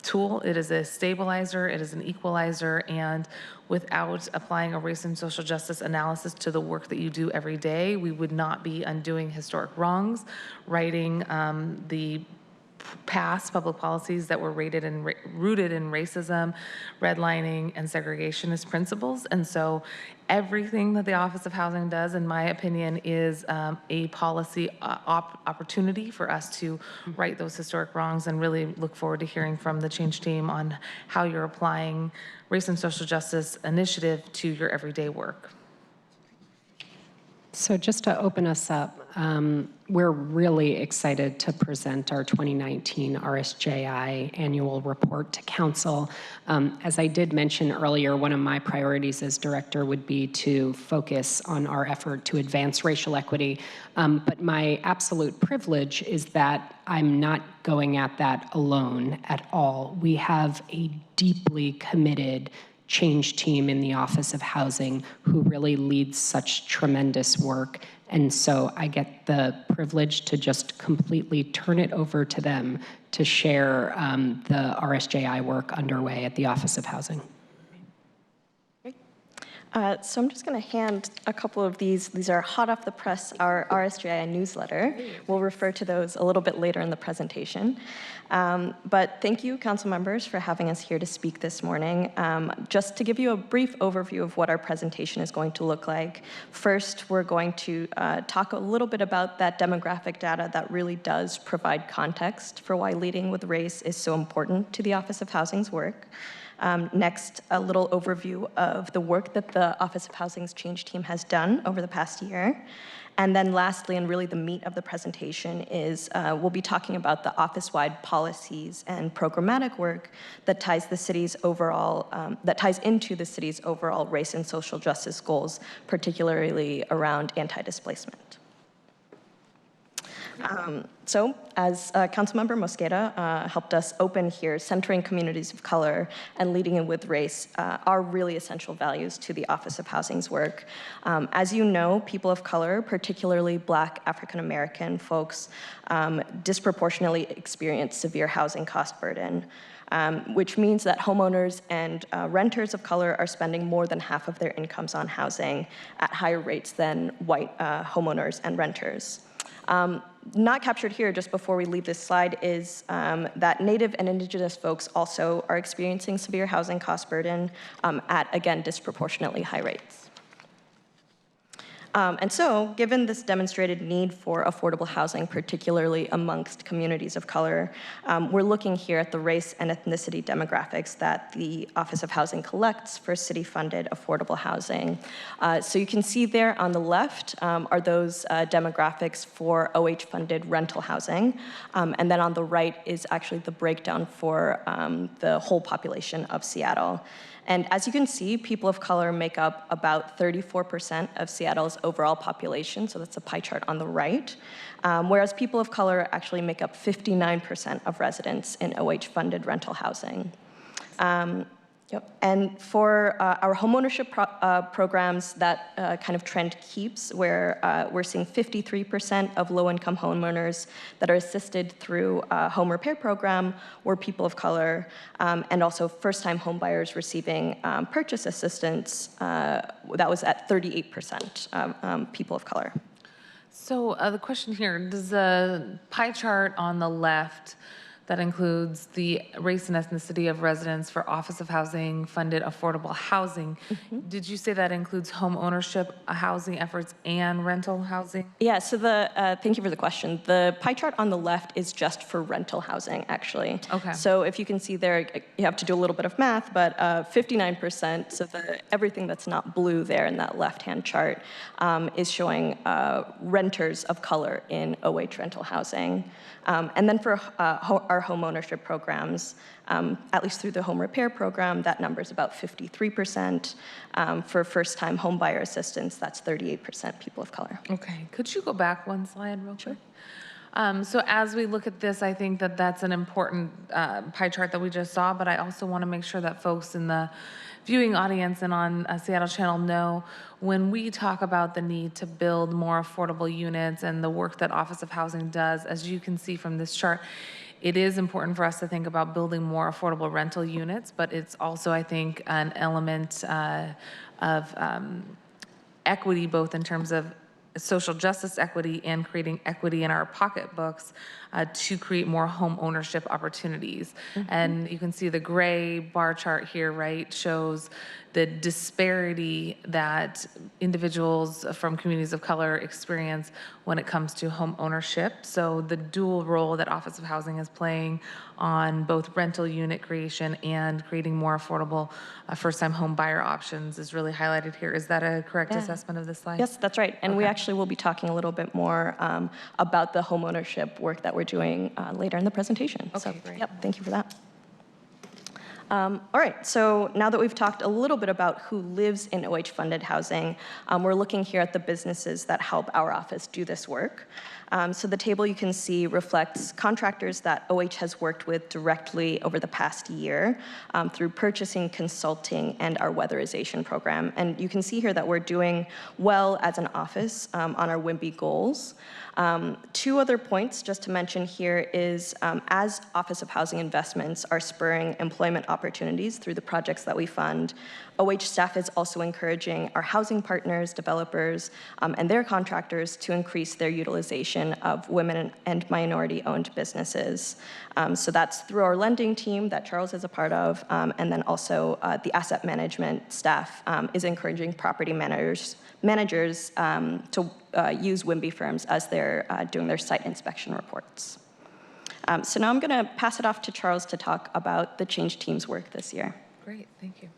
tool. It is a stabilizer, it is an equalizer, and without applying a race and social justice analysis to the work that you do every day, we would not be undoing historic wrongs, righting the past public policies that were rooted in racism, redlining, and segregationist principles. And so everything that the Office of Housing does, in my opinion, is a policy opportunity for us to right those historic wrongs, and really look forward to hearing from the Change team on how you're applying race and social justice initiative to your everyday work. So just to open us up, we're really excited to present our 2019 RSJI annual report to Council. As I did mention earlier, one of my priorities as director would be to focus on our effort to advance racial equity. But my absolute privilege is that I'm not going at that alone at all. We have a deeply committed Change team in the Office of Housing who really leads such tremendous work. And so I get the privilege to just completely turn it over to them to share the RSJI work underway at the Office of Housing. So I'm just going to hand a couple of these. These are hot off the press, our RSJI newsletter. We'll refer to those a little bit later in the presentation. But thank you, council members, for having us here to speak this morning. Just to give you a brief overview of what our presentation is going to look like. First, we're going to talk a little bit about that demographic data that really does provide context for why leading with race is so important to the Office of Housing's work. Next, a little overview of the work that the Office of Housing's Change team has done over the past year. And then lastly, and really the meat of the presentation is we'll be talking about the office-wide policies and programmatic work that ties the city's overall, that ties into the city's overall race and social justice goals, particularly around anti-displacement. So, as Councilmember Mosqueda helped us open here, centering communities of color and leading in with race are really essential values to the Office of Housing's work. As you know, people of color, particularly Black African American folks, disproportionately experience severe housing cost burden. Which means that homeowners and renters of color are spending more than half of their incomes on housing at higher rates than white homeowners and renters. Not captured here just before we leave this slide is that Native and Indigenous folks also are experiencing severe housing cost burden at, again, disproportionately high rates. And so, given this demonstrated need for affordable housing, particularly amongst communities of color, we're looking here at the race and ethnicity demographics that the Office of Housing collects for city-funded affordable housing. So you can see there on the left are those demographics for OH-funded rental housing, and then on the right is actually the breakdown for the whole population of Seattle. And as you can see, people of color make up about 34% of Seattle's overall population, so that's a pie chart on the right, whereas people of color actually make up 59% of residents in OH-funded rental housing. Yep. And for our homeownership programs, that kind of trend keeps, where we're seeing 53% of low-income homeowners that are assisted through a home repair program were people of color, and also first-time homebuyers receiving purchase assistance, that was at 38% people of color. So the question here, does the pie chart on the left that includes the race and ethnicity of residents for Office of Housing funded affordable housing, did you say that includes home ownership housing efforts and rental housing? Yeah, so thank you for the question. The pie chart on the left is just for rental housing, actually. Okay. So if you can see there, you have to do a little bit of math, but 59%, so everything that's not blue there in that left-hand chart is showing renters of color in OH rental housing. And then for our home ownership programs, at least through the home repair program, that number is about 53%. For first-time home buyer assistance, that's 38% people of color. Okay, could you go back one slide real quick? So as we look at this, I think that that's an important pie chart that we just saw, but I also want to make sure that folks in the viewing audience and on Seattle Channel know when we talk about the need to build more affordable units and the work that Office of Housing does, as you can see from this chart, it is important for us to think about building more affordable rental units, but it's also, I think, an element of equity, both in terms of social justice equity and creating equity in our pocketbooks to create more home ownership opportunities. And you can see the gray bar chart here, right, shows the disparity that individuals from communities of color experience when it comes to home ownership. So the dual role that Office of Housing is playing on both rental unit creation and creating more affordable first-time home buyer options is really highlighted here. Is that a correct assessment of this slide? Yes, that's right. And we actually will be talking a little bit more about the home ownership work that we're doing later in the presentation. Okay, so, great. Yep, thank you for that. All right, so now that we've talked a little bit about who lives in OH-funded housing, we're looking here at the businesses that help our office do this work. So the table you can see reflects contractors that OH has worked with directly over the past year through purchasing, consulting, and our weatherization program. And you can see here that we're doing well as an office on our WIMBY goals. Two other points just to mention here is as Office of Housing investments are spurring employment opportunities through the projects that we fund, OH staff is also encouraging our housing partners, developers, and their contractors to increase their utilization of women and minority-owned businesses. So that's through our lending team that Charles is a part of, and then also the asset management staff is encouraging property managers to use WIMBY firms as they're doing their site inspection reports. So now I'm going to pass it off to Charles to talk about the Change Team's work this year. Great, thank you.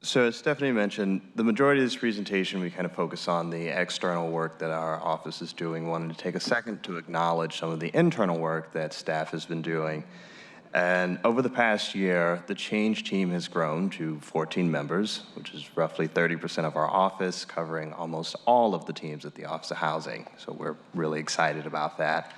So as Stephanie mentioned, the majority of this presentation, we kind of focus on the external work that our office is doing. Wanted to take a second to acknowledge some of the internal work that staff has been doing. And over the past year, the Change Team has grown to 14 members, which is roughly 30% of our office, covering almost all of the teams at the Office of Housing. So we're really excited about that.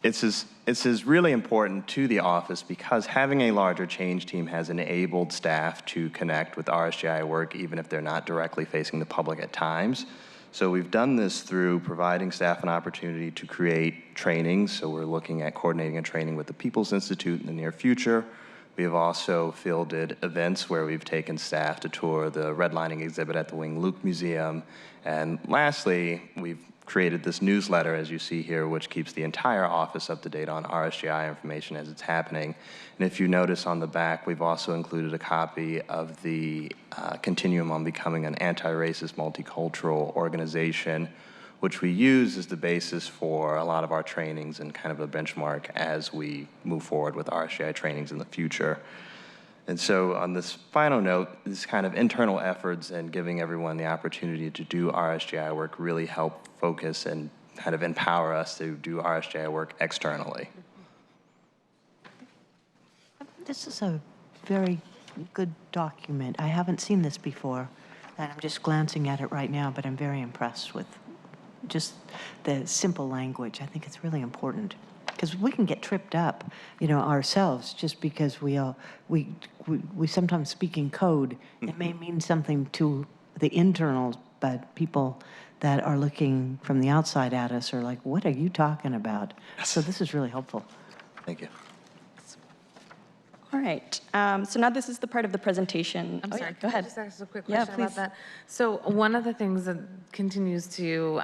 It's really important to the office because having a larger Change Team has enabled staff to connect with RSGI work even if they're not directly facing the public at times. So we've done this through providing staff an opportunity to create trainings. So we're looking at coordinating a training with the People's Institute in the near future. We have also fielded events where we've taken staff to tour the redlining exhibit at the Wing Luke Museum. And lastly, we've created this newsletter, as you see here, which keeps the entire office up to date on RSGI information as it's happening. And if you notice on the back, we've also included a copy of the Continuum on Becoming an Anti-Racist Multicultural Organization, which we use as the basis for a lot of our trainings and kind of a benchmark as we move forward with RSGI trainings in the future. And so on this final note, these kind of internal efforts and giving everyone the opportunity to do RSGI work really help focus and kind of empower us to do RSGI work externally. This is a very good document. I haven't seen this before, and I'm just glancing at it right now, but I'm very impressed with just the simple language. I think it's really important. because we can get tripped up, ourselves just because we sometimes speak in code. It may mean something to the internals, but people that are looking from the outside at us are like, what are you talking about? So this is really helpful. Thank you. All right. So now this is the part of the presentation. I'm sorry, Go ahead. Just ask a quick Yeah, question about please. that. So one of the things that continues to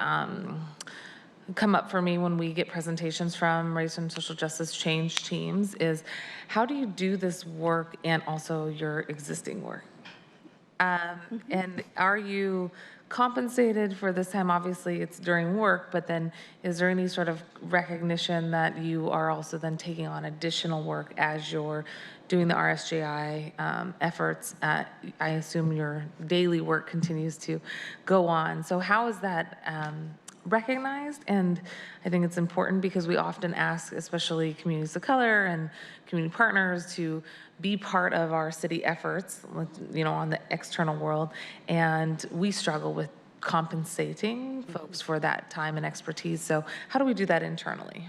come up for me when we get presentations from race and social justice change teams is how do you do this work and also your existing work? And are you compensated for this time? Obviously, it's during work, but then is there any sort of recognition that you are also then taking on additional work as you're doing the RSJI efforts? I assume your daily work continues to go on. So how is that recognized? And I think it's important because we often ask, especially communities of color and community partners, to be part of our city efforts, on the external world. And we struggle with compensating folks for that time and expertise. So how do we do that internally?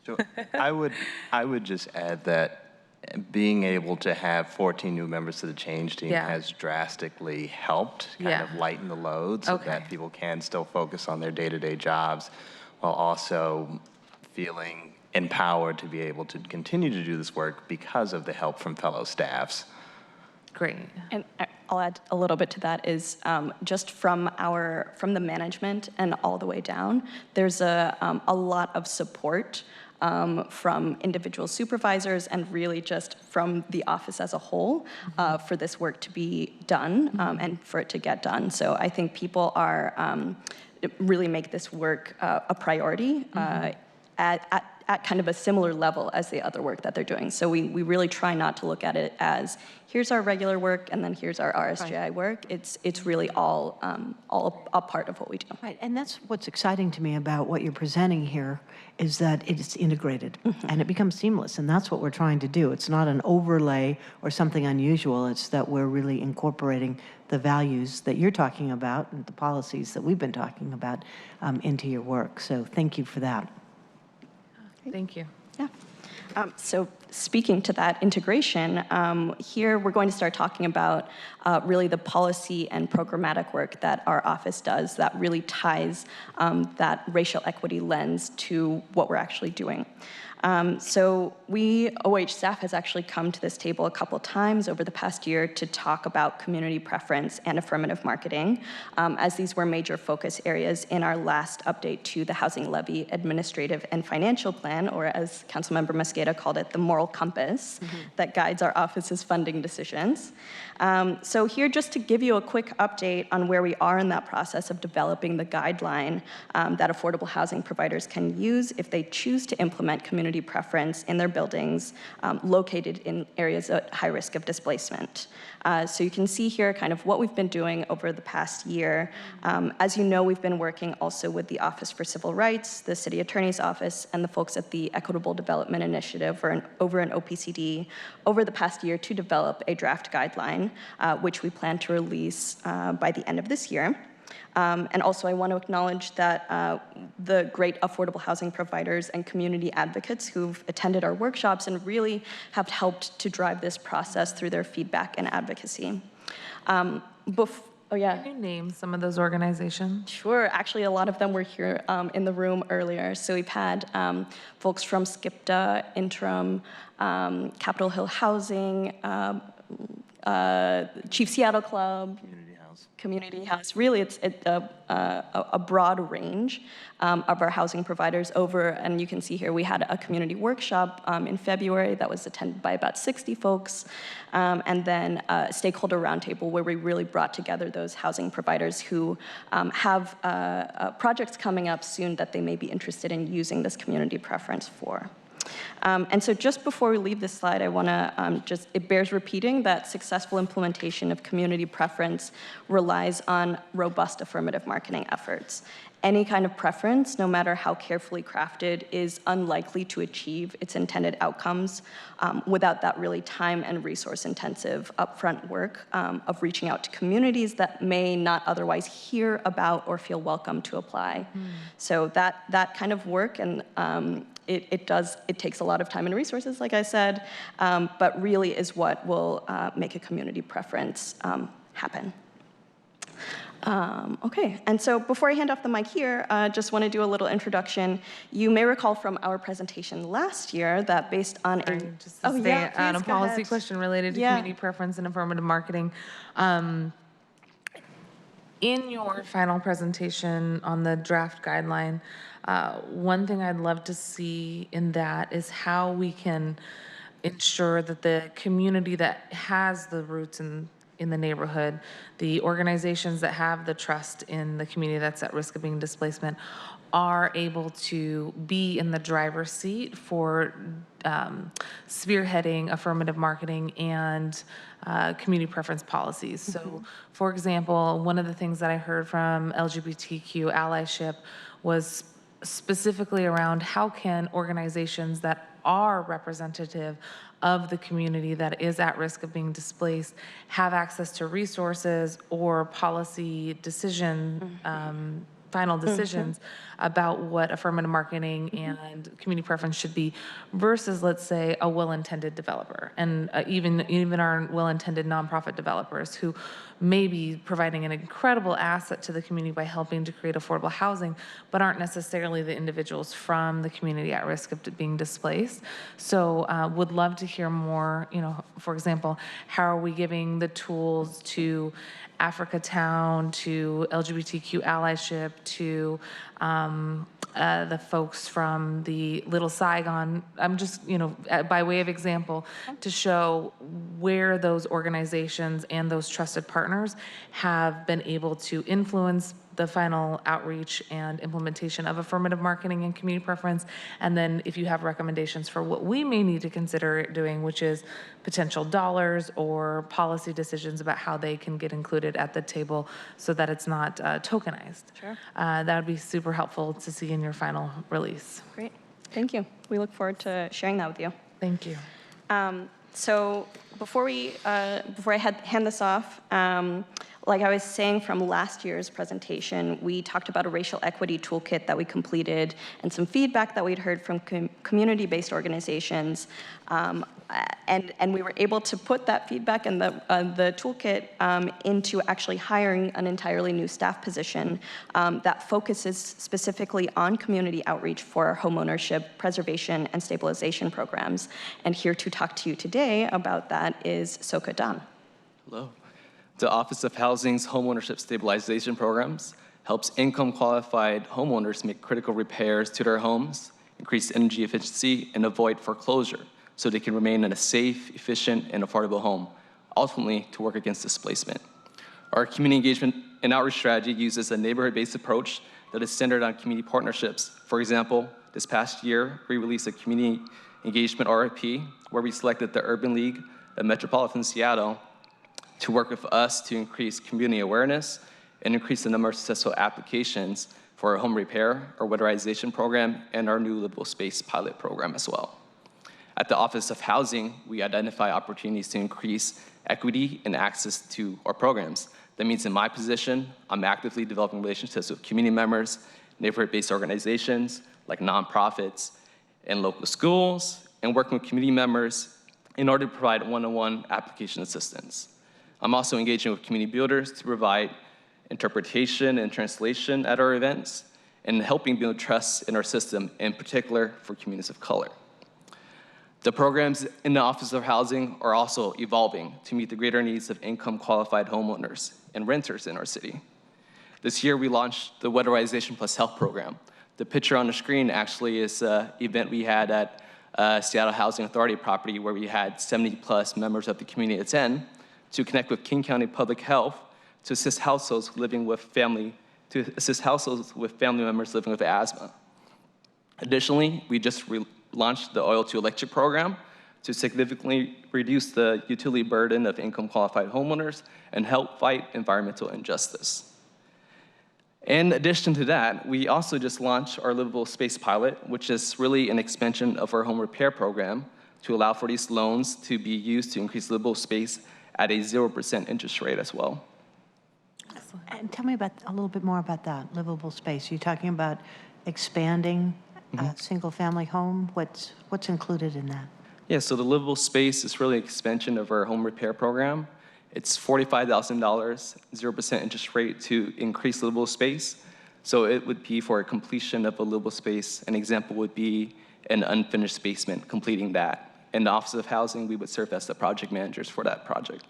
So I would just add that being able to have 14 new members to the change team has drastically helped kind of lighten the load so that people can still focus on their day-to-day jobs while also feeling empowered to be able to continue to do this work because of the help from fellow staffs. Great. And I'll add a little bit to that is just from the management and all the way down, there's a lot of support from individual supervisors and really just from the office as a whole for this work to be done and for it to get done. So I think people are really make this work a priority at kind of a similar level as the other work that they're doing. So we really try not to look at it as here's our regular work and then here's our RSJI work. It's really all a part of what we do. Right, and that's what's exciting to me about what you're presenting here is that it's integrated and it becomes seamless, and that's what we're trying to do. It's not an overlay or something unusual. It's that we're really incorporating the values that you're talking about and the policies that we've been talking about into your work. So thank you for that. Thank you. Yeah. So speaking to that integration, here we're going to start talking about really the policy and programmatic work that our office does that really ties that racial equity lens to what we're actually doing. So OH staff has actually come to this table a couple times over the past year to talk about community preference and affirmative marketing, as these were major focus areas in our last update to the Housing Levy Administrative and Financial Plan, or as Councilmember Mosqueda called it, the moral compass that guides our office's funding decisions. So here, just to give you a quick update on where we are in that process of developing the guideline that affordable housing providers can use if they choose to implement community preference in their buildings located in areas at high risk of displacement. So you can see here kind of what we've been doing over the past year. As you know, we've been working also with the Office for Civil Rights, the City Attorney's Office, and the folks at the Equitable Development Initiative over in OPCD over the past year to develop a draft guideline, which we plan to release by the end of this year. And also I want to acknowledge that the great affordable housing providers and community advocates who've attended our workshops and really have helped to drive this process through their feedback and advocacy. Oh, yeah. Can you name some of those organizations? Sure. Actually, a lot of them were here in the room earlier. So we've had folks from SCIPTA, Interim, Capitol Hill Housing, Chief Seattle Club, Community House. Really, it's a broad range of our housing providers over, and you can see here we had a community workshop in February that was attended by about 60 folks, and then a stakeholder roundtable where we really brought together those housing providers who have projects coming up soon that they may be interested in using this community preference for. And so just before we leave this slide, I want to it bears repeating that successful implementation of community preference relies on robust affirmative marketing efforts. Any kind of preference, no matter how carefully crafted, is unlikely to achieve its intended outcomes without that really time and resource-intensive upfront work of reaching out to communities that may not otherwise hear about or feel welcome to apply. So that kind of work, and it takes a lot of time and resources, like I said, but really is what will make a community preference happen. Okay, and so before I hand off the mic here, just want to do a little introduction. You may recall from our presentation last year that based on Just to stay on a policy question related to community preference and affirmative marketing. In your final presentation on the draft guideline, one thing I'd love to see in that is how we can ensure that the community that has the roots in the neighborhood, the organizations that have the trust in the community that's at risk of being displacement, are able to be in the driver's seat for spearheading affirmative marketing and community preference policies. So, for example, one of the things that I heard from LGBTQ allyship was specifically around how can organizations that are representative of the community that is at risk of being displaced have access to resources or policy decision, final decisions about what affirmative marketing and community preference should be versus, let's say, a well-intended developer, and even our well-intended nonprofit developers who may be providing an incredible asset to the community by helping to create affordable housing, but aren't necessarily the individuals from the community at risk of being displaced. So would love to hear more, for example, how are we giving the tools to Africa Town, to LGBTQ allyship, to the folks from the Little Saigon. I'm just, by way of example, to show where those organizations and those trusted partners have been able to influence the final outreach and implementation of affirmative marketing and community preference. And then if you have recommendations for what we may need to consider doing, which is potential dollars or policy decisions about how they can get included at the table so that it's not tokenized. Sure. That would be super helpful to see in your final release. Great. Thank you. We look forward to sharing that with you. Thank you. So before I hand this off, like I was saying from last year's presentation, we talked about a racial equity toolkit that we completed and some feedback that we'd heard from community-based organizations. And we were able to put that feedback and the toolkit into actually hiring an entirely new staff position that focuses specifically on community outreach for homeownership, preservation, and stabilization programs. And here to talk to you today about that is Soka Dan. Hello. The Office of Housing's Homeownership Stabilization Programs helps income-qualified homeowners make critical repairs to their homes, increase energy efficiency, and avoid foreclosure so they can remain in a safe, efficient, and affordable home, ultimately to work against displacement. Our community engagement and outreach strategy uses a neighborhood-based approach that is centered on community partnerships. For example, this past year, we released a community engagement RFP where we selected the Urban League of Metropolitan Seattle to work with us to increase community awareness and increase the number of successful applications for our home repair, our weatherization program, and our new livable space pilot program as well. At the Office of Housing, we identify opportunities to increase equity and access to our programs. That means in my position, I'm actively developing relationships with community members, neighborhood-based organizations like nonprofits and local schools, and working with community members in order to provide one-on-one application assistance. I'm also engaging with community builders to provide interpretation and translation at our events and helping build trust in our system, in particular for communities of color. The programs in the Office of Housing are also evolving to meet the greater needs of income-qualified homeowners and renters in our city. This year, we launched the Weatherization Plus Health program. The picture on the screen actually is an event we had at Seattle Housing Authority property where we had 70+ members of the community attend to connect with King County Public Health to assist households living with family members living with asthma. Additionally, we just launched the oil to electric program to significantly reduce the utility burden of income qualified homeowners and help fight environmental injustice. In addition to that, we also just launched our livable space pilot, which is really an expansion of our home repair program to allow for these loans to be used to increase livable space at a 0% interest rate as well. And tell me about a little bit more about that livable space. You're talking about expanding a single-family home. What's included in that? Yeah, so the livable space is really an expansion of our home repair program. It's $45,000, 0% interest rate to increase livable space. So it would be for a completion of a livable space. An example would be an unfinished basement, completing that. In the Office of Housing, we would serve as the project managers for that project.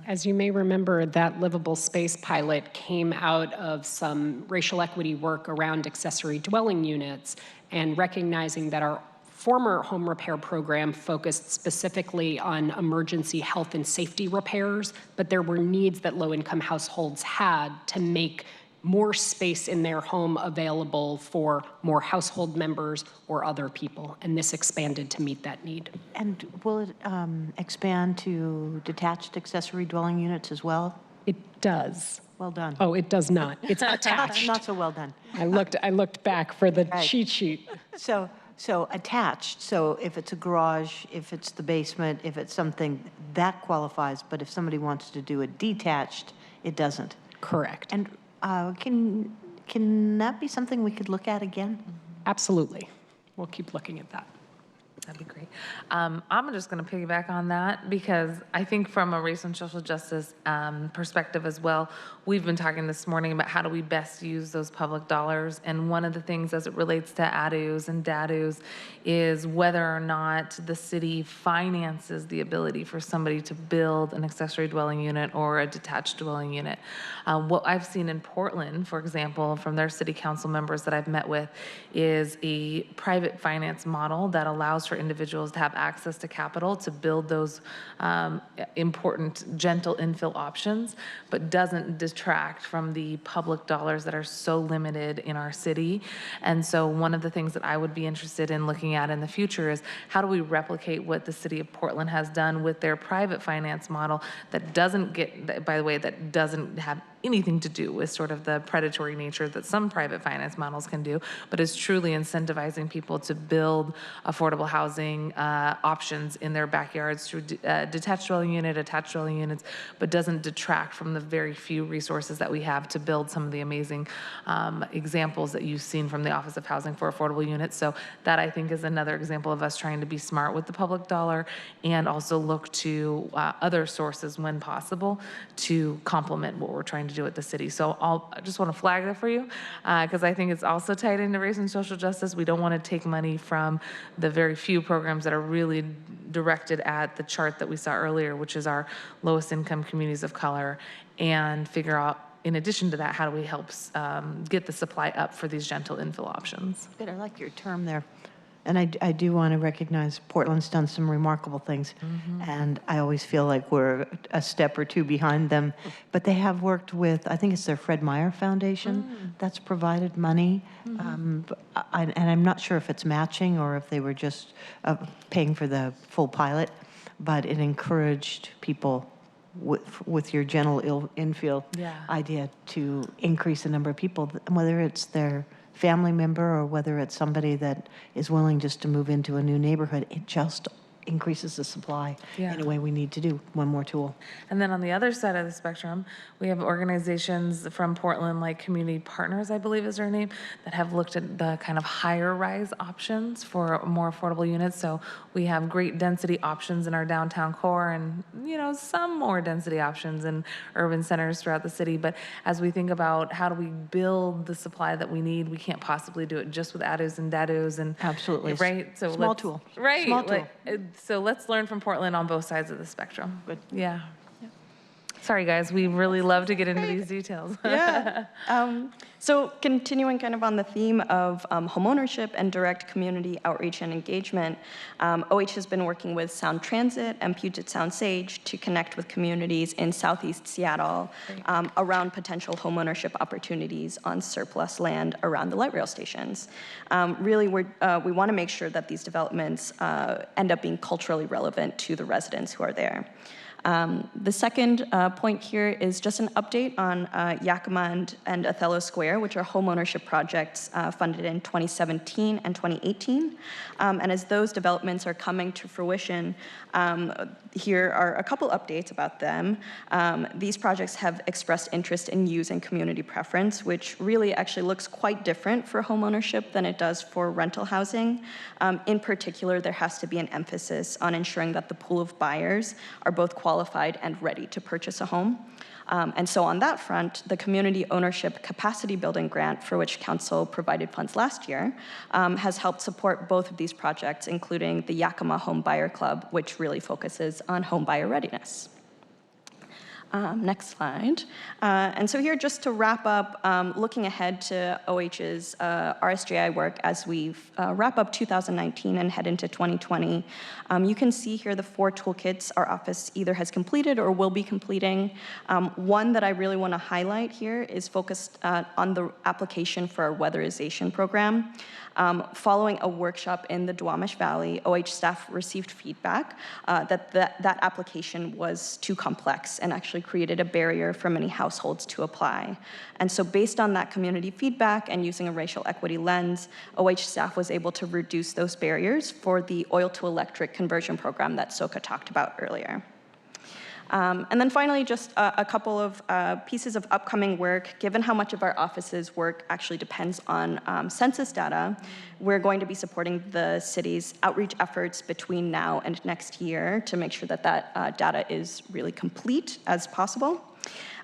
As you may remember, that livable space pilot came out of some racial equity work around accessory dwelling units and recognizing that our former home repair program focused specifically on emergency health and safety repairs, but there were needs that low-income households had to make more space in their home available for more household members or other people, and this expanded to meet that need. And will it expand to detached accessory dwelling units as well? It does. Well done. Oh, it does not. It's attached. Not so well done. I looked back for the cheat sheet. So attached, so if it's a garage, if it's the basement, if it's something, that qualifies, but if somebody wants to do a detached, it doesn't. Correct. And can that be something we could look at again? Absolutely. We'll keep looking at that. That'd be great. I'm just going to piggyback on that because I think from a race and social justice perspective as well, we've been talking this morning about how do we best use those public dollars. And one of the things as it relates to ADUs and DADUs is whether or not the city finances the ability for somebody to build an accessory dwelling unit or a detached dwelling unit. What I've seen in Portland, for example, from their city council members that I've met with, is a private finance model that allows for individuals to have access to capital to build those important gentle infill options, but doesn't detract from the public dollars that are so limited in our city. And so one of the things that I would be interested in looking at in the future is how do we replicate what the city of Portland has done with their private finance model that doesn't get, by the way, that doesn't have anything to do with sort of the predatory nature that some private finance models can do, but is truly incentivizing people to build affordable housing options in their backyards through detached dwelling unit, attached dwelling units, but doesn't detract from the very few resources that we have to build some of the amazing examples that you've seen from the Office of Housing for Affordable Units. So that I think is another example of us trying to be smart with the public dollar and also look to other sources when possible to complement what we're trying to do at the city. So I just want to flag that for you because I think it's also tied into race and social justice. We don't want to take money from the very few programs that are really directed at the chart that we saw earlier, which is our lowest income communities of color, and figure out, in addition to that, how do we help get the supply up for these gentle infill options. Good, I like your term there. And I do want to recognize Portland's done some remarkable things, and I always feel like we're a step or two behind them. But they have worked with, I think it's their Fred Meyer Foundation that's provided money, and I'm not sure if it's matching or if they were just paying for the full pilot, but it encouraged people with your gentle infill idea to increase the number of people, whether it's their family member or whether it's somebody that is willing just to move into a new neighborhood. It just increases the supply in a way we need to do. One more tool. And then on the other side of the spectrum, we have organizations from Portland, like Community Partners, I believe is their name, that have looked at the kind of higher rise options for more affordable units. So we have great density options in our downtown core and, you know, some more density options in urban centers throughout the city. But as we think about how do we build the supply that we need, we can't possibly do it just with ADUs and DADUs and absolutely right. So small tool, right? Small tool. So let's learn from Portland on both sides of the spectrum. Good. Yeah. Sorry, guys, we really love to get into these details. Yeah. So continuing kind of on the theme of homeownership and direct community outreach and engagement, OH has been working with Sound Transit and Puget Sound Sage to connect with communities in Southeast Seattle around potential homeownership opportunities on surplus land around the light rail stations. Really, we want to make sure that these developments end up being culturally relevant to the residents who are there. The second point here is just an update on Yakima and Othello Square, which are homeownership projects funded in 2017 and 2018. And as those developments are coming to fruition, here are a couple updates about them. These projects have expressed interest in using community preference, which really actually looks quite different for homeownership than it does for rental housing. In particular, there has to be an emphasis on ensuring that the pool of buyers are both qualified and ready to purchase a home. And so on that front, the Community Ownership Capacity Building Grant, for which Council provided funds last year, has helped support both of these projects, including the Yakima Home Buyer Club, which really focuses on home buyer readiness. Next slide. And so here, just to wrap up, looking ahead to OH's RSJI work as we wrap up 2019 and head into 2020, you can see here the 4 toolkits our office either has completed or will be completing. One that I really want to highlight here is focused on the application for our weatherization program. Following a workshop in the Duwamish Valley, OH staff received feedback that application was too complex and actually created a barrier for many households to apply. And so based on that community feedback and using a racial equity lens, OH staff was able to reduce those barriers for the oil to electric conversion program that Soka talked about earlier. And then finally, just a couple of pieces of upcoming work. Given how much of our office's work actually depends on census data, we're going to be supporting the city's outreach efforts between now and next year to make sure that that data is really complete as possible.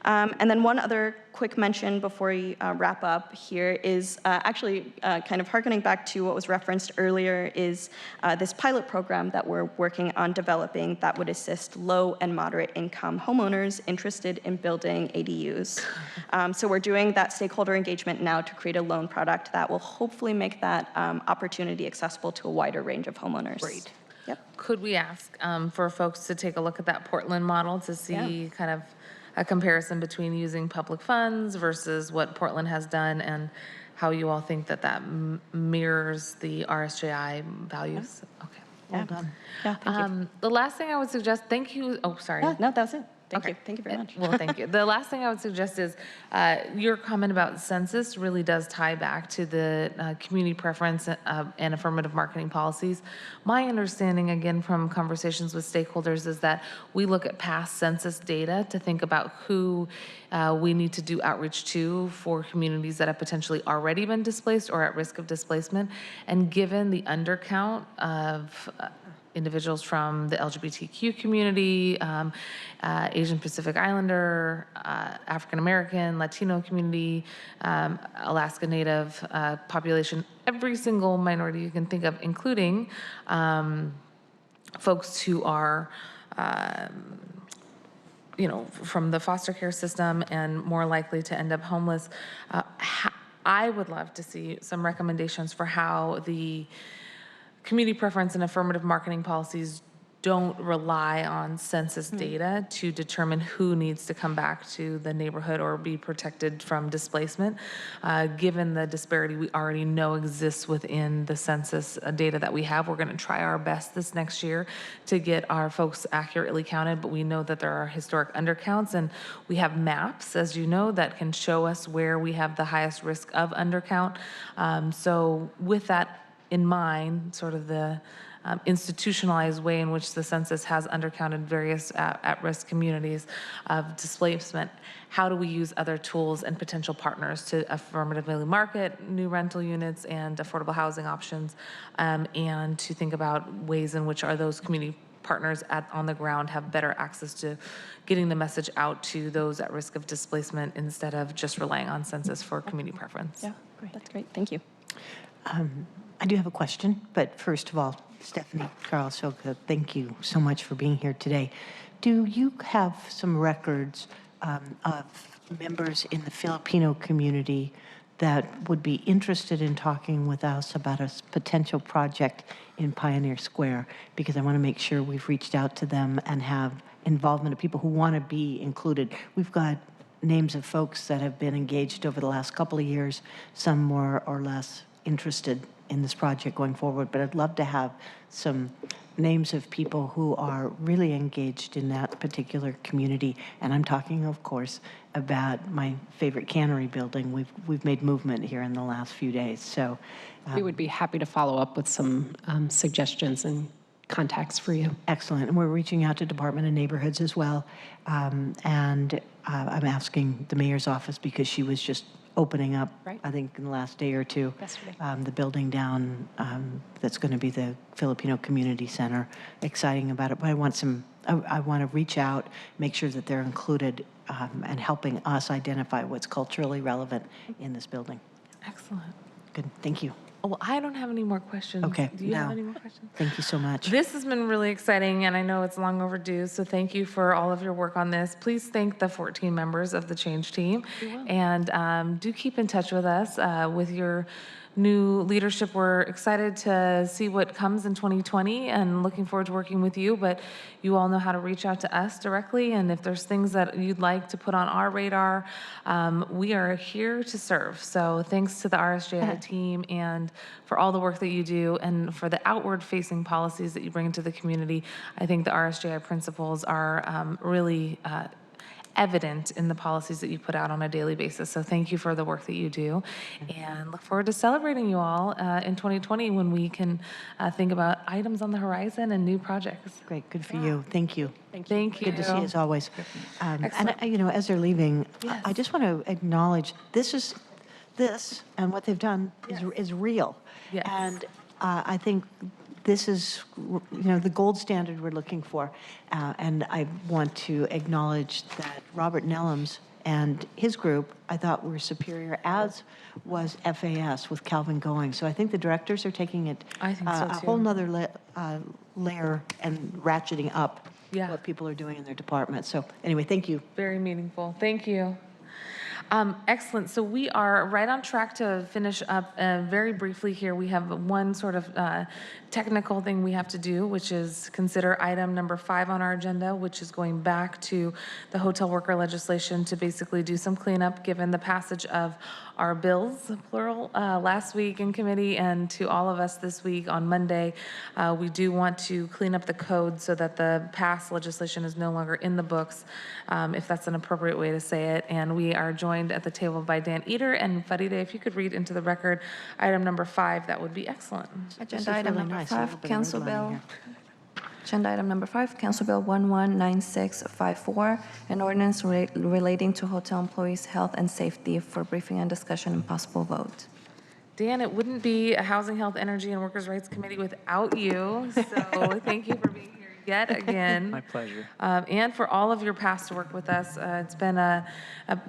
And then one other quick mention before we wrap up here is actually kind of hearkening back to what was referenced earlier is this pilot program that we're working on developing that would assist low and moderate income homeowners interested in building ADUs. So we're doing that stakeholder engagement now to create a loan product that will hopefully make that opportunity accessible to a wider range of homeowners. Great. Could we ask for folks to take a look at that Portland model to see kind of a comparison between using public funds versus what Portland has done and how you all think that that mirrors the RSJI values? Okay. Well done. Yeah, thank you. The last thing I would suggest, thank you. Oh, sorry. No, that was it. Thank you. Thank you very much. Well, thank you. The last thing I would suggest is your comment about census really does tie back to the community preference and affirmative marketing policies. My understanding, again, from conversations with stakeholders is that we look at past census data to think about who we need to do outreach to for communities that have potentially already been displaced or at risk of displacement. And given the undercount of individuals from the LGBTQ community, Asian Pacific Islander, African American, Latino community, Alaska Native population, every single minority you can think of, including folks who are from the foster care system and more likely to end up homeless. I would love to see some recommendations for how the community preference and affirmative marketing policies don't rely on census data to determine who needs to come back to the neighborhood or be protected from displacement, given the disparity we already know exists within the census data that we have. We're going to try our best this next year to get our folks accurately counted, but we know that there are historic undercounts, and we have maps, as you know, that can show us where we have the highest risk of undercount. So with that in mind, sort of the institutionalized way in which the census has undercounted various at-risk communities of displacement, how do we use other tools and potential partners to affirmatively market new rental units and affordable housing options, and to think about ways in which are those community partners on the ground have better access to getting the message out to those at risk of displacement instead of just relying on census for community preference. Yeah, great. That's great. Thank you. I do have a question, but first of all, Stephanie, Carl, Soka, thank you so much for being here today. do you have some records of members in the Filipino community that would be interested in talking with us about a potential project in Pioneer Square? Because I want to make sure we've reached out to them and have involvement of people who want to be included. We've got names of folks that have been engaged over the last couple of years, some more or less interested in this project going forward, but I'd love to have some names of people who are really engaged in that particular community. And I'm talking, of course, about my favorite cannery building. We've made movement here in the last few days. So We would be happy to follow up with some suggestions and contacts for you. Excellent. And we're reaching out to Department of Neighborhoods as well. I'm asking the mayor's office because she was just opening up, I think, in the last day or two, the building down that's going to be the Filipino Community Center. Exciting about it. But I want to reach out, make sure that they're included and helping us identify what's culturally relevant in this building. Excellent. Good. Thank you. Well, I don't have any more questions. Okay. Do you have No. any more questions? Thank you so much. This has been really exciting, and I know it's long overdue, so thank you for all of your work on this. Please thank the 14 members of the Change team, and do keep in touch with us with your new leadership. We're excited to see what comes in 2020 and looking forward to working with you, but you all know how to reach out to us directly, and if there's things that you'd like to put on our radar, we are here to serve. So thanks to the RSJI team and for all the work that you do and for the outward-facing policies that you bring into the community. I think the RSJI principles are really evident in the policies that you put out on a daily basis. So thank you for the work that you do, and look forward to celebrating you all in 2020 when we can think about items on the horizon and new projects. Great, good for you. Thank you. Thank you. Good to see you as always. And as they're leaving, I just want to acknowledge this and what they've done is real. Yes. And I think this is, the gold standard we're looking for. And I want to acknowledge that Robert Nellums and his group, I thought were superior, as was FAS with Calvin Going. So I think the directors are taking it I think so, a too. whole nother layer and ratcheting up Yeah. what people are doing in their department. So anyway, thank you. Very meaningful. Thank you. Excellent. So we are right on track to finish up very briefly here. We have one sort of technical thing we have to do, which is consider item number 5 on our agenda, which is going back to the hotel worker legislation to basically do some cleanup given the passage of our bills, plural, last week in committee and to all of us this week on Monday. We do want to clean up the code so that the past legislation is no longer in the books, if that's an appropriate way to say it. And we are joined at the table by Dan Eater and Faride. If you could read into the record item number 5, that would be excellent. Agenda item really number nice. 5, Council Bill. Agenda item number 5, Council Bill 119654, an ordinance relating to hotel employees' health and safety for briefing and discussion and possible vote. Dan, it wouldn't be a Housing, Health, Energy, and Workers' Rights Committee without you, so thank you for being here yet again. My pleasure. And for all of your past work with us. It's been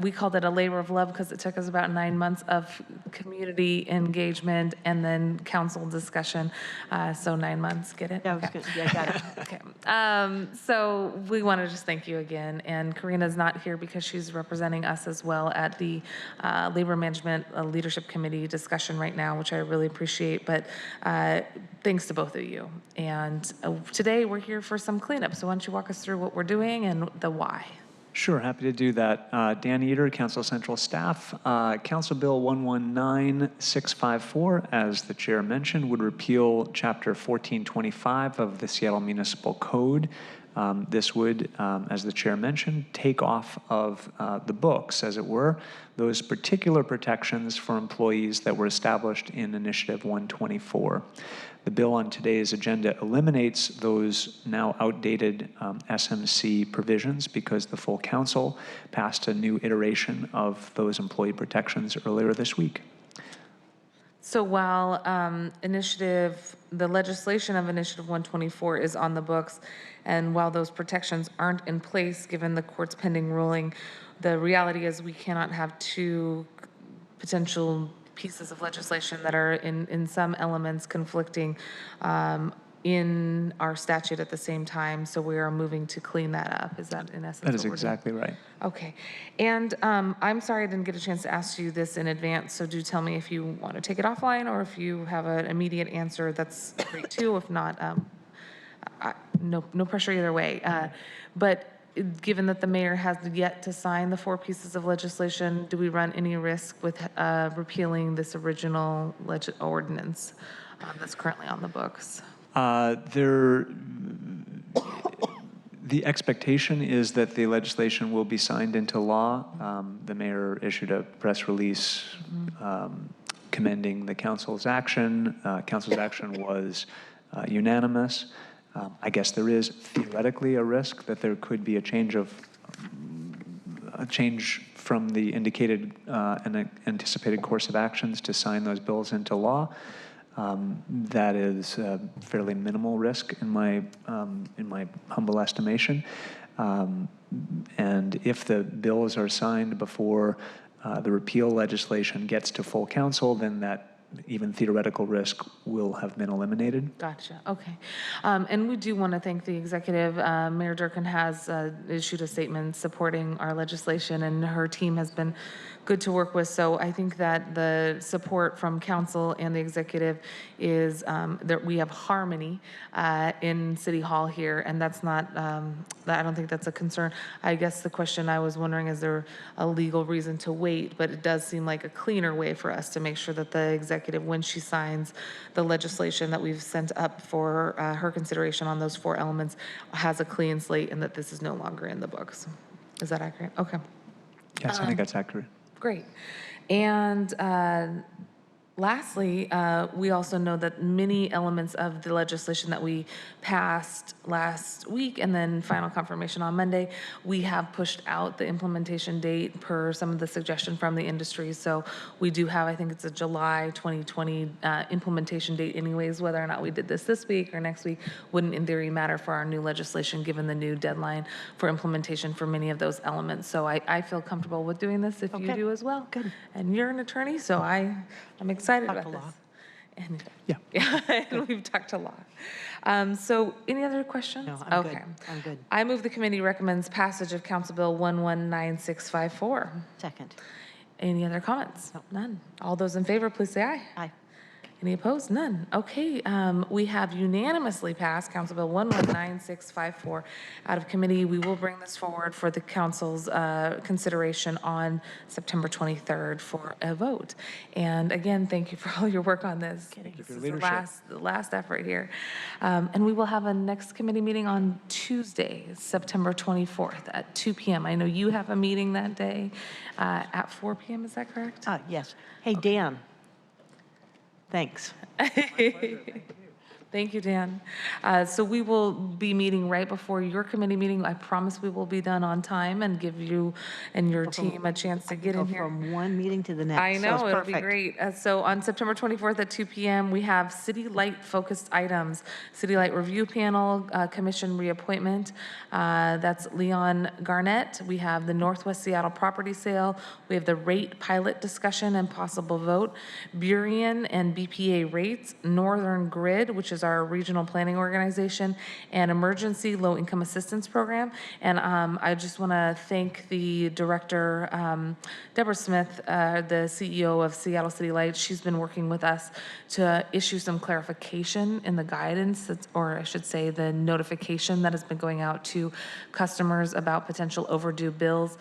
we called it a labor of love because it took us about 9 months of community engagement and then council discussion. So 9 months, get it? Yeah, I was good. Yeah, I got it. Okay. So we want to just thank you again. And Karina's not here because she's representing us as well at the Labor Management Leadership Committee discussion right now, which I really appreciate. But thanks to both of you. And today we're here for some cleanup. So why don't you walk us through what we're doing and the why? Sure, happy to do that. Dan Eater, Council Central Staff. Council Bill 119654, as the chair mentioned, would repeal Chapter 1425 of the Seattle Municipal Code. This would, as the chair mentioned, take off of the books, as it were, those particular protections for employees that were established in Initiative 124. The bill on today's agenda eliminates those now outdated SMC provisions because the full council passed a new iteration of those employee protections earlier this week. So while the legislation of Initiative 124 is on the books, and while those protections aren't in place given the court's pending ruling, the reality is we cannot have two potential pieces of legislation that are in some elements conflicting in our statute at the same time, so we are moving to clean that up. Is that in essence That is what we're doing? exactly right. Okay. And I'm sorry I didn't get a chance to ask you this in advance, so do tell me if you want to take it offline or if you have an immediate answer, that's great too. If not, no pressure either way. But given that the mayor has yet to sign the 4 pieces of legislation, do we run any risk with repealing this original ordinance that's currently on the books? The expectation is that the legislation will be signed into law. The mayor issued a press release commending the council's action. Council's action was unanimous. I guess there is theoretically a risk that there could be a change from the indicated and anticipated course of actions to sign those bills into law. That is a fairly minimal risk in my humble estimation. And if the bills are signed before the repeal legislation gets to full council, then that even theoretical risk will have been eliminated. Gotcha. Okay. And we do want to thank the executive. Mayor Durkin has issued a statement supporting our legislation, and her team has been good to work with. So I think that the support from council and the executive is that we have harmony in City Hall here, and that's not, I don't think that's a concern. I guess the question I was wondering, is there a legal reason to wait? But it does seem like a cleaner way for us to make sure that the executive, when she signs the legislation that we've sent up for her consideration on those 4 elements, has a clean slate and that this is no longer in the books. Is that accurate? Okay. Yes, I think that's accurate. Great. And lastly, we also know that many elements of the legislation that we passed last week and then final confirmation on Monday, we have pushed out the implementation date per some of the suggestion from the industry. So we do have, I think it's a July 2020 implementation date anyways. Whether or not we did this week or next week wouldn't in theory matter for our new legislation, given the new deadline for implementation for many of those elements. So I feel comfortable with doing this if you do as well. Good. And you're an attorney, so I'm excited about this. And, yeah, and we've talked a lot. So any other questions? No, I'm okay. good. I'm good. I move the committee recommends passage of Council Bill 119654. Second. Any other comments? None. All those in favor, please say aye. Aye. Any opposed? None. Okay, we have unanimously passed Council Bill 119654 out of committee. We will bring this forward for the council's consideration on September 23rd for a vote. And again, thank you for all your work on this. This is the last effort here. And we will have a next committee meeting on Tuesday, September 24th at 2 p.m. I know you have a meeting that day at 4 p.m. Is that correct? Yes. Hey, Dan. Thanks. Thank you, Dan. So we will be meeting right before your committee meeting. I promise we will be done on time and give you and your team a chance to get in here. From one meeting to the next. I know, so it'll be great. So on September 24th at 2 p.m., we have City Light focused items. City Light Review Panel, Commission reappointment. That's Leon Garnett. We have the Northwest Seattle property sale. We have the rate pilot discussion and possible vote. Burien and BPA rates. Northern Grid, which is our regional planning organization, and Emergency Low Income Assistance Program. And I just want to thank the director, Deborah Smith, the CEO of Seattle City Lights. She's been working with us to issue some clarification in the guidance, or I should say the notification that has been going out to customers about potential overdue bills.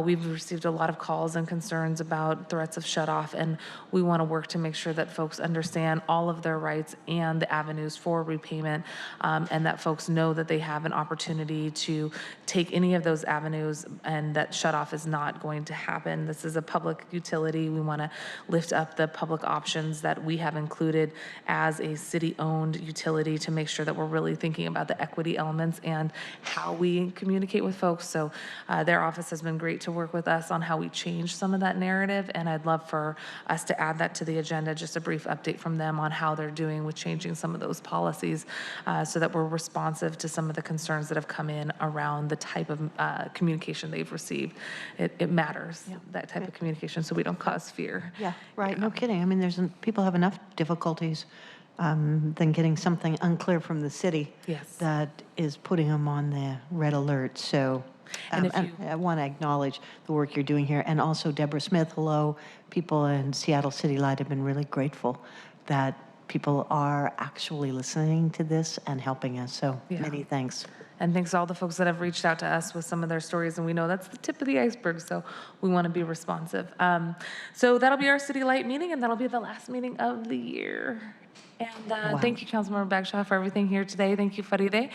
We've received a lot of calls and concerns about threats of shutoff, and we want to work to make sure that folks understand all of their rights and the avenues for repayment, and that folks know that they have an opportunity to take any of those avenues and that shutoff is not going to happen. This is a public utility. We want to lift up the public options that we have included as a city-owned utility to make sure that we're really thinking about the equity elements and how we communicate with folks. So their office has been great to work with us on how we change some of that narrative, and I'd love for us to add that to the agenda, just a brief update from them on how they're doing with changing some of those policies so that we're responsive to some of the concerns that have come in around the type of communication they've received. It matters, that type of communication, so we don't cause fear. Yeah, right. No kidding. I mean, people have enough difficulties than getting something unclear from the city. Yes. That is putting them on the red alert. So And if and you- I want to acknowledge the work you're doing here. And also Deborah Smith, hello. People in Seattle City Light have been really grateful that people are actually listening to this and helping us. So Yeah. many thanks. And thanks to all the folks that have reached out to us with some of their stories. And we know that's the tip of the iceberg, so we want to be responsive. So that'll be our City Light meeting, and that'll be the last meeting of the year. And thank you, Councilmember Bagshaw, for everything here today. Thank you, Faride.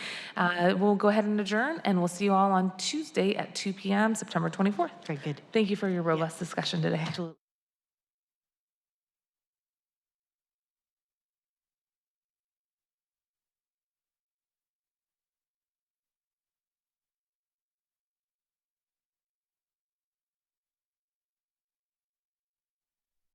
We'll go ahead and adjourn, and we'll see you all on Tuesday at 2 p.m., September 24th. Very good. Thank you for your robust discussion today. Absolutely.